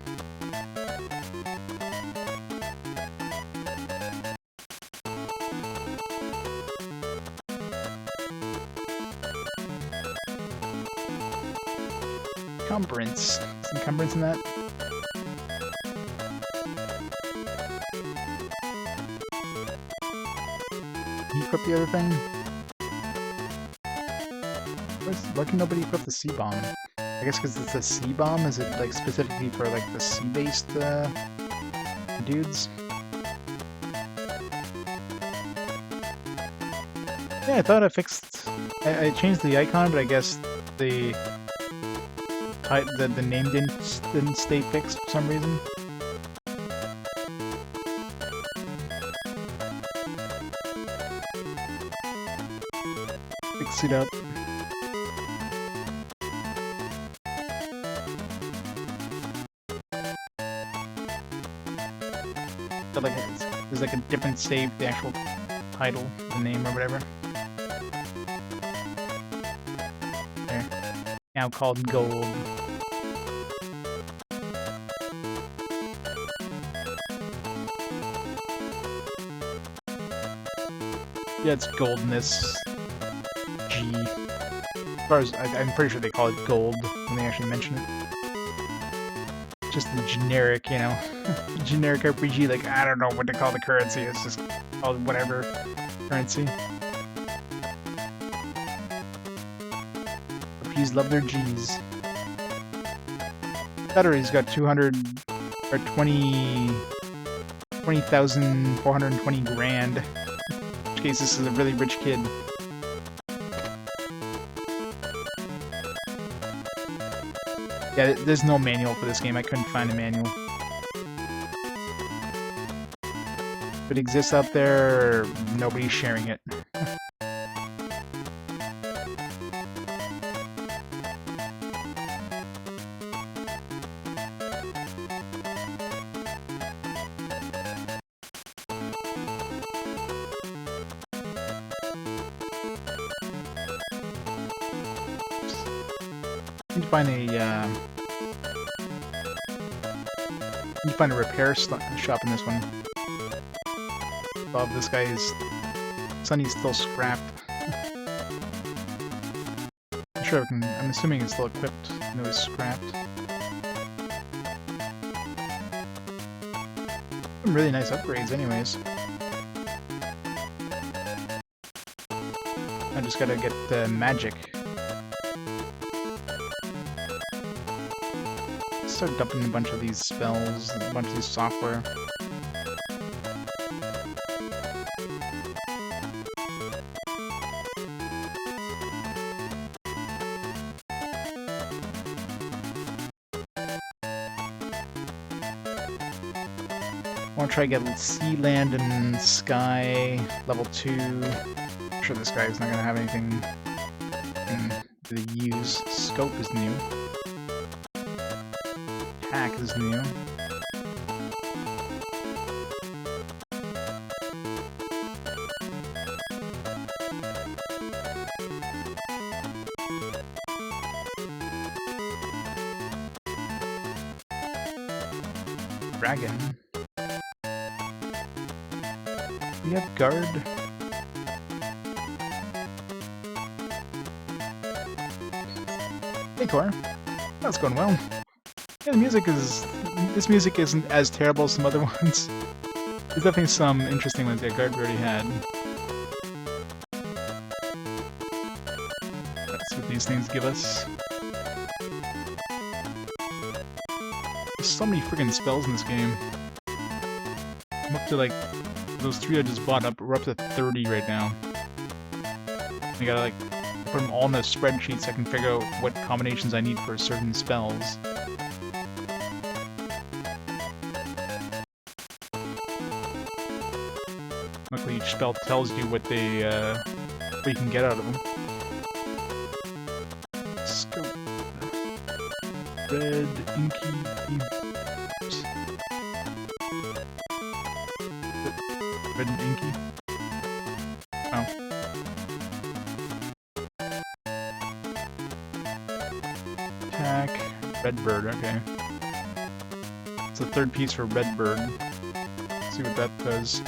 Encumbrance. Is encumbrance in that? equip the other thing? Why can nobody equip the C-bomb? I guess because it's a C-bomb? Is it like specifically for like the C-based dudes? Yeah, I thought I fixed... I changed the icon, but I guess the name didn't stay fixed for some reason. Fix it up. But like there's like a different save, the actual title, the name or whatever. There. Now called Gold. Yeah, it's gold in this G. As far as I'm pretty sure they call it gold when they actually mention it. Just the generic, you know, generic RPG. Like I don't know what to call the currency. It's just called whatever currency. RPGs love their G's. Battery's got 200 or 20,420 grand. In which case, this is a really rich kid. Yeah, there's no manual for this game. I couldn't find a manual. If it exists out there, nobody's sharing it. Need to find a repair shop in this one. Oh, this guy's Sunny's still scrapped. I'm sure I can. I'm assuming it's still equipped. No, it's scrapped. Some really nice upgrades, anyways. I just gotta get the magic. Start dumping a bunch of these spells, a bunch of these software. I want to try to get sea, land, and sky level 2. I'm sure this guy is not going to have anything to use. Scope is new. Attack is new. Dragon. We have guard. Hey Cor. That's going well. Yeah, this music isn't as terrible as some other ones. There's definitely some interesting ones that Guard already had. That's what these things give us. There's so many friggin' spells in this game. I'm up to like, those 3 I just bought up, we're up to 30 right now. I gotta like, put them all in a spreadsheet so I can figure out what combinations I need for certain spells. Luckily, each spell tells you what they, what you can get out of them. Scope. Red, inky. Red and inky. Oh. Attack. Redbird. Okay. It's the 3rd piece for Redbird. Let's see what that does.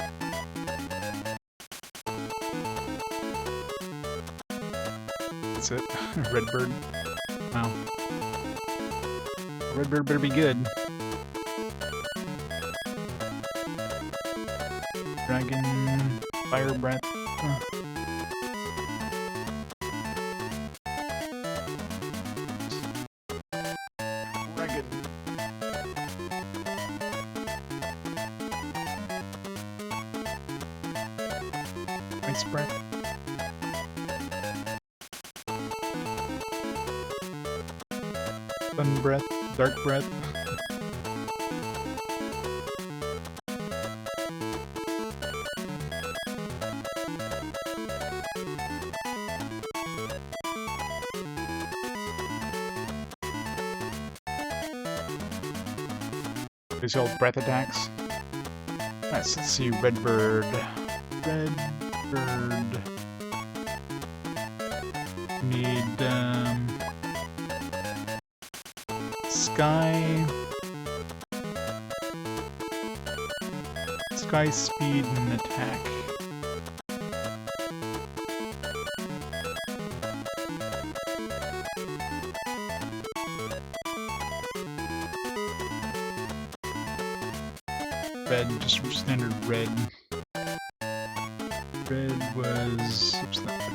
That's it. Redbird. Wow. Redbird better be good. Dragon, Fire Breath. Dragon. Ice breath. Sun breath. Dark breath. These old breath attacks. Nice, let's see, Redbird. Redbird. Need, Sky. Sky, speed, and attack. Red, just standard red. Red was... Oops, not red.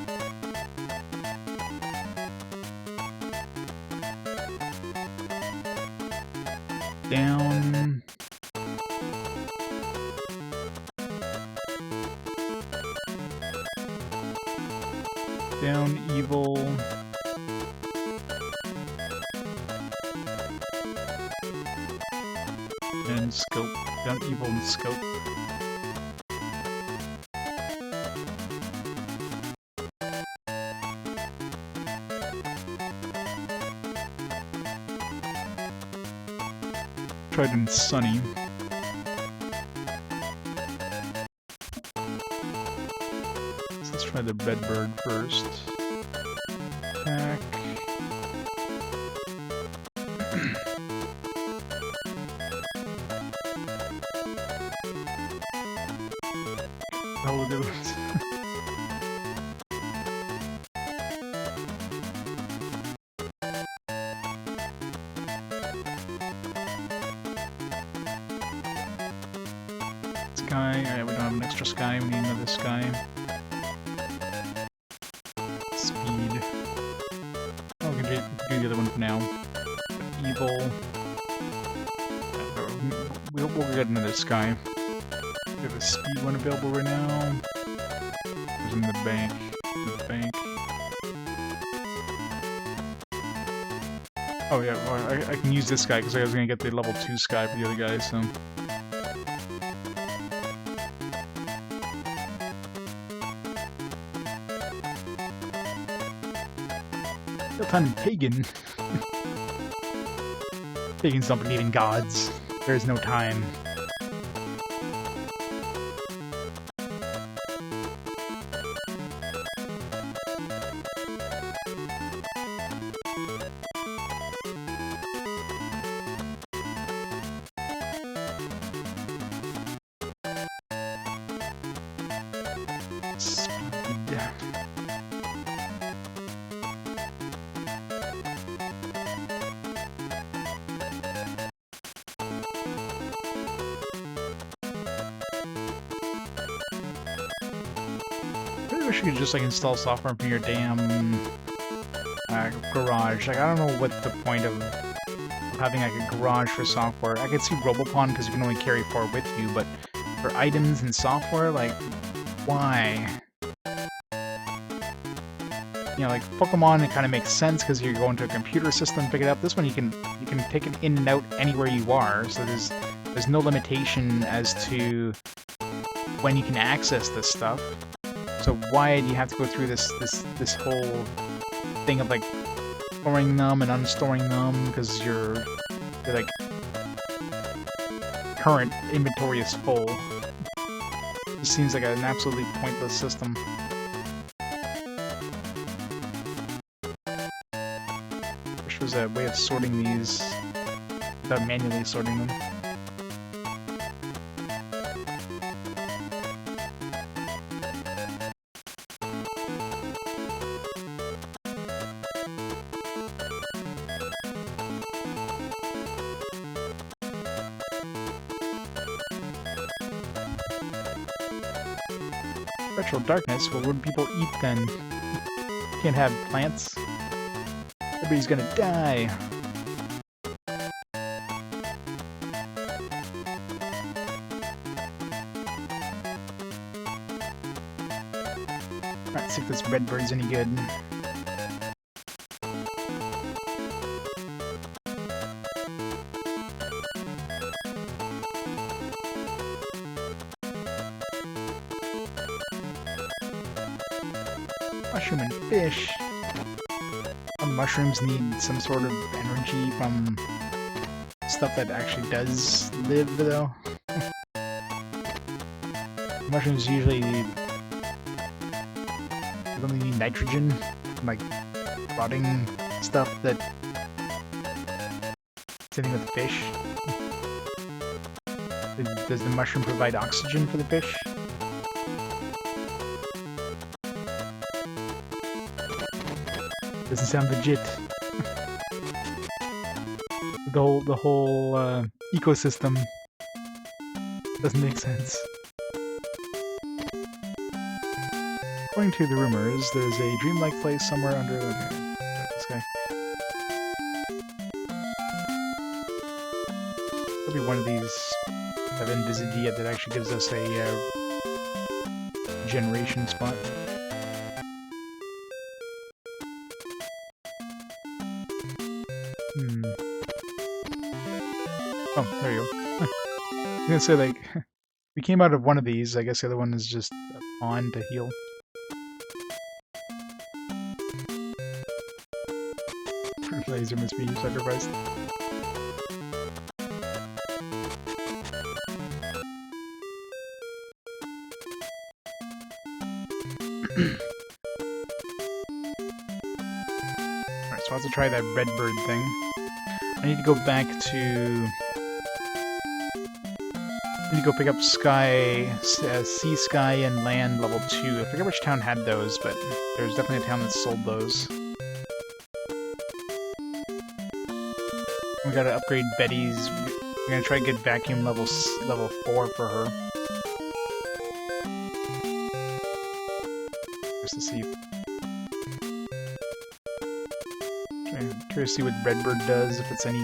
Down. Down, evil. And scope. Down, evil, and scope. Tried in Sunny. So let's try the Redbird first. Attack. Oh, Sky. Alright, we don't have an extra sky, we need another sky. Speed. Oh, we can do the other one for now. Evil. We'll get another sky. We have a speed one available right now. Who's in the bank? The bank. Oh yeah, well, I can use this guy because I was going to get the level 2 sky for the other guy, so... Real-time pagan. Pagans don't believe in gods. There is no time. I wish you could just like install software from your damn garage. Like, I don't know what the point of having like a garage for software. I could see Robopon because you can only carry 4 with you, but for items and software, like, why? You know, like Pokemon, it kind of makes sense because you're going to a computer system to pick it up. This one, you can take it in and out anywhere you are. So there's no limitation as to when you can access this stuff. So why do you have to go through this whole thing of like storing them and unstoring them because your like current inventory is full? It seems like an absolutely pointless system. Wish there was a way of sorting these without manually sorting them. Perpetual darkness? Well, what do people eat then? Can't have plants. Everybody's gonna die. Alright, see if this red bird's any good. Mushroom and fish. Some mushrooms need some sort of energy from stuff that actually does live, though. Mushrooms usually only need nitrogen, like rotting stuff that. Same with fish. Does the mushroom provide oxygen for the fish? Doesn't sound legit. The whole ecosystem doesn't make sense. According to the rumors, there's a dreamlike place somewhere under this guy. Could be one of these I've been visited yet that actually gives us a generation spot. Oh, there you go. I was gonna say, like, we came out of one of these. I guess the other one is just on to heal. Laser must be sacrificed. Alright, so I'll have to try that red bird thing. I need to go back to... I need to go pick up Sea, Sky, and Land level 2. I forget which town had those, but there's definitely a town that sold those. We gotta upgrade Betty's. We're gonna try to get Vacuum level 4 for her. Just to see. I'm curious to see what Redbird does, if it's worth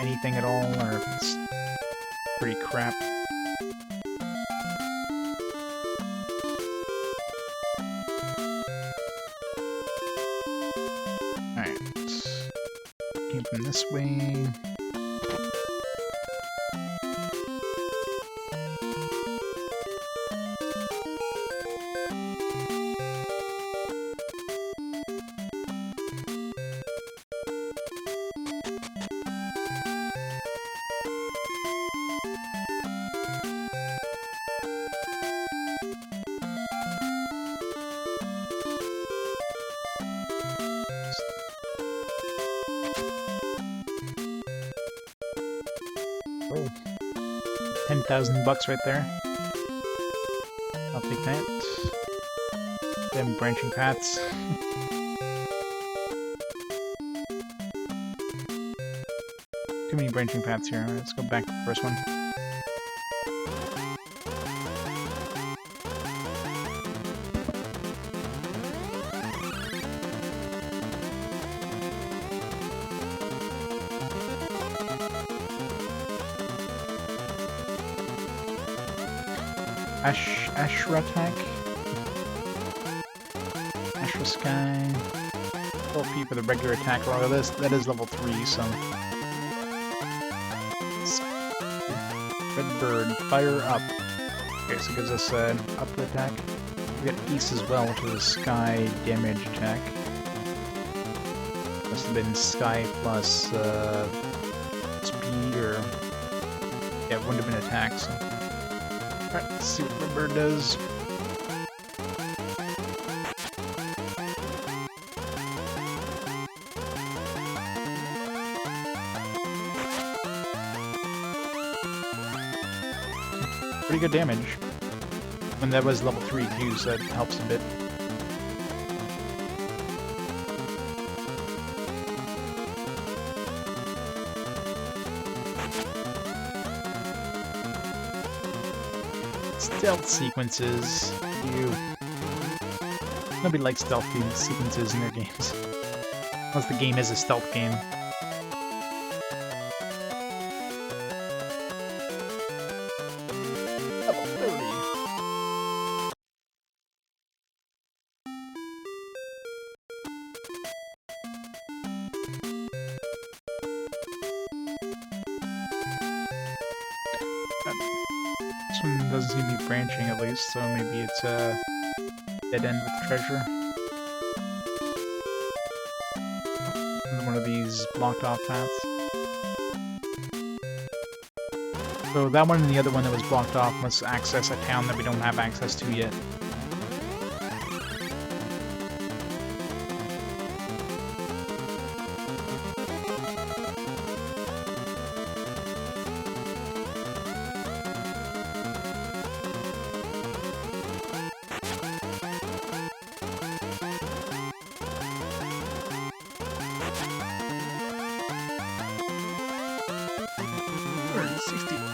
anything at all, or if it's pretty crap. Alright. Came from this way. Oh, $10,000 right there. I'll take that. Them branching paths. Too many branching paths here. Alright, let's go back to the first one. Ashra attack. Ashra Sky. 12p for the regular attack. Well, that is level 3, so. Red Bird, fire up. Okay, so it gives us an up attack. We got East as well, which is a Sky damage attack. Must have been Sky plus speed, or yeah, it wouldn't have been attack. So. Alright, let's see what Red Bird does. Pretty good damage. And that was level 3 too, so that helps a bit. Stealth sequences. Nobody likes stealth sequences in their games. Unless the game is a stealth game. Level 30. This one doesn't seem to be branching at least, so maybe it's a dead end with treasure. One of these blocked off paths. So that one and the other one that was blocked off must access a town that we don't have access to yet.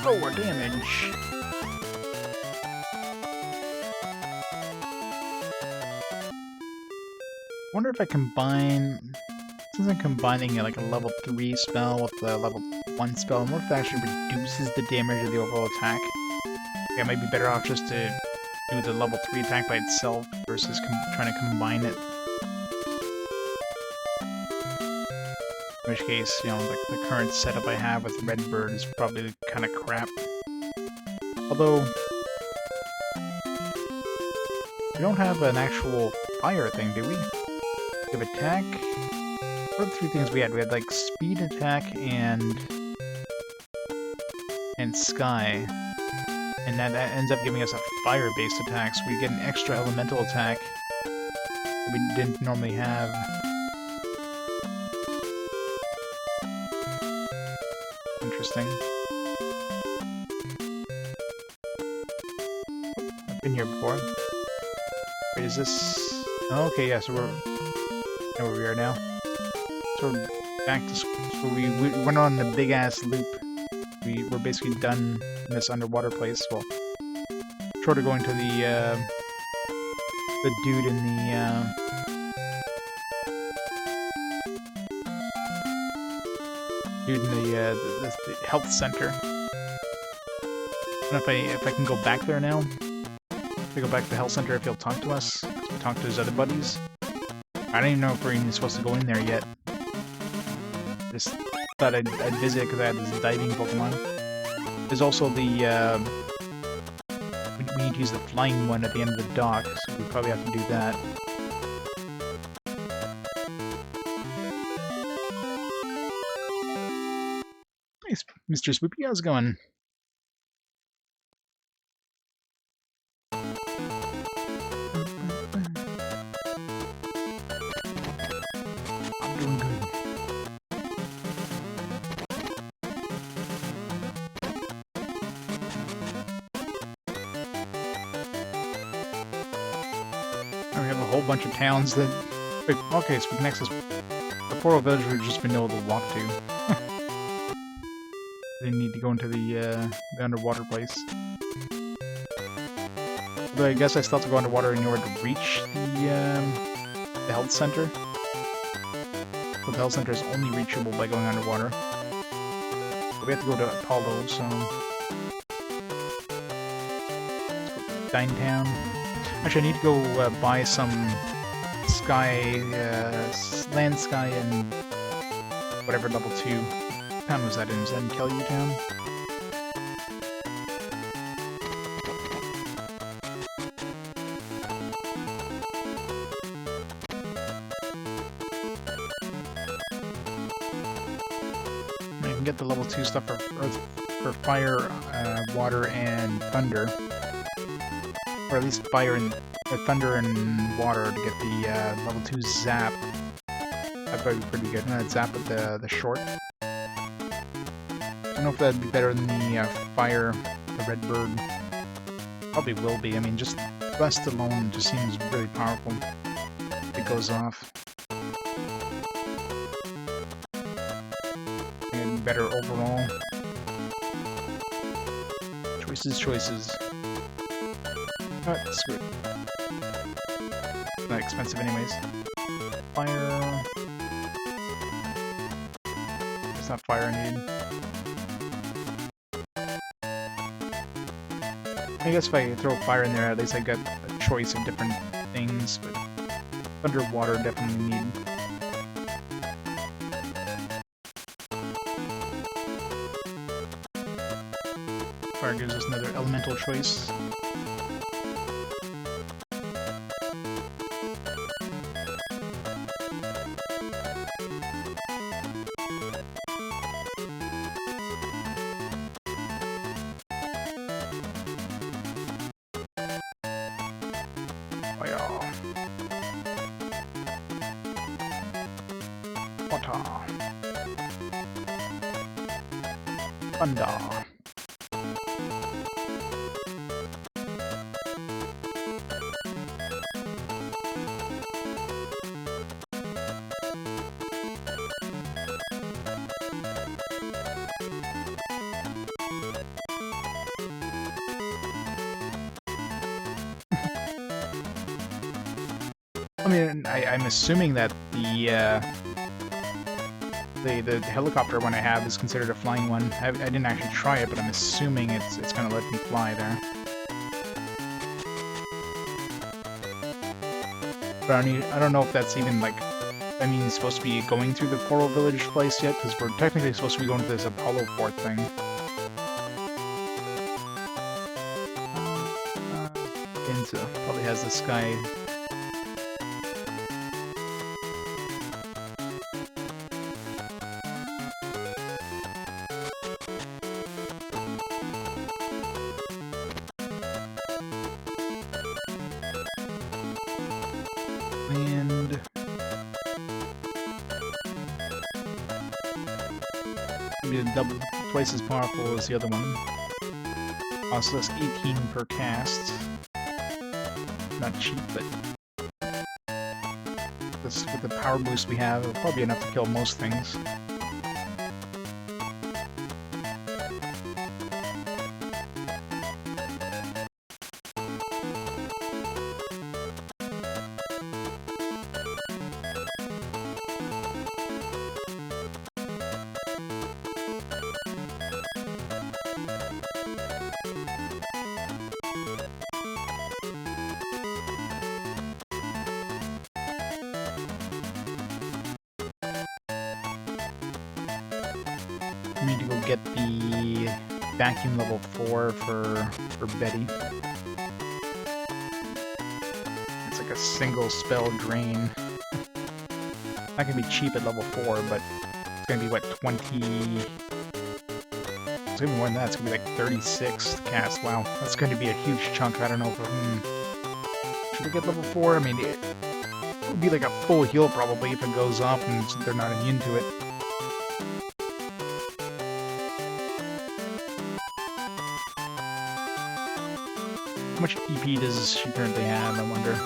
Lower damage. Wonder if I combine. Since I'm combining like a level 3 spell with the level 1 spell, I wonder if that actually reduces the damage of the overall attack. Yeah, it might be better off just to do the level 3 attack by itself versus trying to combine it. In which case, you know, like the current setup I have with Redbird is probably kind of crap. Although, we don't have an actual fire thing, do we? We have attack. What are the 3 things we had? We had like speed, attack, and sky. And that ends up giving us a fire-based attack, so we get an extra elemental attack that we didn't normally have. Interesting. I've been here before. Wait, is this... Oh, okay, yeah, so we're... I know where we are now. So we're back to school. So we went on the big-ass loop. We're basically done in this underwater place. Well, short of going to the dude in the... dude in the health center. And if I can go back there now, if I go back to the health center, if he'll talk to us, we talk to his other buddies. I don't even know if we're even supposed to go in there yet. Just thought I'd visit because I had this diving Pokemon. There's also the we need to use the flying one at the end of the dock, so we probably have to do that. Nice, Mr. Swoopy, how's it going? I'm doing good. We have a whole bunch of towns that... Okay, so we can access the Portal Village we've just been able to walk to. Didn't need to go into the underwater place. But I guess I still have to go underwater in order to reach the health center. So the health center is only reachable by going underwater. But we have to go to Apollo, so... Let's go to Dinetown. Actually, I need to go buy some sky, land, sky, and whatever level 2. What town was that in? Was that in Kelly Town? I can get the level 2 stuff for fire, water, and thunder. Or at least fire and thunder and water to get the level 2 zap. That'd probably be pretty good. And that zap with the short. I don't know if that'd be better than the fire, the Redbird. Probably will be. I mean, just Rust alone just seems really powerful. It goes off. And better overall. Choices. Screw it. Not expensive anyways. Fire... It's not fire I need. I guess if I throw fire in there, at least I got a choice of different things, but underwater definitely need. Fire gives us another elemental choice. Thunder. I mean, I'm assuming that the helicopter one I have is considered a flying one. I didn't actually try it, but I'm assuming it's gonna let me fly there. But I don't know if that's even like, I mean, supposed to be going through the Coral Village place yet, because we're technically supposed to be going to this Apollo Fort thing. Ginza probably has this guy. And maybe double, twice as powerful as the other one. Also, that's 18 per cast. Not cheap, but this, with the power boost we have, it'll probably be enough to kill most things. I need to go get the vacuum level 4 for Betty. It's like a single spell drain. Not gonna be cheap at level 4, but it's gonna be what, 20... It's gonna be more than that, it's gonna be like 36 to cast. Wow, that's gonna be a huge chunk. I don't know if should I get level 4? I mean, it would be like a full heal probably if it goes up and they're not immune to it. How much EP does she currently have, I wonder?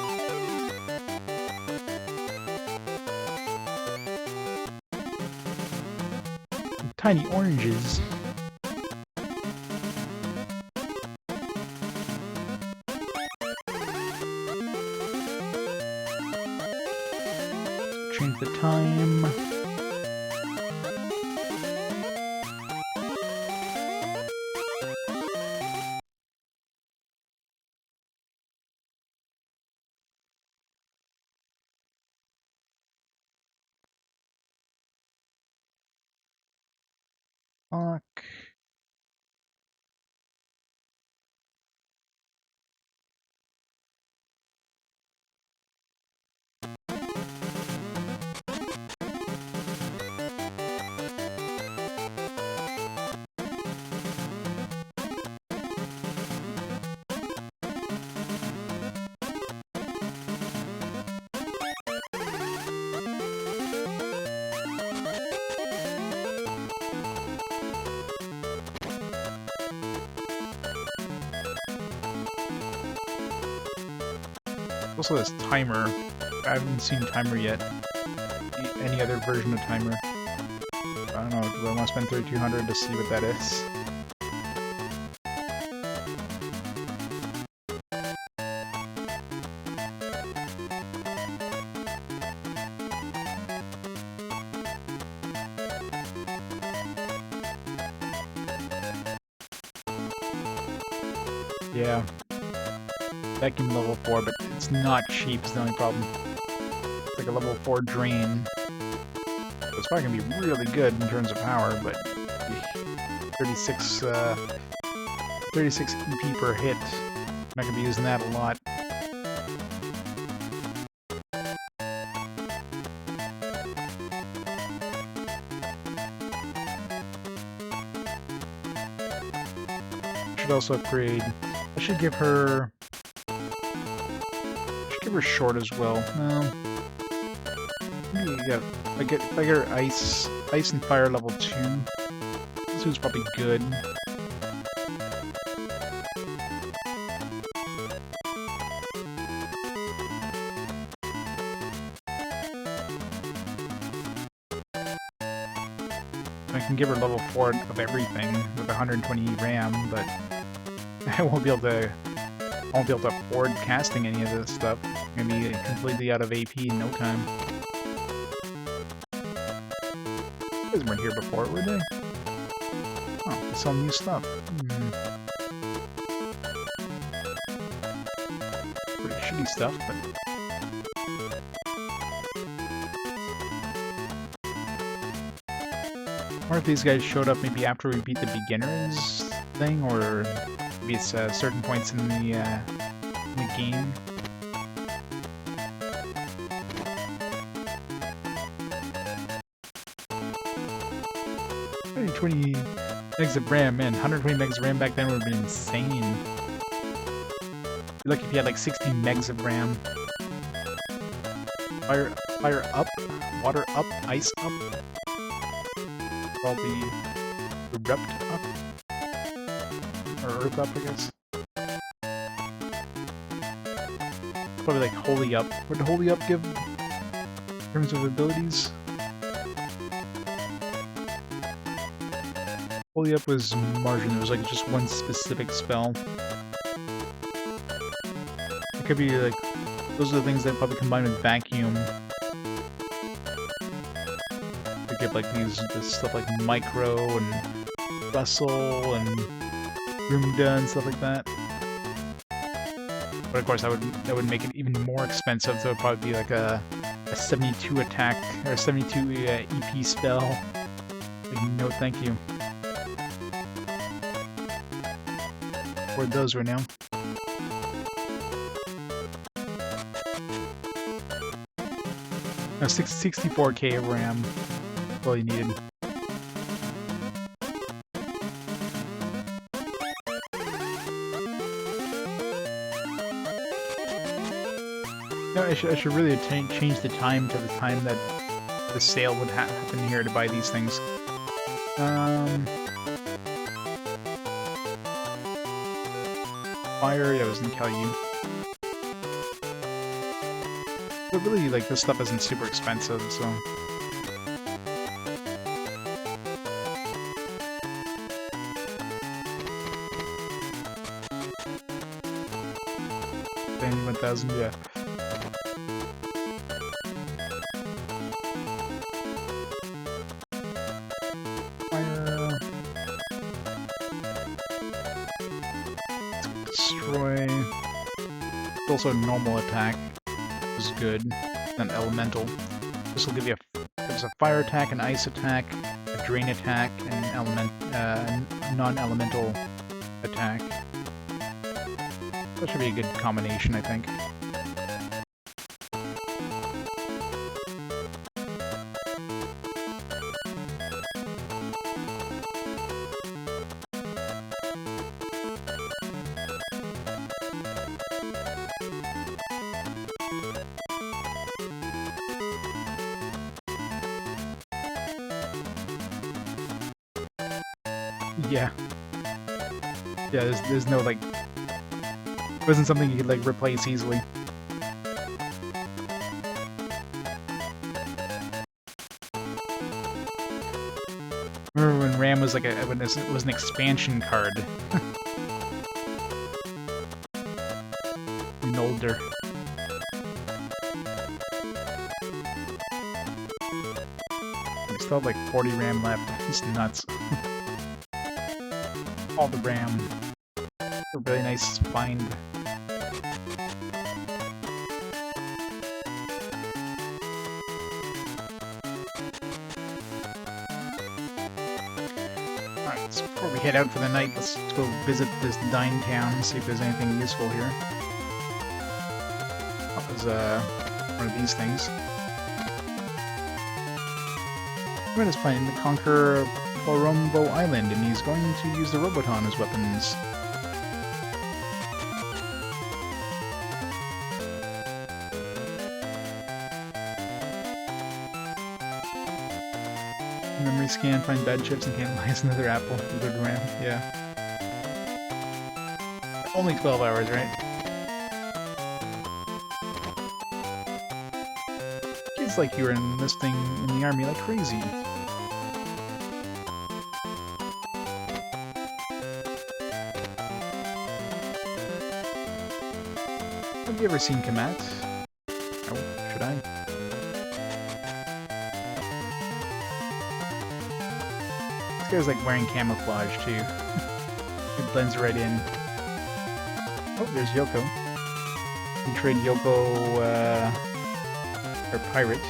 Tiny oranges. Change the time. Fuck. Also this timer. I haven't seen timer yet. Any other version of timer. I don't know, do I want to spend 3,200 to see what that is? Yeah. That can be level 4, but it's not cheap is the only problem. It's like a level 4 drain. It's probably gonna be really good in terms of power, but 36 36 EP per hit. I'm not gonna be using that a lot. Should also upgrade. I should give her. Short as well. No. Maybe if I get her ice and fire level 2. This one's probably good. I can give her level 4 of everything with 120 RAM, but I won't be able to afford casting any of this stuff. I'm gonna be completely out of AP in no time. You guys weren't here before, were they? Oh, they sell new stuff. Pretty shitty stuff, but... Or if these guys showed up maybe after we beat the beginners thing, or maybe it's certain points in the game. 120 megs of RAM, man. 120 megs of RAM back then would have been insane. You're lucky if you had like 60 megs of RAM. Fire up, water up, ice up. All the erupt up. Or earth up, I guess. Probably like holy up. What did holy up give in terms of abilities? Holy up was margin. It was like just one specific spell. It could be like those are the things that probably combine with vacuum. They give like this stuff like micro and rustle and Roomda and stuff like that. But of course, that would make it even more expensive. So it would probably be like a 72 attack or 72 EP spell. Like, no, thank you. Afford those right now. No, 64k of RAM. That's all you needed. No, I should really change the time to the time that the sale would happen here to buy these things. Fire, yeah, I was gonna tell you. But really, like, this stuff isn't super expensive, so... Then 1,000, yeah. Fire... Destroy... Also a normal attack is good. An elemental. This will give you there's a fire attack, an ice attack, a drain attack, and an non-elemental attack. That should be a good combination, I think. Yeah. Yeah, there's no, like... It wasn't something you could, like, replace easily. Remember when RAM was like when it was an expansion card? Even older. We still have, like, 40 RAM left. It's nuts. All the RAM. A really nice find. Alright, so before we head out for the night, let's go visit this dine town, see if there's anything useful here. That was one of these things. Red is planning to conquer Porombo Island, and he's going to use the Robopon as weapons. Memory scan, find bad chips, and cannibalize another apple. Good ram, yeah. Only 12 hours, right? It's like you were enlisting in the army like crazy. Have you ever seen Kamat? Oh, should I? This guy's like wearing camouflage too. It blends right in. Oh, there's Yoko. You can trade Yoko, or pirate.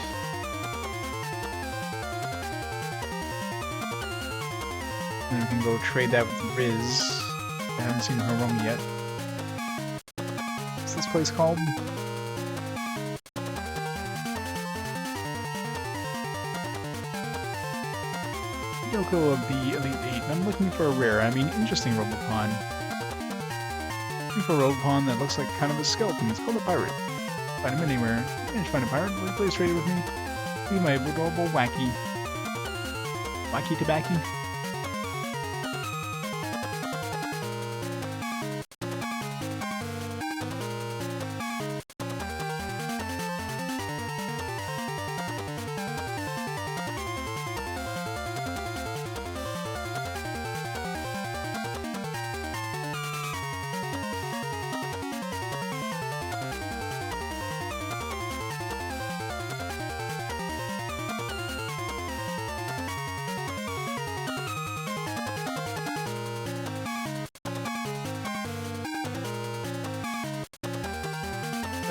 And we can go trade that with Riz. I haven't seen Hiromi yet. What's this place called? Yoko of the Elite 8. I'm looking for a rare, interesting Robopon. Looking for a Robopon that looks like kind of a skeleton. It's called a pirate. Find him anywhere. You find a pirate? Will you play straight with me? Be my adorable wacky. Wacky tobacco?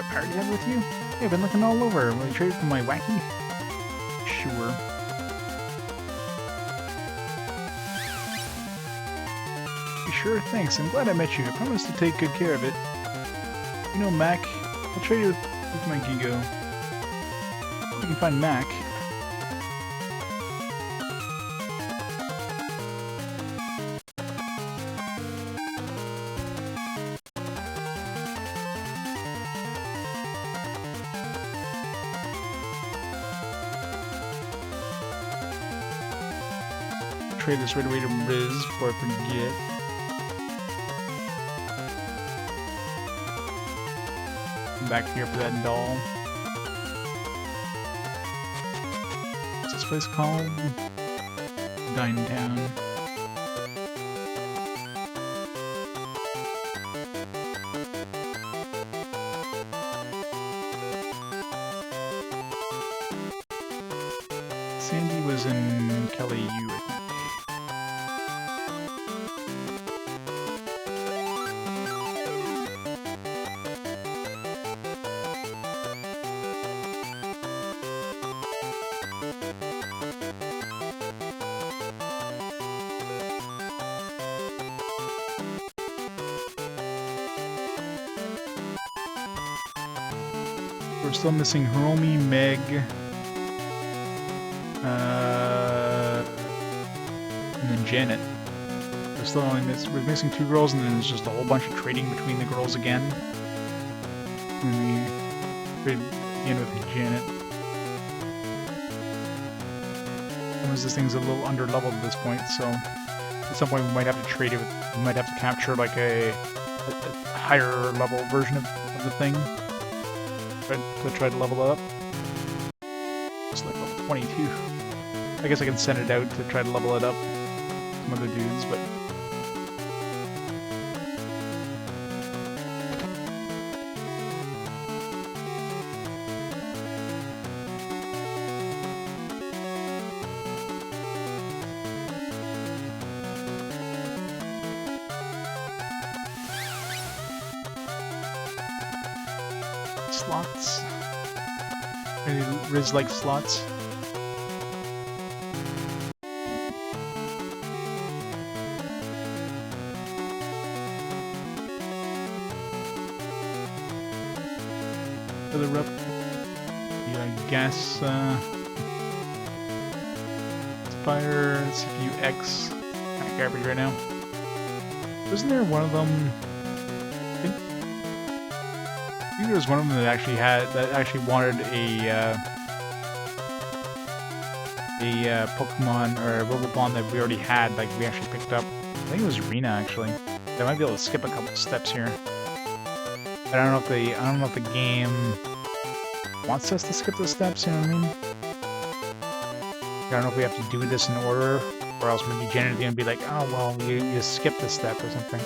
Pirate you have with you? Hey, I've been looking all over. Will you trade for my wacky? Sure. Sure, thanks. I'm glad I met you. I promise to take good care of it. You know, Mac, I'll trade you with my Gigo. You can find Mac. Trade this right away to Riz before I forget. Come back here for that doll. What's this place called? Dine Town. Sandy was in Kelly U, I think. We're still missing Hiromi, Meg, and then Janet. We're still only we're missing 2 girls, and then there's just a whole bunch of trading between the girls again. And we trade again with Janet. Because this thing's a little under leveled at this point, so at some point we might have to trade it with, we might have to capture like a higher level version of the thing. To try to level it up. It's like level 22. I guess I can send it out to try to level it up. Some other dudes, but slots. Maybe Riz-like slots. Filler up. The gas fire CPU X. Kind of garbage right now. Wasn't there one of them? I think there was one of them that actually wanted a Pokemon or a Robopon that we already had, like we actually picked up. I think it was Rena actually. I might be able to skip a couple steps here. But I don't know if the game wants us to skip the steps, you know what I mean? I don't know if we have to do this in order, or else maybe Janet's gonna be like, oh well, you skipped a step or something.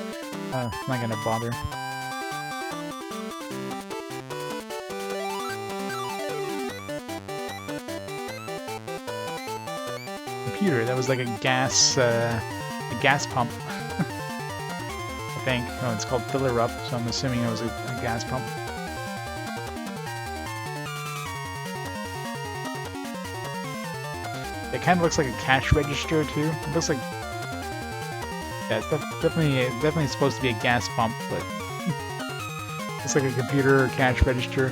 I'm not gonna bother. Computer, that was like a gas pump. I think. No, it's called Filler Up, so I'm assuming it was a gas pump. It kind of looks like a cash register too. It looks like, yeah, it's definitely supposed to be a gas pump, but it's like a computer cash register.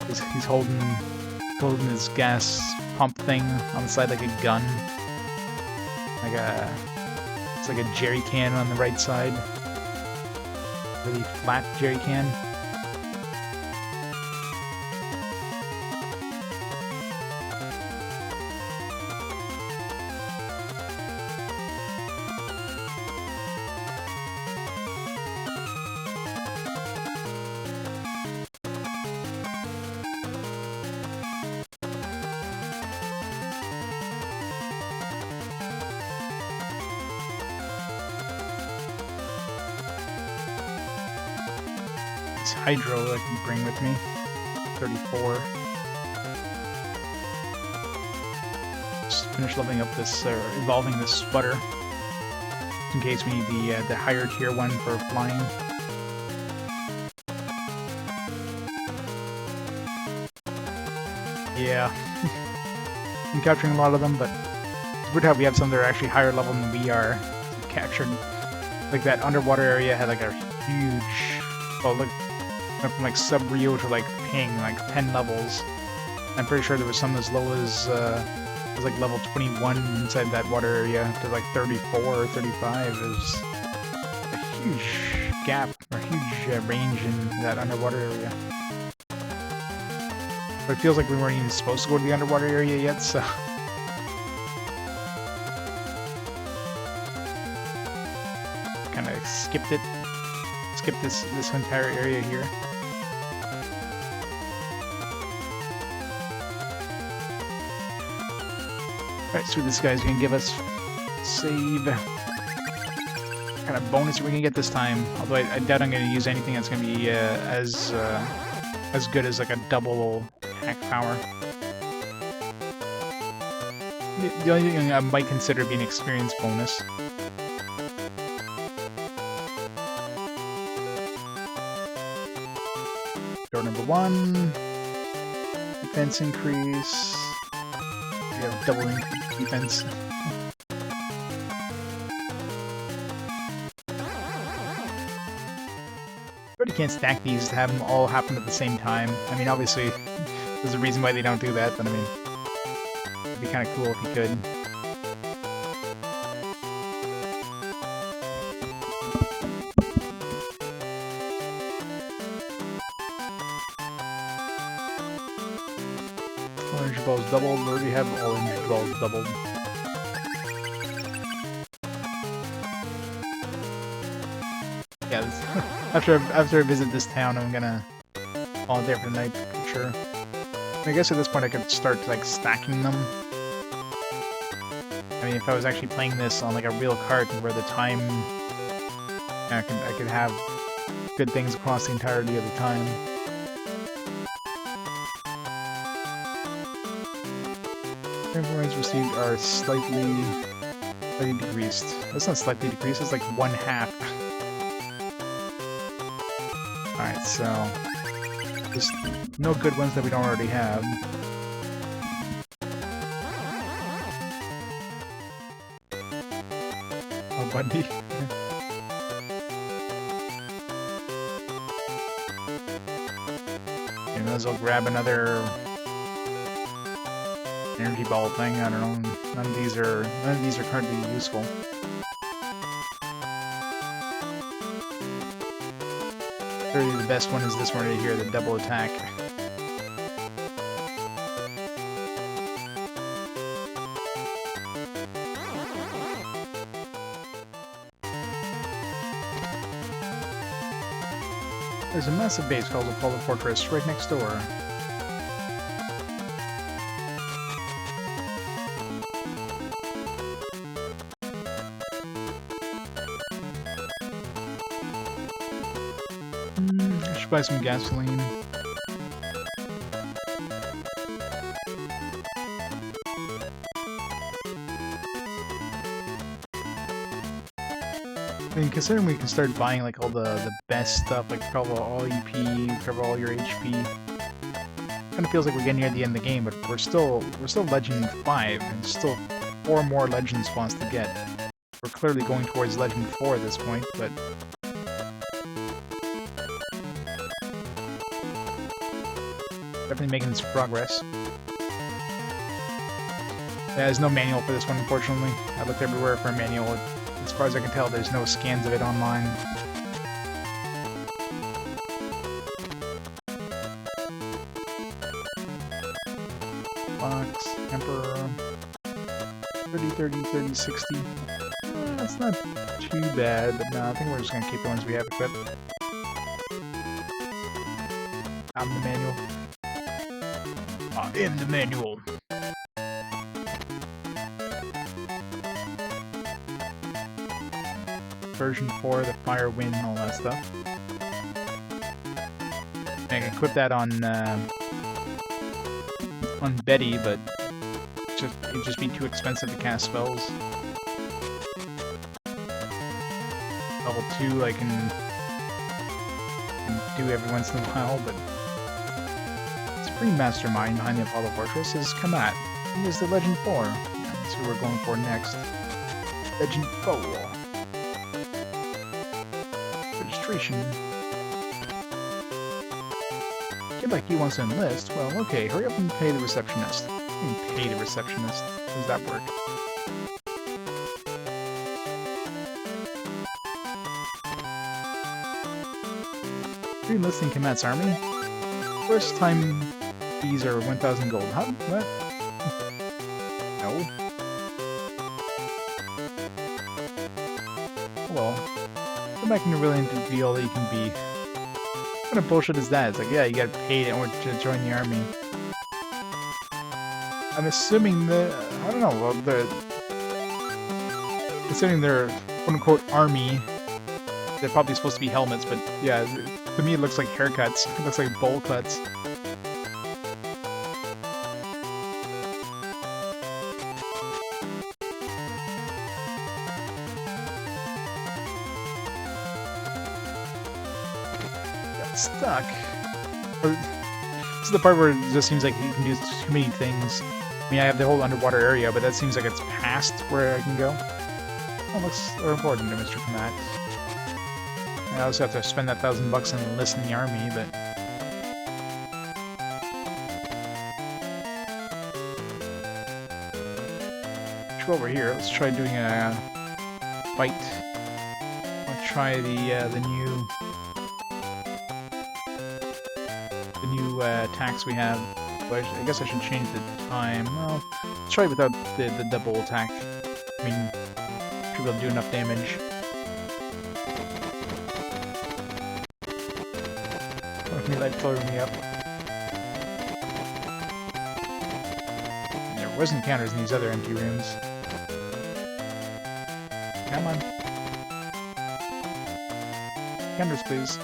He's holding his gas pump thing on the side like a gun, it's like a jerry can on the right side. Really flat jerry can. Hydro I can bring with me. 34. Just finish leveling up this, or evolving this sputter, in case we need the higher tier one for flying. Yeah, I'm capturing a lot of them, but it's weird how we have some that are actually higher level than we are. So captured, like that underwater area had like a huge, well, look. Went from like sub-Rio to like ping, like 10 levels. I'm pretty sure there was some as low as like level 21 inside that water area to like 34 or 35. Is a huge gap, or huge range in that underwater area. But it feels like we weren't even supposed to go to the underwater area yet, so... kind of skipped it. Skipped this entire area here. Alright, so this guy's gonna give us save. What kind of bonus are we gonna get this time? Although I doubt I'm gonna use anything that's gonna be as good as like a double attack power. The only thing I might consider being an experience bonus. Door number 1. Defense increase. We have double defense. But you can't stack these to have them all happen at the same time. I mean, obviously, there's a reason why they don't do that, but I mean, it'd be kind of cool if you could. Orange balls doubled. We already have orange balls doubled. Yeah, after I visit this town, I'm gonna call it there for the night for sure. I guess at this point I could start like stacking them. I mean, if I was actually playing this on like a real cart where the time, I could have good things across the entirety of the time. Points received are slightly decreased. That's not slightly decreased, it's like 1/2. Alright, so Just no good ones that we don't already have. Oh, Bundy. Okay, might as well grab another energy ball thing. I don't know. None of these are currently useful. Clearly, the best one is this one right here, the double attack. There's a massive base called the Apollo Fortress right next door. I should buy some gasoline. I mean, considering we can start buying like all the best stuff, like cover all EP, cover all your HP. Kind of feels like we're getting near the end of the game, but we're still Legend 5, and still 4 more Legend spots to get. We're clearly going towards Legend 4 at this point, but definitely making some progress. There's no manual for this one, unfortunately. I looked everywhere for a manual. As far as I can tell, there's no scans of it online. Fox, Emperor, 30, 30, 30, 60. That's not too bad, but no, I think we're just going to keep the ones we have equipped. I'm the manual. I am the manual. Version 4, the fire, wind, all that stuff. I can equip that on Betty, but it'd just be too expensive to cast spells. Level 2 I can do every once in a while, but the supreme mastermind behind the Apollo Fortress is Kamat. He is the Legend 4. That's who we're going for next. Legend 4. Registration. Kid like you wants to enlist? Well, okay, hurry up and pay the receptionist. You can pay the receptionist. How does that work? Re-enlisting Kamat's army? First time fees are 1,000 gold. Huh? What? No. Oh well. Come back and really be all that you can be. What kind of bullshit is that? It's like, yeah, you gotta pay in order to join the army. I'm assuming I don't know, well, considering they're quote-unquote army, they're probably supposed to be helmets, but yeah, to me it looks like haircuts. It looks like bowl cuts. Stuck. This is the part where it just seems like you can do too many things. I mean, I have the whole underwater area, but that seems like it's past where I can go. That looks important to Mr. Kamat. I also have to spend that $1,000 and enlist in the army, but let's go over here. Let's try doing a fight. I'll try the new attacks we have. But I guess I should change the time. Well, let's try it without the double attack. I mean, should be able to do enough damage. Okay, that floated me up. There wasn't counters in these other empty rooms. Come on. Counters, please.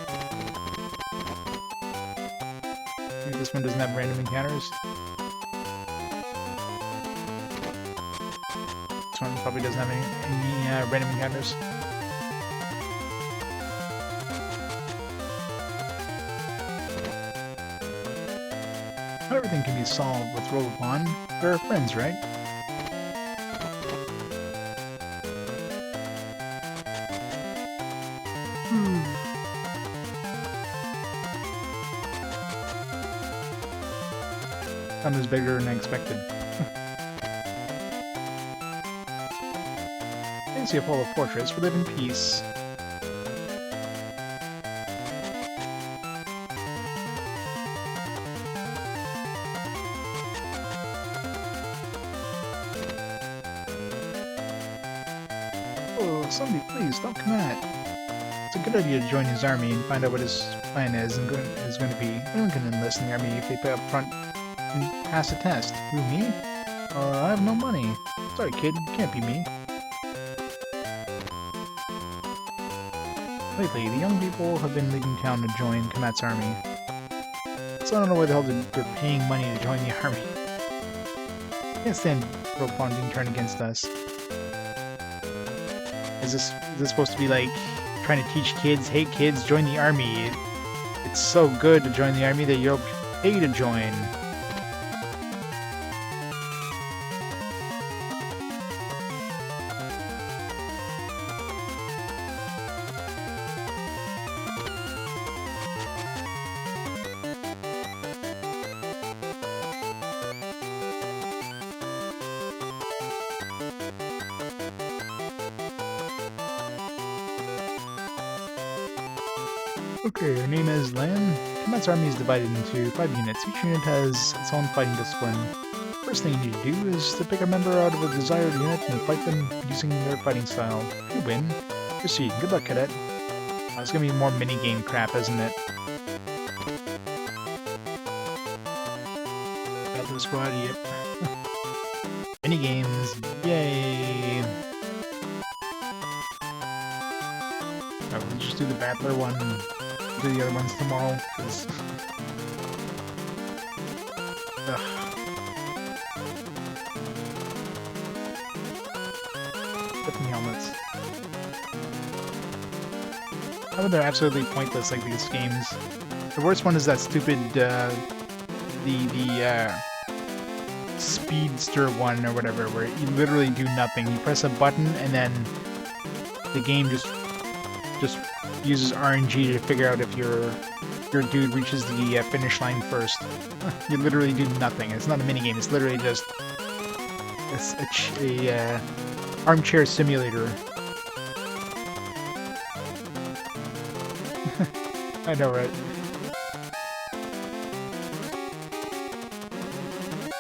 Maybe this one doesn't have random encounters. This one probably doesn't have any random encounters. Not everything can be solved with Robopon. We're friends, right? Sun was bigger than I expected. Fancy Apollo Fortress, we live in peace. Oh, somebody please, stop coming at. It's a good idea to join his army and find out what his plan is and is going to be. Anyone can enlist in the army if they pay up front and pass a test. Who, me? I have no money. Sorry, kid, it can't be me. Lately, the young people have been leaving town to join Komat's army. So I don't know why the hell they're paying money to join the army. Can't stand Robopon being turned against us. Is this supposed to be like trying to teach kids, hey kids, join the army? It's so good to join the army that you'll pay to join. Okay, your name is Lan. Komat's army is divided into 5 units. Each unit has its own fighting discipline. First thing you need to do is to pick a member out of a desired unit and fight them using their fighting style. If you win, proceed. Good luck, cadet. Oh, it's gonna be more minigame crap, isn't it? Battle squad, yep. Minigames, yay! Alright, we'll just do the battler one. Do the other ones tomorrow, because... 50 helmets. I think they're absolutely pointless, like these games. The worst one is that stupid, the speedster one or whatever, where you literally do nothing. You press a button and then the game just uses RNG to figure out if your dude reaches the finish line first. You literally do nothing. It's not a minigame. It's literally just a armchair simulator. I know, right?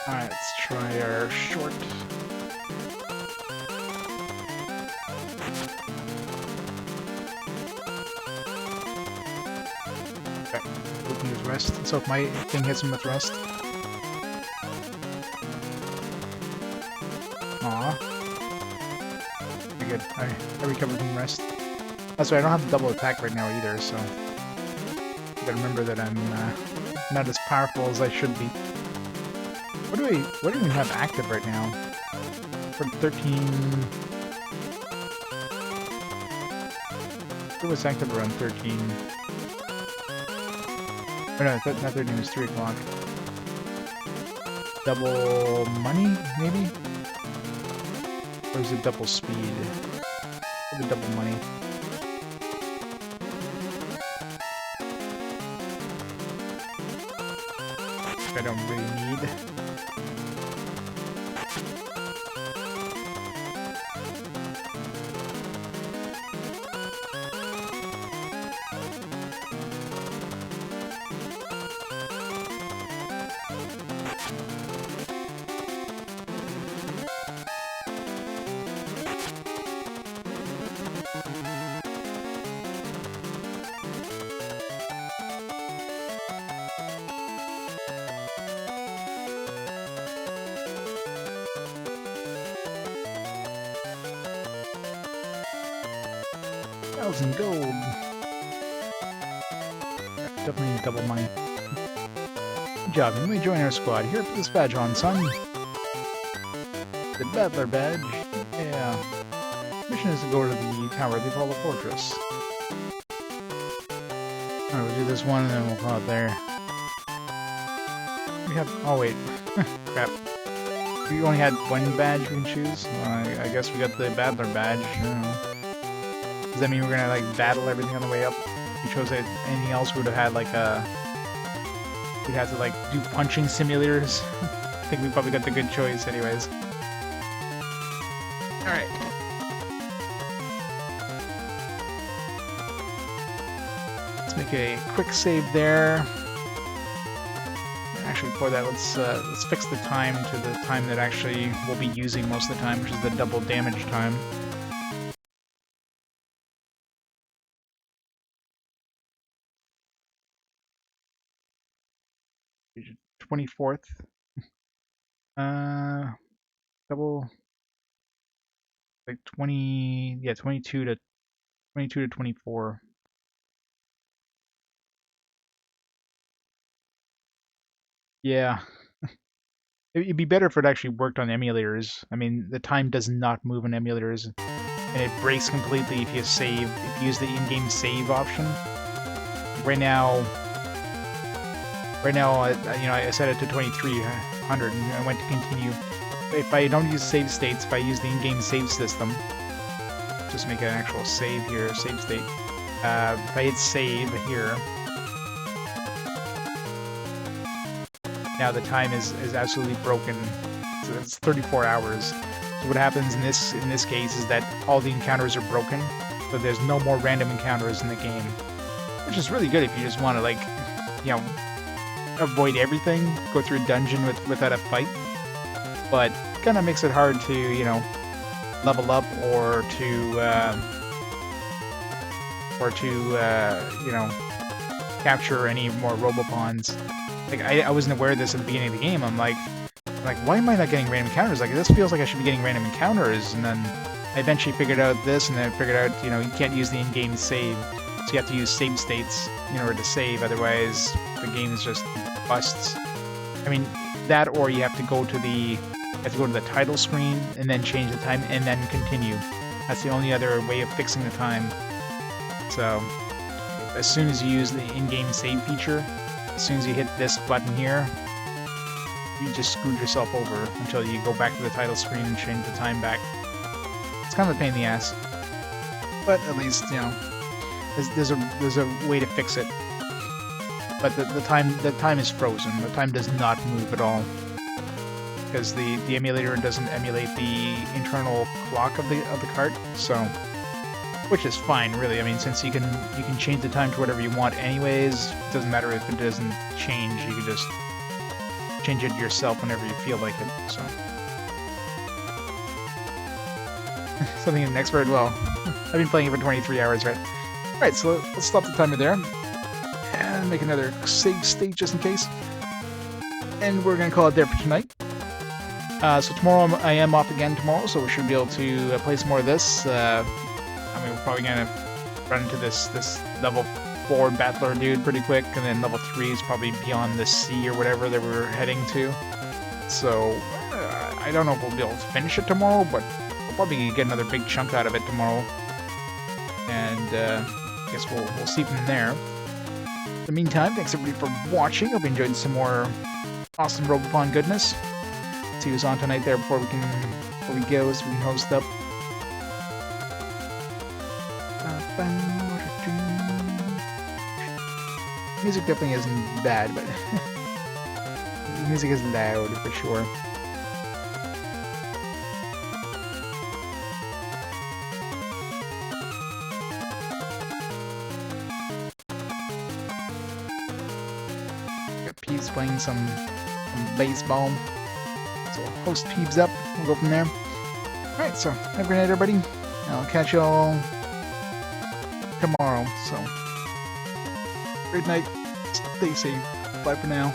Alright, let's try our short. Okay, looking his rest. So if my thing hits him with rest. Aw. Pretty good. I recovered from rest. That's right, I don't have double attack right now either, so... I gotta remember that I'm not as powerful as I should be. What do we even have active right now? For 13... It was active around 13. Oh no, not 13, it was 3 o'clock. Double money, maybe? Or is it double speed? Probably double money. I don't really need. $1,000 gold. Definitely need double money. Good job, you may join our squad. Here, put this badge on, son. The Battler badge. Yeah. Mission is to go to the tower of the Apollo Fortress. Alright, we'll do this one and then we'll call it there. we have... Oh, wait. Crap. We only had one badge we can choose? I guess we got the Battler badge. I don't know. Does that mean we're gonna, like, battle everything on the way up? If we chose anything else, we would have had, like, we'd have to, like, do punching simulators. I think we probably got the good choice anyways. Alright. Let's make a quick save there. Actually, before that, let's fix the time to the time that actually we'll be using most of the time, which is the double damage time. Page 24th. Double, like 20, yeah, 22 to 24. Yeah. It'd be better if it actually worked on emulators. I mean, the time does not move on emulators, and it breaks completely if you save, if you use the in-game save option. Right now, you know, I set it to 2300 and I went to continue. If I don't use save states, if I use the in-game save system, just make an actual save here, save state. If I hit save here, now the time is absolutely broken. So it's 34 hours. So what happens in this case is that all the encounters are broken, so there's no more random encounters in the game, which is really good if you just want to, like, you know, avoid everything, go through a dungeon without a fight. But kind of makes it hard to, you know, level up or to you know, capture any more Robopons. Like, I wasn't aware of this at the beginning of the game. I'm like, why am I not getting random encounters? Like, this feels like I should be getting random encounters. And then I eventually figured out this, and then I figured out, you know, you can't use the in-game save. So you have to use save states in order to save, otherwise the game is just busts. I mean, that, or you have to go to the title screen and then change the time and then continue. That's the only other way of fixing the time. So as soon as you use the in-game save feature, as soon as you hit this button here, you just screwed yourself over until you go back to the title screen and change the time back. It's kind of a pain in the ass, but at least, you know, there's a way to fix it. But the time is frozen. The time does not move at all, because the emulator doesn't emulate the internal clock of the cart. So, which is fine, really. I mean, since you can change the time to whatever you want anyways, it doesn't matter if it doesn't change. You can just change it yourself whenever you feel like it. So, something in an expert. Well, I've been playing it for 23 hours, right? All right, so let's stop the timer there and make another save state just in case. And we're gonna call it there for tonight. So tomorrow I am off again tomorrow, so we should be able to play some more of this. I mean, we're probably gonna run into this level 4 battler dude pretty quick, and then level 3 is probably beyond the sea or whatever that we're heading to. So I don't know if we'll be able to finish it tomorrow, but we'll probably get another big chunk out of it tomorrow. And I guess we'll see from there. In the meantime, thanks everybody for watching. Hope you enjoyed some more awesome Robopon goodness. See who's on tonight there before we go, so we can host up. Music definitely isn't bad, but the music is loud for sure. Got Peeves playing some baseball. So we'll host Peeves up, we'll go from there. Alright, so have a great night everybody. I'll catch y'all tomorrow, so great night, stay safe, bye for now.